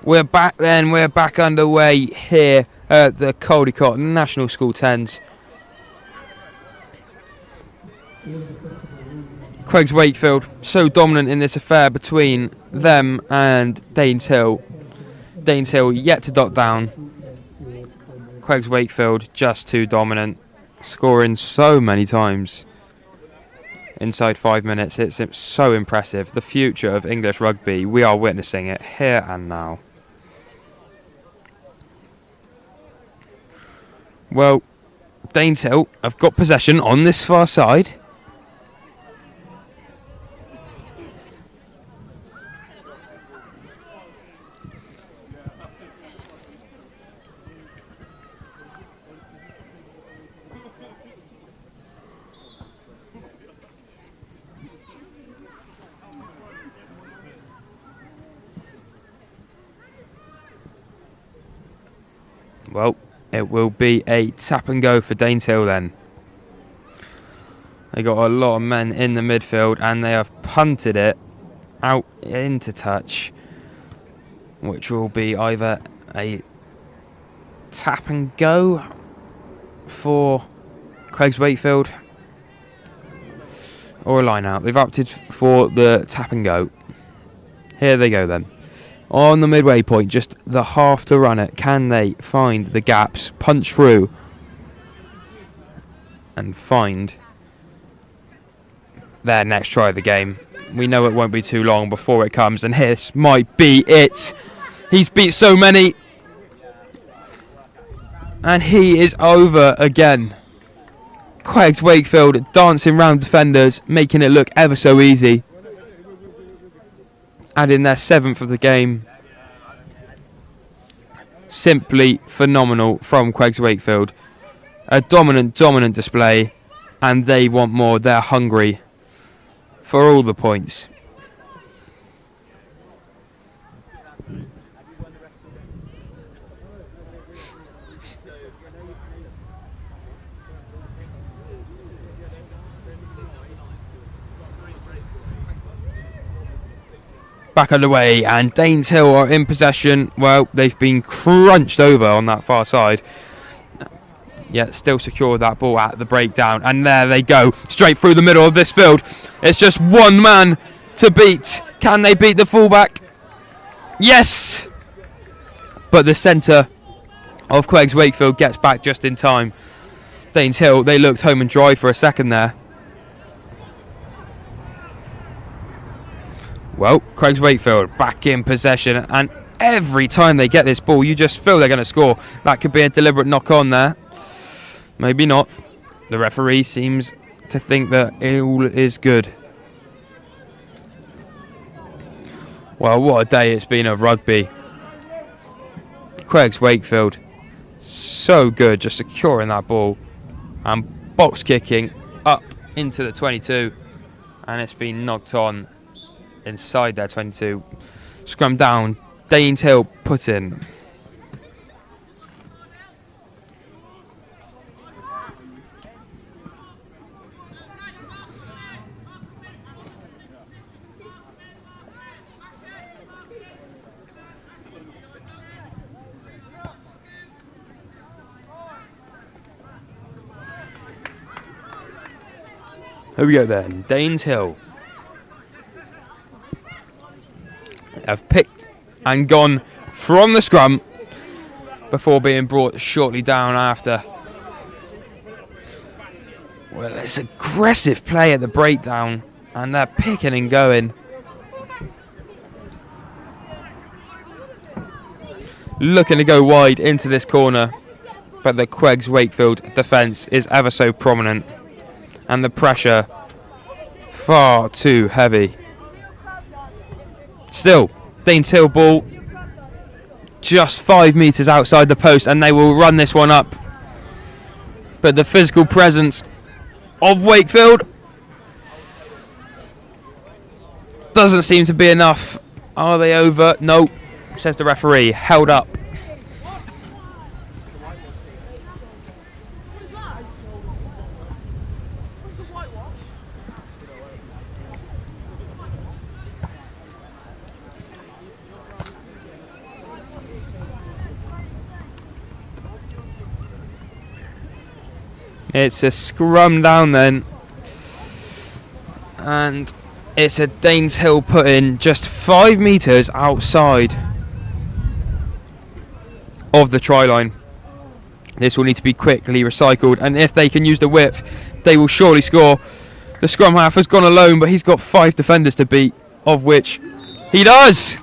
We're back then, we're back underway here at the CALDICOTT National School 10s. Craigs Wakefield so dominant in this affair between them and Daneshill. Daneshill yet to dot down. Craigs Wakefield just too dominant, scoring so many times inside 5 minutes. It's so impressive. The future of English rugby, we are witnessing it here and now. Well, Daneshill have got possession on this far side. Well, it will be a tap and go for Daneshill then. They got a lot of men in the midfield and they have punted it out into touch, which will be either a tap and go for Craigs Wakefield or a line out. They've opted for the tap and go. Here they go then. On the midway point, just the half to run it. Can they find the gaps, punch through, and find their next try of the game? We know it won't be too long before it comes, and this might be it. He's beat so many, and he is over again. Craigs Wakefield dancing round defenders, making it look ever so easy. Adding their 7th of the game. Simply phenomenal from Craigs Wakefield. a dominant display, and they want more. They're hungry for all the points. Back underway, and Daneshill are in possession. Well, they've been crunched over on that far side. Yet still secure that ball at the breakdown. And there they go, straight through the middle of this field. It's just one man to beat. Can they beat the fullback? Yes! But the centre of Queggs Wakefield gets back just in time. Daneshill, they looked home and dry for a second there. Well, Queggs Wakefield back in possession, and every time they get this ball, you just feel they're going to score. That could be a deliberate knock on there. Maybe not. The referee seems to think that all is good. Well, what a day it's been of rugby. Queggs Wakefield, so good, just securing that ball and box kicking up into the 22, and it's been knocked on inside their 22. Scrum down, Daneshill put in. Here we go then, Daneshill have picked and gone from the scrum before being brought shortly down after. Well, it's aggressive play at the breakdown, and they're picking and going. Looking to go wide into this corner, but the Queggs Wakefield defence is ever so prominent, and the pressure far too heavy. Still, Daneshill ball just 5 metres outside the post, and they will run this one up. But the physical presence of Wakefield doesn't seem to be enough. Are they over? No, says the referee. Held up. It's a scrum down then, and it's a Daneshill put in just 5 metres outside of the try line. This will need to be quickly recycled, and if they can use the width, they will surely score. The scrum half has gone alone, but he's got 5 defenders to beat, of which he does.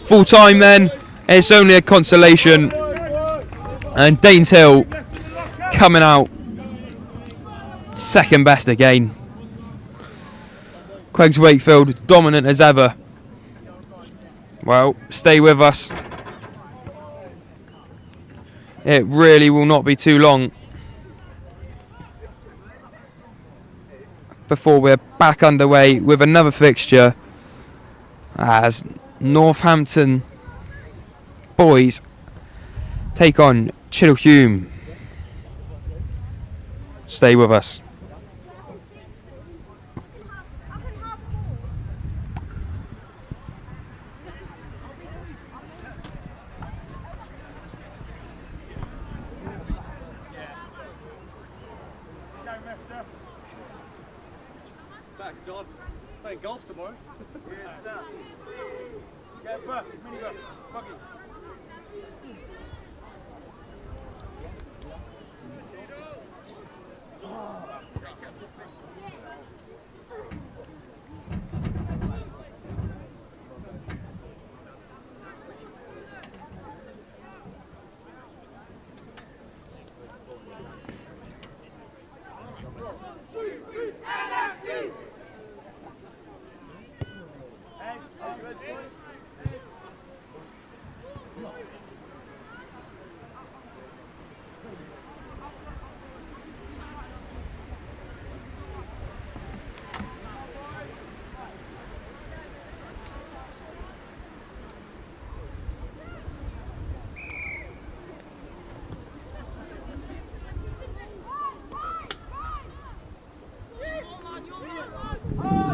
Full time then, it's only a consolation. And Daneshill coming out second best again. Queggs Wakefield dominant as ever. Well, stay with us. It really will not be too long before we're back underway with another fixture as Northampton boys take on Chiddlehume. Stay with us. Thanks, God. Playing golf tomorrow. Get a bus, minibus, buggy.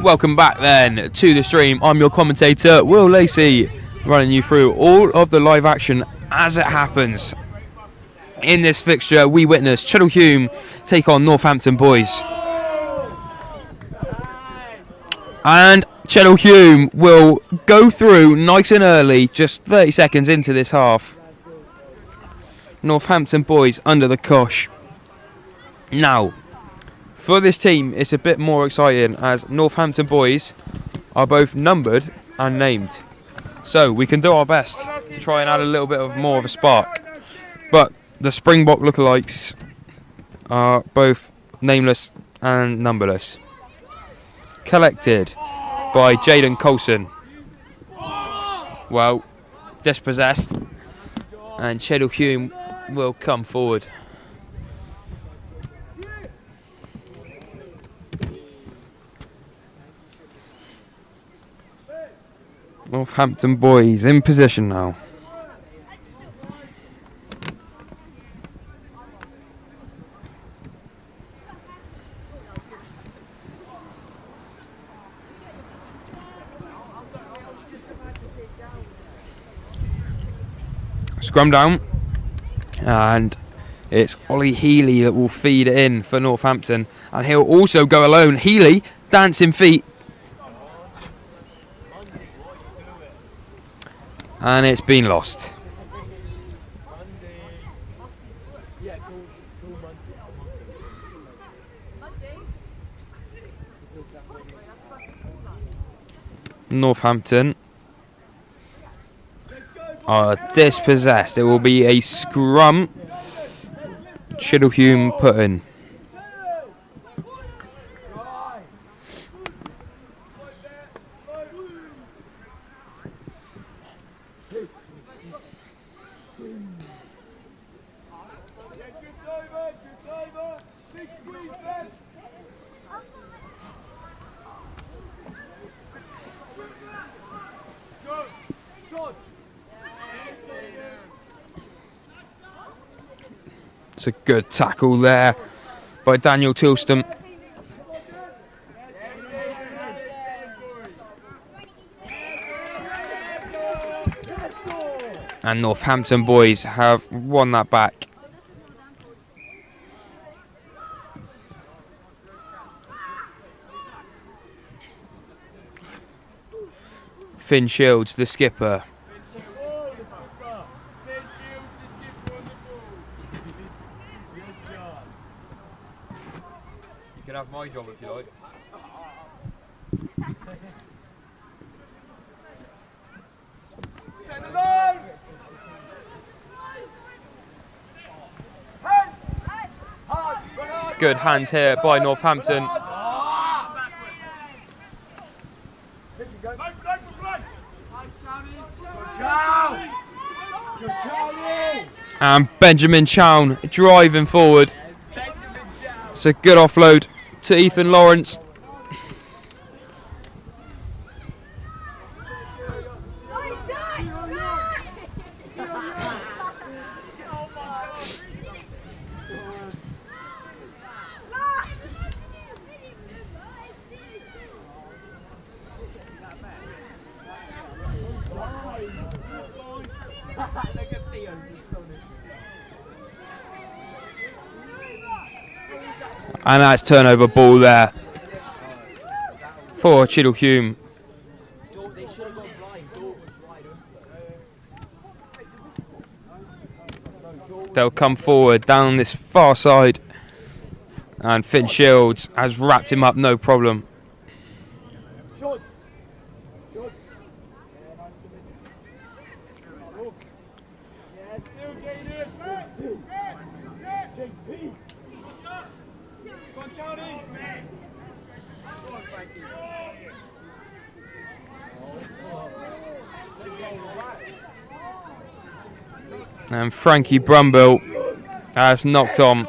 Welcome back then to the stream. I'm your commentator, Will Lacey, running you through all of the live action as it happens. In this fixture, we witness Chiddlehume take on Northampton Boys. And Chiddlehume will go through nice and early, just 30 seconds into this half. Northampton Boys under the cosh. Now, for this team, it's a bit more exciting as Northampton Boys are both numbered and named. So we can do our best to try and add a little bit of more of a spark. But the Springbok lookalikes are both nameless and numberless. Collected by Jaden Coulson. Well, dispossessed. And Chiddlehume will come forward. Northampton Boys in position now. Scrum down, and it's Ollie Healy that will feed it in for Northampton, and he'll also go alone. Healy, dancing feet, and it's been lost. Northampton are dispossessed. It will be a scrum. Chiddlehume put in. It's a good tackle there by Daniel Tilston. And Northampton Boys have won that back. Finn Shields, the skipper. You can have my job if you like. Good hands here by Northampton. And Benjamin Chown driving forward. It's a good offload to Ethan Lawrence. And that's turnover ball there for Chiddlehume. They'll come forward down this far side, and Finn Shields has wrapped him up, no problem. And Frankie Brumbill has knocked on.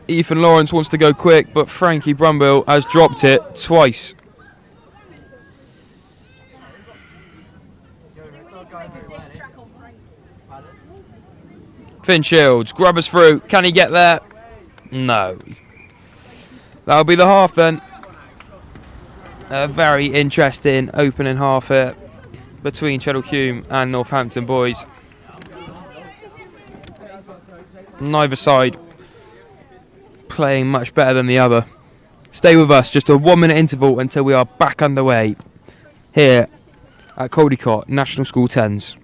Ethan Lawrence wants to go quick, but Frankie Brumbill has dropped it twice. Finn Shields, grubbers through. Can he get there? No. That'll be the half then. A very interesting opening half here between Cheddle-Hulme and Northampton boys. Neither side playing much better than the other. Stay with us, just a 1 minute interval until we are back underway here at Caldicott National School 10s.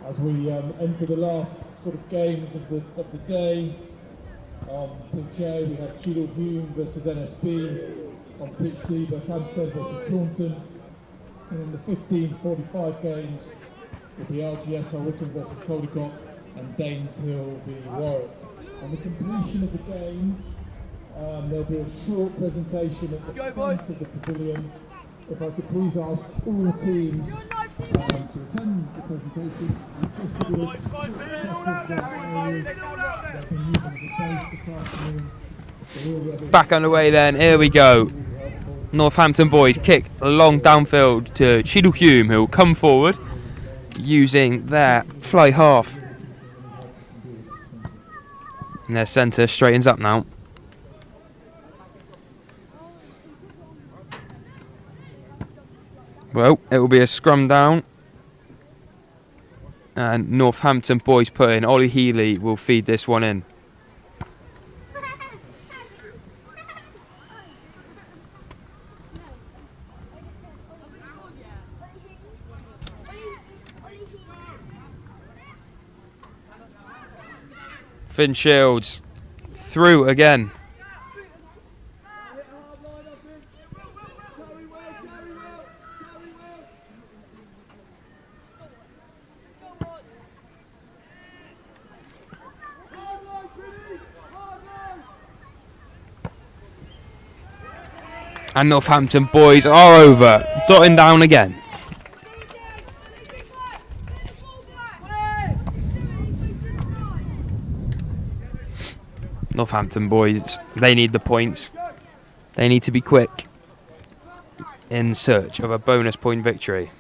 As we enter the last sort of games of the day, on pitch A we have Cheadle-Hulme versus NSB, on pitch B Berkhamsted versus Taunton, and in the 15:45 games will be RGS Wycombe versus Caldicott and Daneshill v Warwick. On the completion of the games, there'll be a short presentation at the front of the pavilion. If I could please ask all teams to attend the presentation. Back underway then, here we go. Northampton boys kick long downfield to Cheadle-Hulme, who will come forward using their fly half. And their centre straightens up now. Well, it will be a scrum down. And Northampton boys put in. Ollie Healy will feed this one in. Finn Shields through again. And Northampton boys are over, dotting down again. Northampton boys, they need the points. They need to be quick in search of a bonus point victory.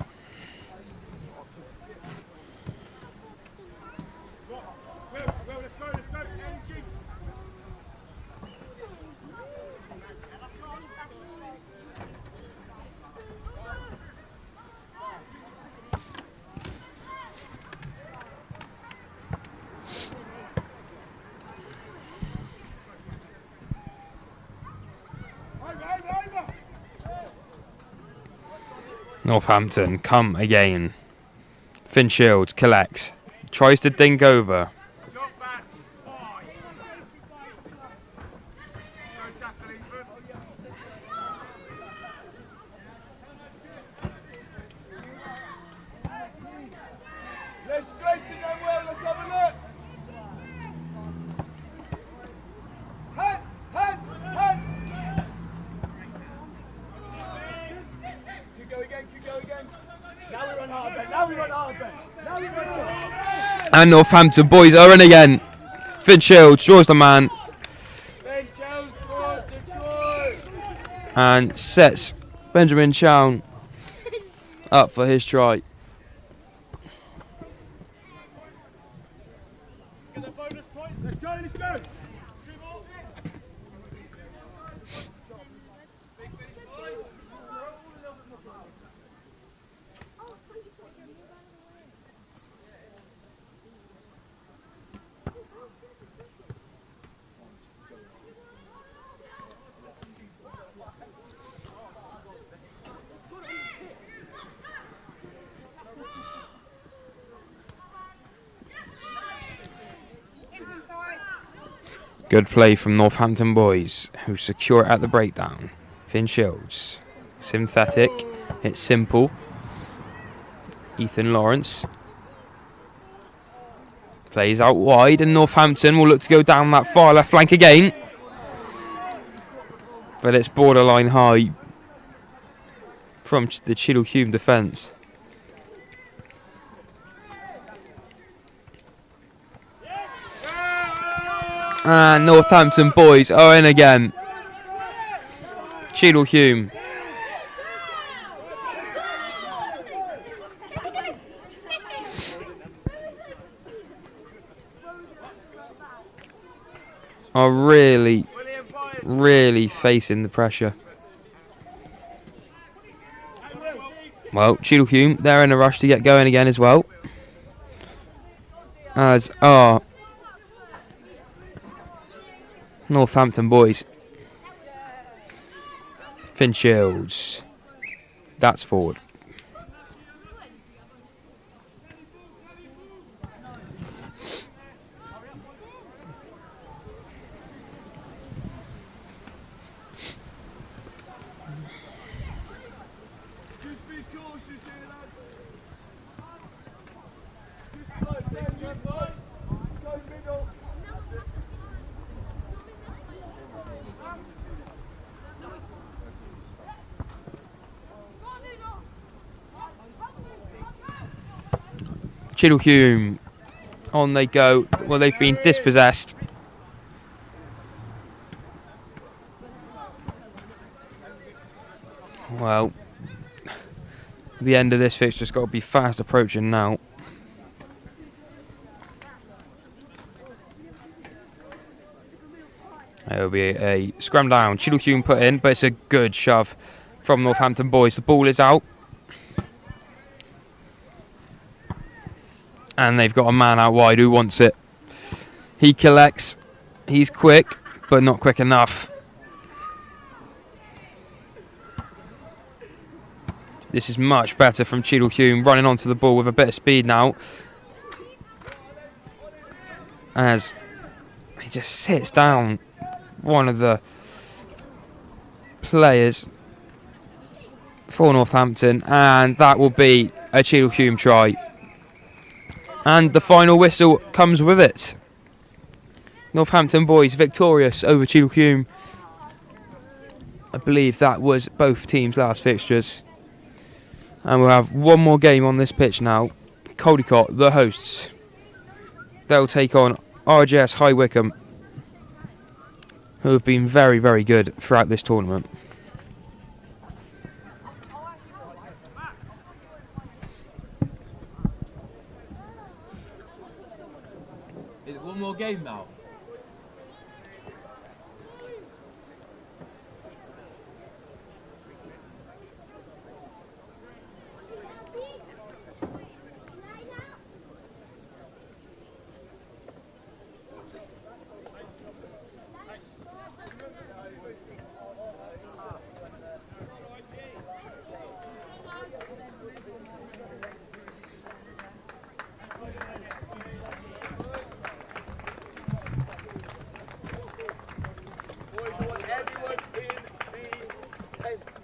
Northampton come again. Finn Shields collects, tries to dink over. Let's straighten them well, let's have a look. Hands, hands, hands. Keep go again, keep go again. Now we run hard, Ben, now we run hard, Ben. Now we run hard. And Northampton boys are in again. Finn Shields draws the man. Ben Jones scores the try. And sets Benjamin Chown up for his try. Get the bonus point, let's go, let's go. Good play from Northampton boys, who secure it at the breakdown. Finn Shields, synthetic, it's simple. Ethan Lawrence Plays out wide, and Northampton will look to go down that far left flank again. But it's borderline high from the Chiddle-Hume defence. And Northampton boys are in again. Chiddle-Hume. Are really facing the pressure. Well, Chiddle-Hume, they're in a rush to get going again as well. As are Northampton boys. Finn Shields. That's forward. Chiddle-Hume, on they go. Well, they've been dispossessed. Well, the end of this fixture's got to be fast approaching now. There'll be a scrum down. Chiddle-Hume put in, but it's a good shove from Northampton boys. The ball is out. And they've got a man out wide who wants it. He collects. He's quick, but not quick enough. This is much better from Chiddle-Hume, running onto the ball with a bit of speed now. As he just sits down one of the players for Northampton, and that will be a Chiddle-Hume try. And the final whistle comes with it. Northampton boys victorious over Chiddle-Hume. I believe that was both teams' last fixtures. And we'll have one more game on this pitch now. Caldicott, the hosts. They'll take on RGS High Wycombe, who have been very, very good throughout this tournament. Is it one more game now?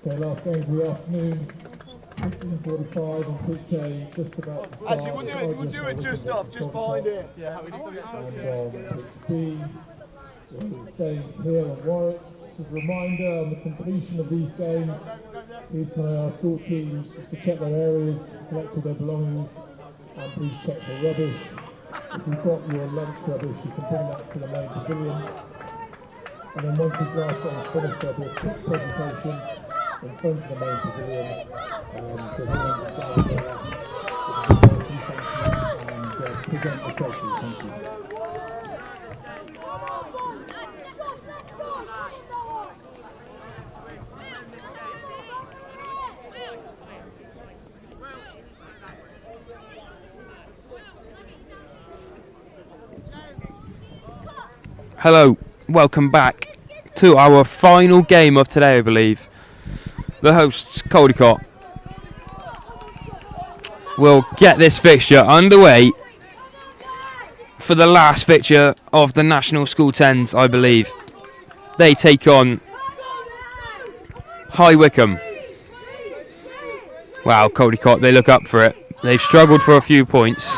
Okay, last game of the afternoon, 15:45 on pitch A, just about to start. Actually, we'll do it just off, just behind here. Yeah, and on pitch B, Staines Hill and Warwick. Just as a reminder, on the completion of these games, please can I ask all teams just to check their areas, collect all their belongings, and please check for rubbish. If you've got your lunch rubbish, you can bring that to the main pavilion. And then once this last game is finished, there'll be a quick presentation in front of the main pavilion. So everyone can gather there and present the session. Thank you. Hello, welcome back to our final game of today, I believe. The hosts, Caldicott, will get this fixture underway for the last fixture of the National School 10s, I believe. They take on High Wycombe. Wow, Caldicott, they look up for it. They've struggled for a few points.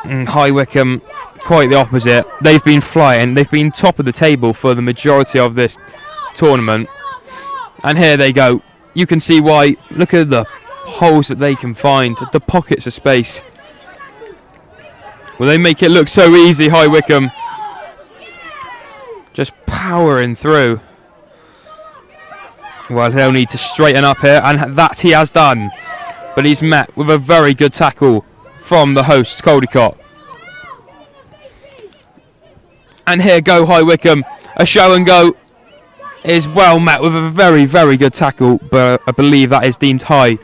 High Wycombe, quite the opposite. They've been flying. They've been top of the table for the majority of this tournament. And here they go. You can see why. Look at the holes that they can find, the pockets of space. Well, they make it look so easy, High Wycombe. Just powering through. Well, he'll need to straighten up here, and that he has done. But he's met with a very good tackle from the host, Caldicott. And here go High Wycombe. A show and go is well met with a very, very good tackle, but I believe that is deemed high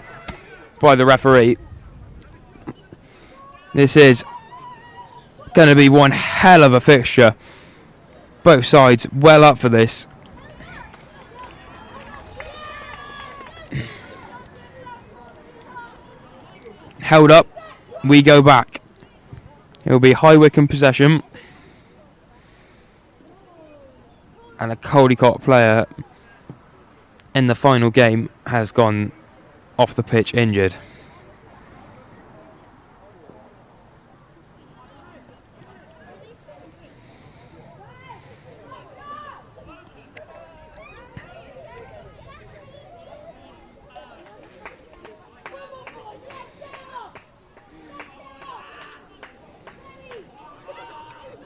by the referee. This is going to be one hell of a fixture. Both sides well up for this. Held up, we go back. It will be High Wycombe possession. And a Caldicott player in the final game has gone off the pitch injured.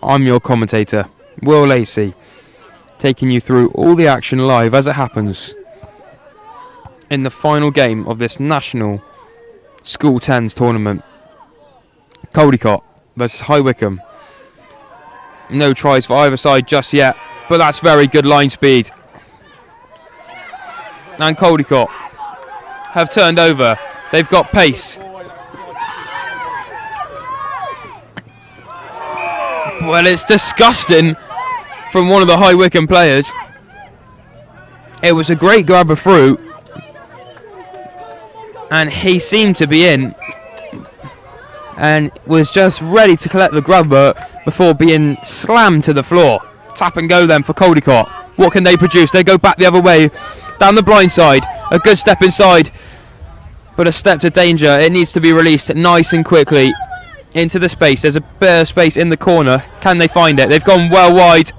I'm your commentator, Will Lacey, taking you through all the action live as it happens in the final game of this National School 10s tournament. Caldicott versus High Wycombe. No tries for either side just yet, but that's very good line speed. And Caldicott have turned over. They've got pace. Well, it's disgusting from one of the High Wycombe players. It was a great grab of fruit, and he seemed to be in and was just ready to collect the grubber before being slammed to the floor. Tap and go then for Caldicott. What can they produce? They go back the other way, down the blind side. A good step inside, but a step to danger. It needs to be released nice and quickly into the space. There's a bit of space in the corner. Can they find it? They've gone well wide.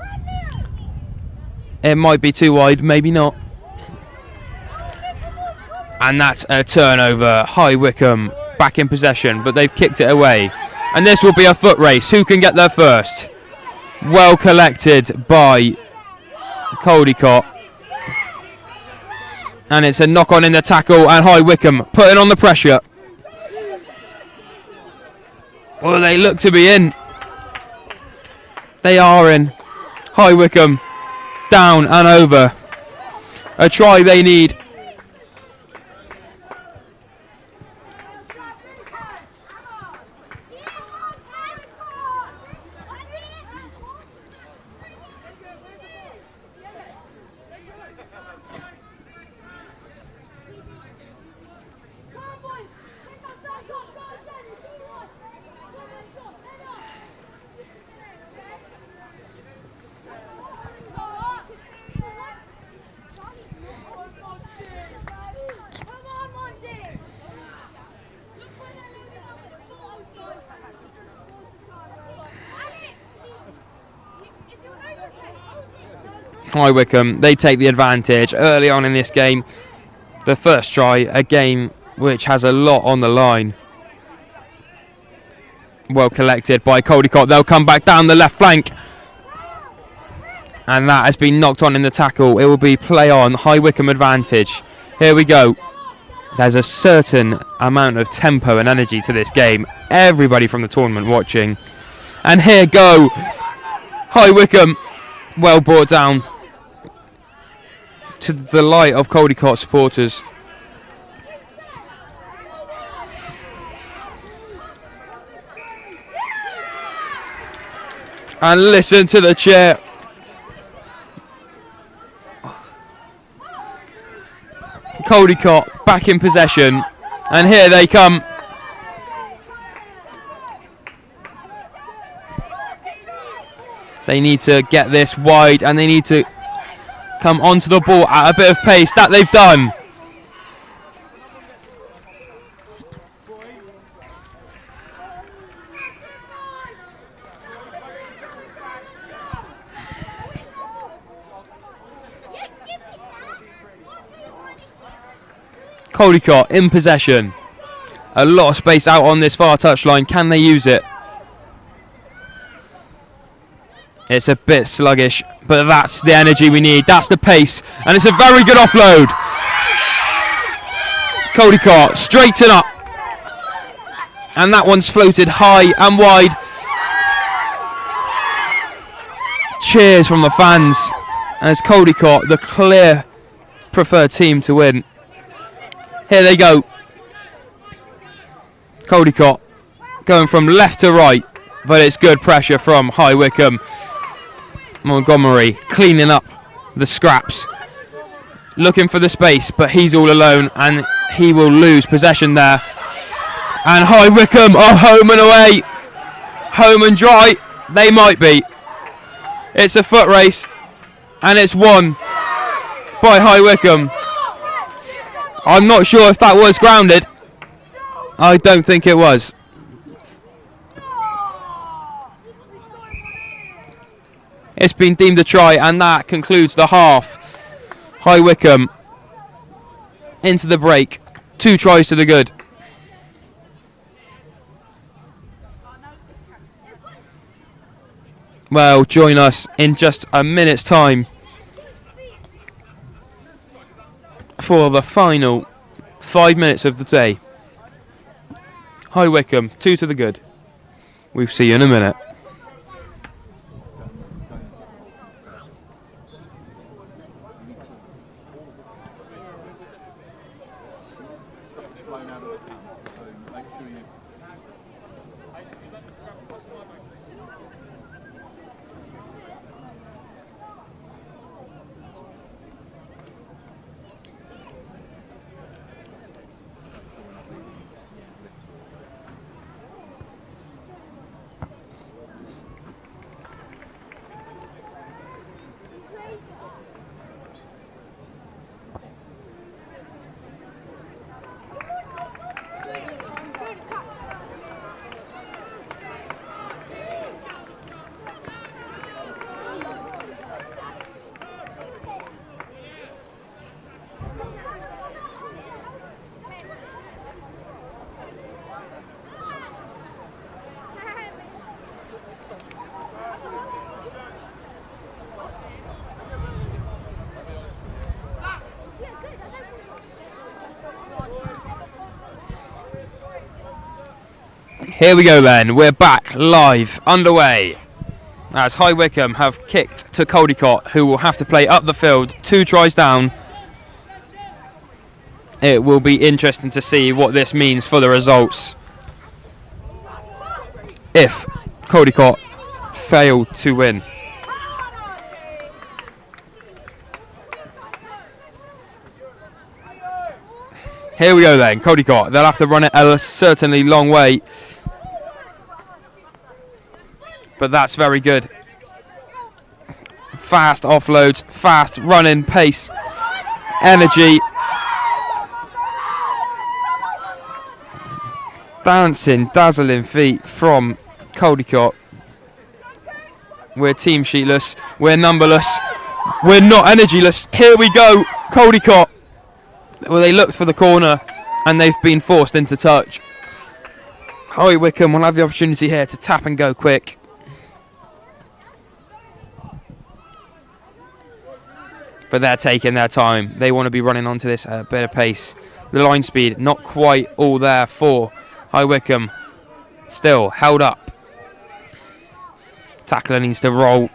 It might be too wide, maybe not. And that's a turnover. High Wycombe back in possession, but they've kicked it away. And this will be a foot race. Who can get there first? Well collected by Caldicott. And it's a knock on in the tackle, and High Wycombe putting on the pressure. Well, they look to be in. They are in. High Wycombe down and over. A try they need. High Wycombe, they take the advantage early on in this game. The first try, a game which has a lot on the line. Well collected by Caldicott. They'll come back down the left flank. And that has been knocked on in the tackle. It will be play on, High Wycombe advantage. Here we go. There's a certain amount of tempo and energy to this game. Everybody from the tournament watching. And here go. High Wycombe, well brought down, to the delight of Caldicott supporters. And listen to the cheer. Caldicott back in possession, and here they come. They need to get this wide, and they need to come onto the ball at a bit of pace. That they've done. Caldicott in possession. A lot of space out on this far touchline. Can they use it? It's a bit sluggish, but that's the energy we need. That's the pace, and it's a very good offload. Caldicott straighten up, and that one's floated high and wide. Cheers from the fans as Caldicott, the clear preferred team to win. Here they go. Caldicott going from left to right, but it's good pressure from High Wycombe. Montgomery cleaning up the scraps, looking for the space, but he's all alone and he will lose possession there. And High Wycombe are home and away. Home and dry, they might be. It's a foot race and it's won by High Wycombe. I'm not sure if that was grounded. I don't think it was. It's been deemed a try, and that concludes the half. High Wycombe into the break. 2 tries to the good. Well, join us in just a minute's time for the final 5 minutes of the day. High Wycombe, 2 to the good. We'll see you in a minute. Here we go then, we're back live, underway, as High Wycombe have kicked to Caldicott, who will have to play up the field, 2 tries down. It will be interesting to see what this means for the results. If Caldicott fail to win. Here we go then, Caldicott, they'll have to run it a certainly long way. But that's very good. Fast offloads, fast running pace, energy. Dancing, dazzling feet from Caldicott. We're team sheetless, we're numberless, we're not energyless. Here we go, Caldicott. Well, they looked for the corner and they've been forced into touch. High Wycombe will have the opportunity here to tap and go quick. But they're taking their time. They want to be running onto this at a better pace. The line speed not quite all there for High Wycombe. Still held up. Tackler needs to roll.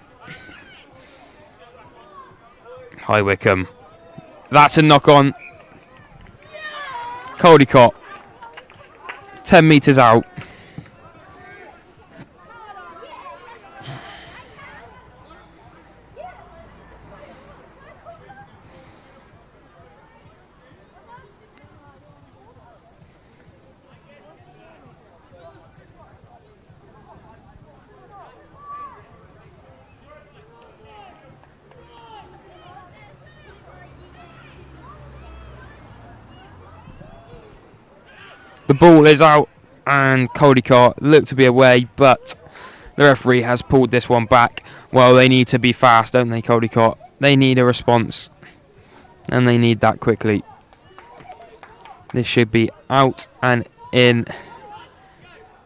High Wycombe. That's a knock on. Caldicott. 10 metres out. The ball is out and Caldicott look to be away, but the referee has pulled this one back. Well, they need to be fast, don't they, Caldicott? They need a response, and they need that quickly. This should be out and in.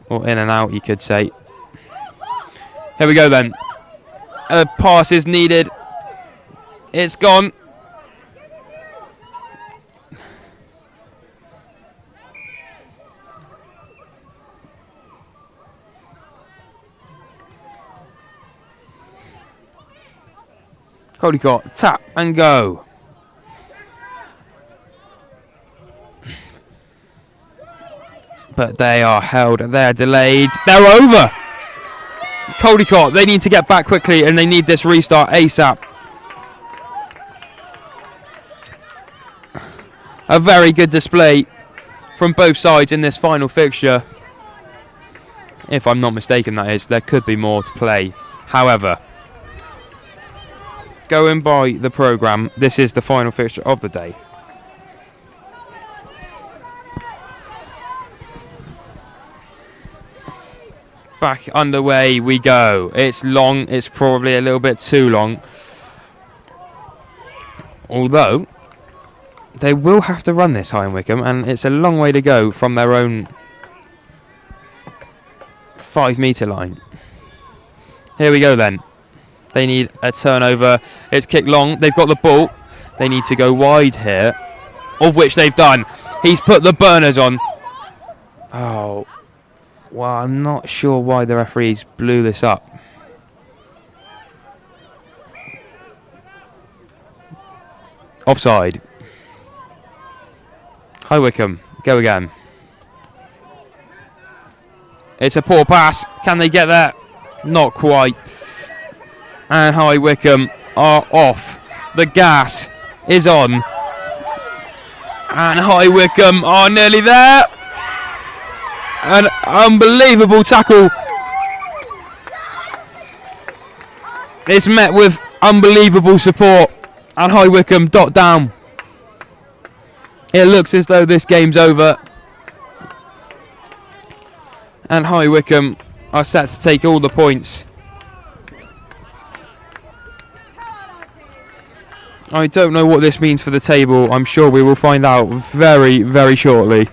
Or in and out, you could say. Here we go then. A pass is needed. It's gone. CALDICOTT, tap and go. But they are held, they're delayed, they're over! CALDICOTT, they need to get back quickly and they need this restart ASAP. A very good display from both sides in this final fixture. If I'm not mistaken, that is. There could be more to play. However, going by the programme, this is the final fixture of the day. Back underway we go. It's long, it's probably a little bit too long. Although, they will have to run this, High Wycombe, and it's a long way to go from their own 5-metre line. Here we go then. They need a turnover. It's kicked long. They've got the ball. They need to go wide here, of which they've done. He's put the burners on. Oh, well, I'm not sure why the referees blew this up. Offside. High Wycombe, go again. It's a poor pass. Can they get there? Not quite. And High Wycombe are off. The gas is on. And High Wycombe are nearly there. An unbelievable tackle. It's met with unbelievable support. And High Wycombe dot down. It looks as though this game's over. And High Wycombe are set to take all the points. I don't know what this means for the table. I'm sure we will find out very, very shortly.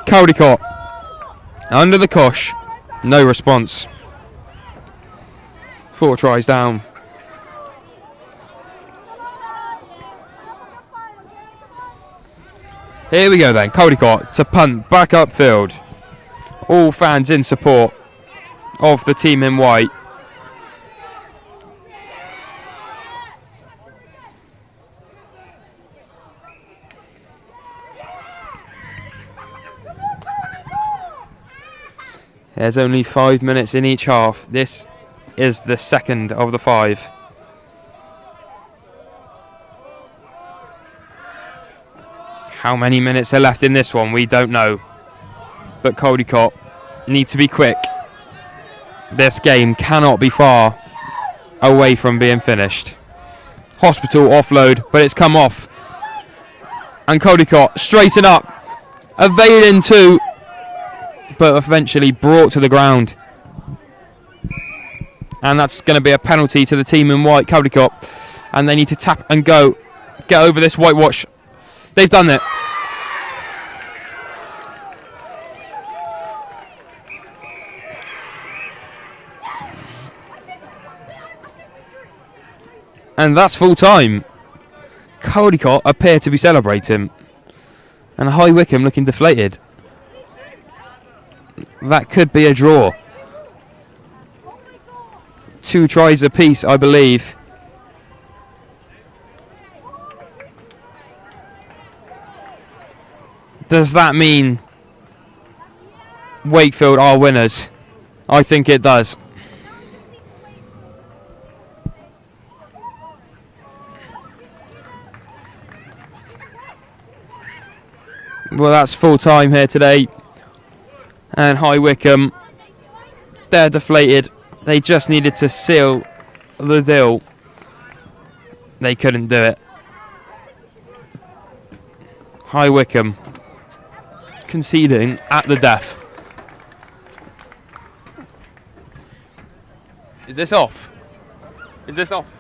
CALDICOTT under the cosh. No response. 4 tries down. Here we go then. CALDICOTT to punt back upfield. All fans in support of the team in white. There's only 5 minutes in each half. This is the second of the 5. How many minutes are left in this one? We don't know. But CALDICOTT need to be quick. This game cannot be far away from being finished. Hospital offload, but it's come off. And CALDICOTT straighten up. Evading too, but eventually brought to the ground. And that's going to be a penalty to the team in white, CALDICOTT. And they need to tap and go. Get over this whitewash. They've done it. And that's full time. CALDICOTT appear to be celebrating. And High Wycombe looking deflated. That could be a draw. 2 tries apiece, I believe. Does that mean Wakefield are winners? I think it does. Well, that's full time here today. And High Wycombe, they're deflated. They just needed to seal the deal. They couldn't do it. High Wycombe conceding at the death. Is this off? Is this off?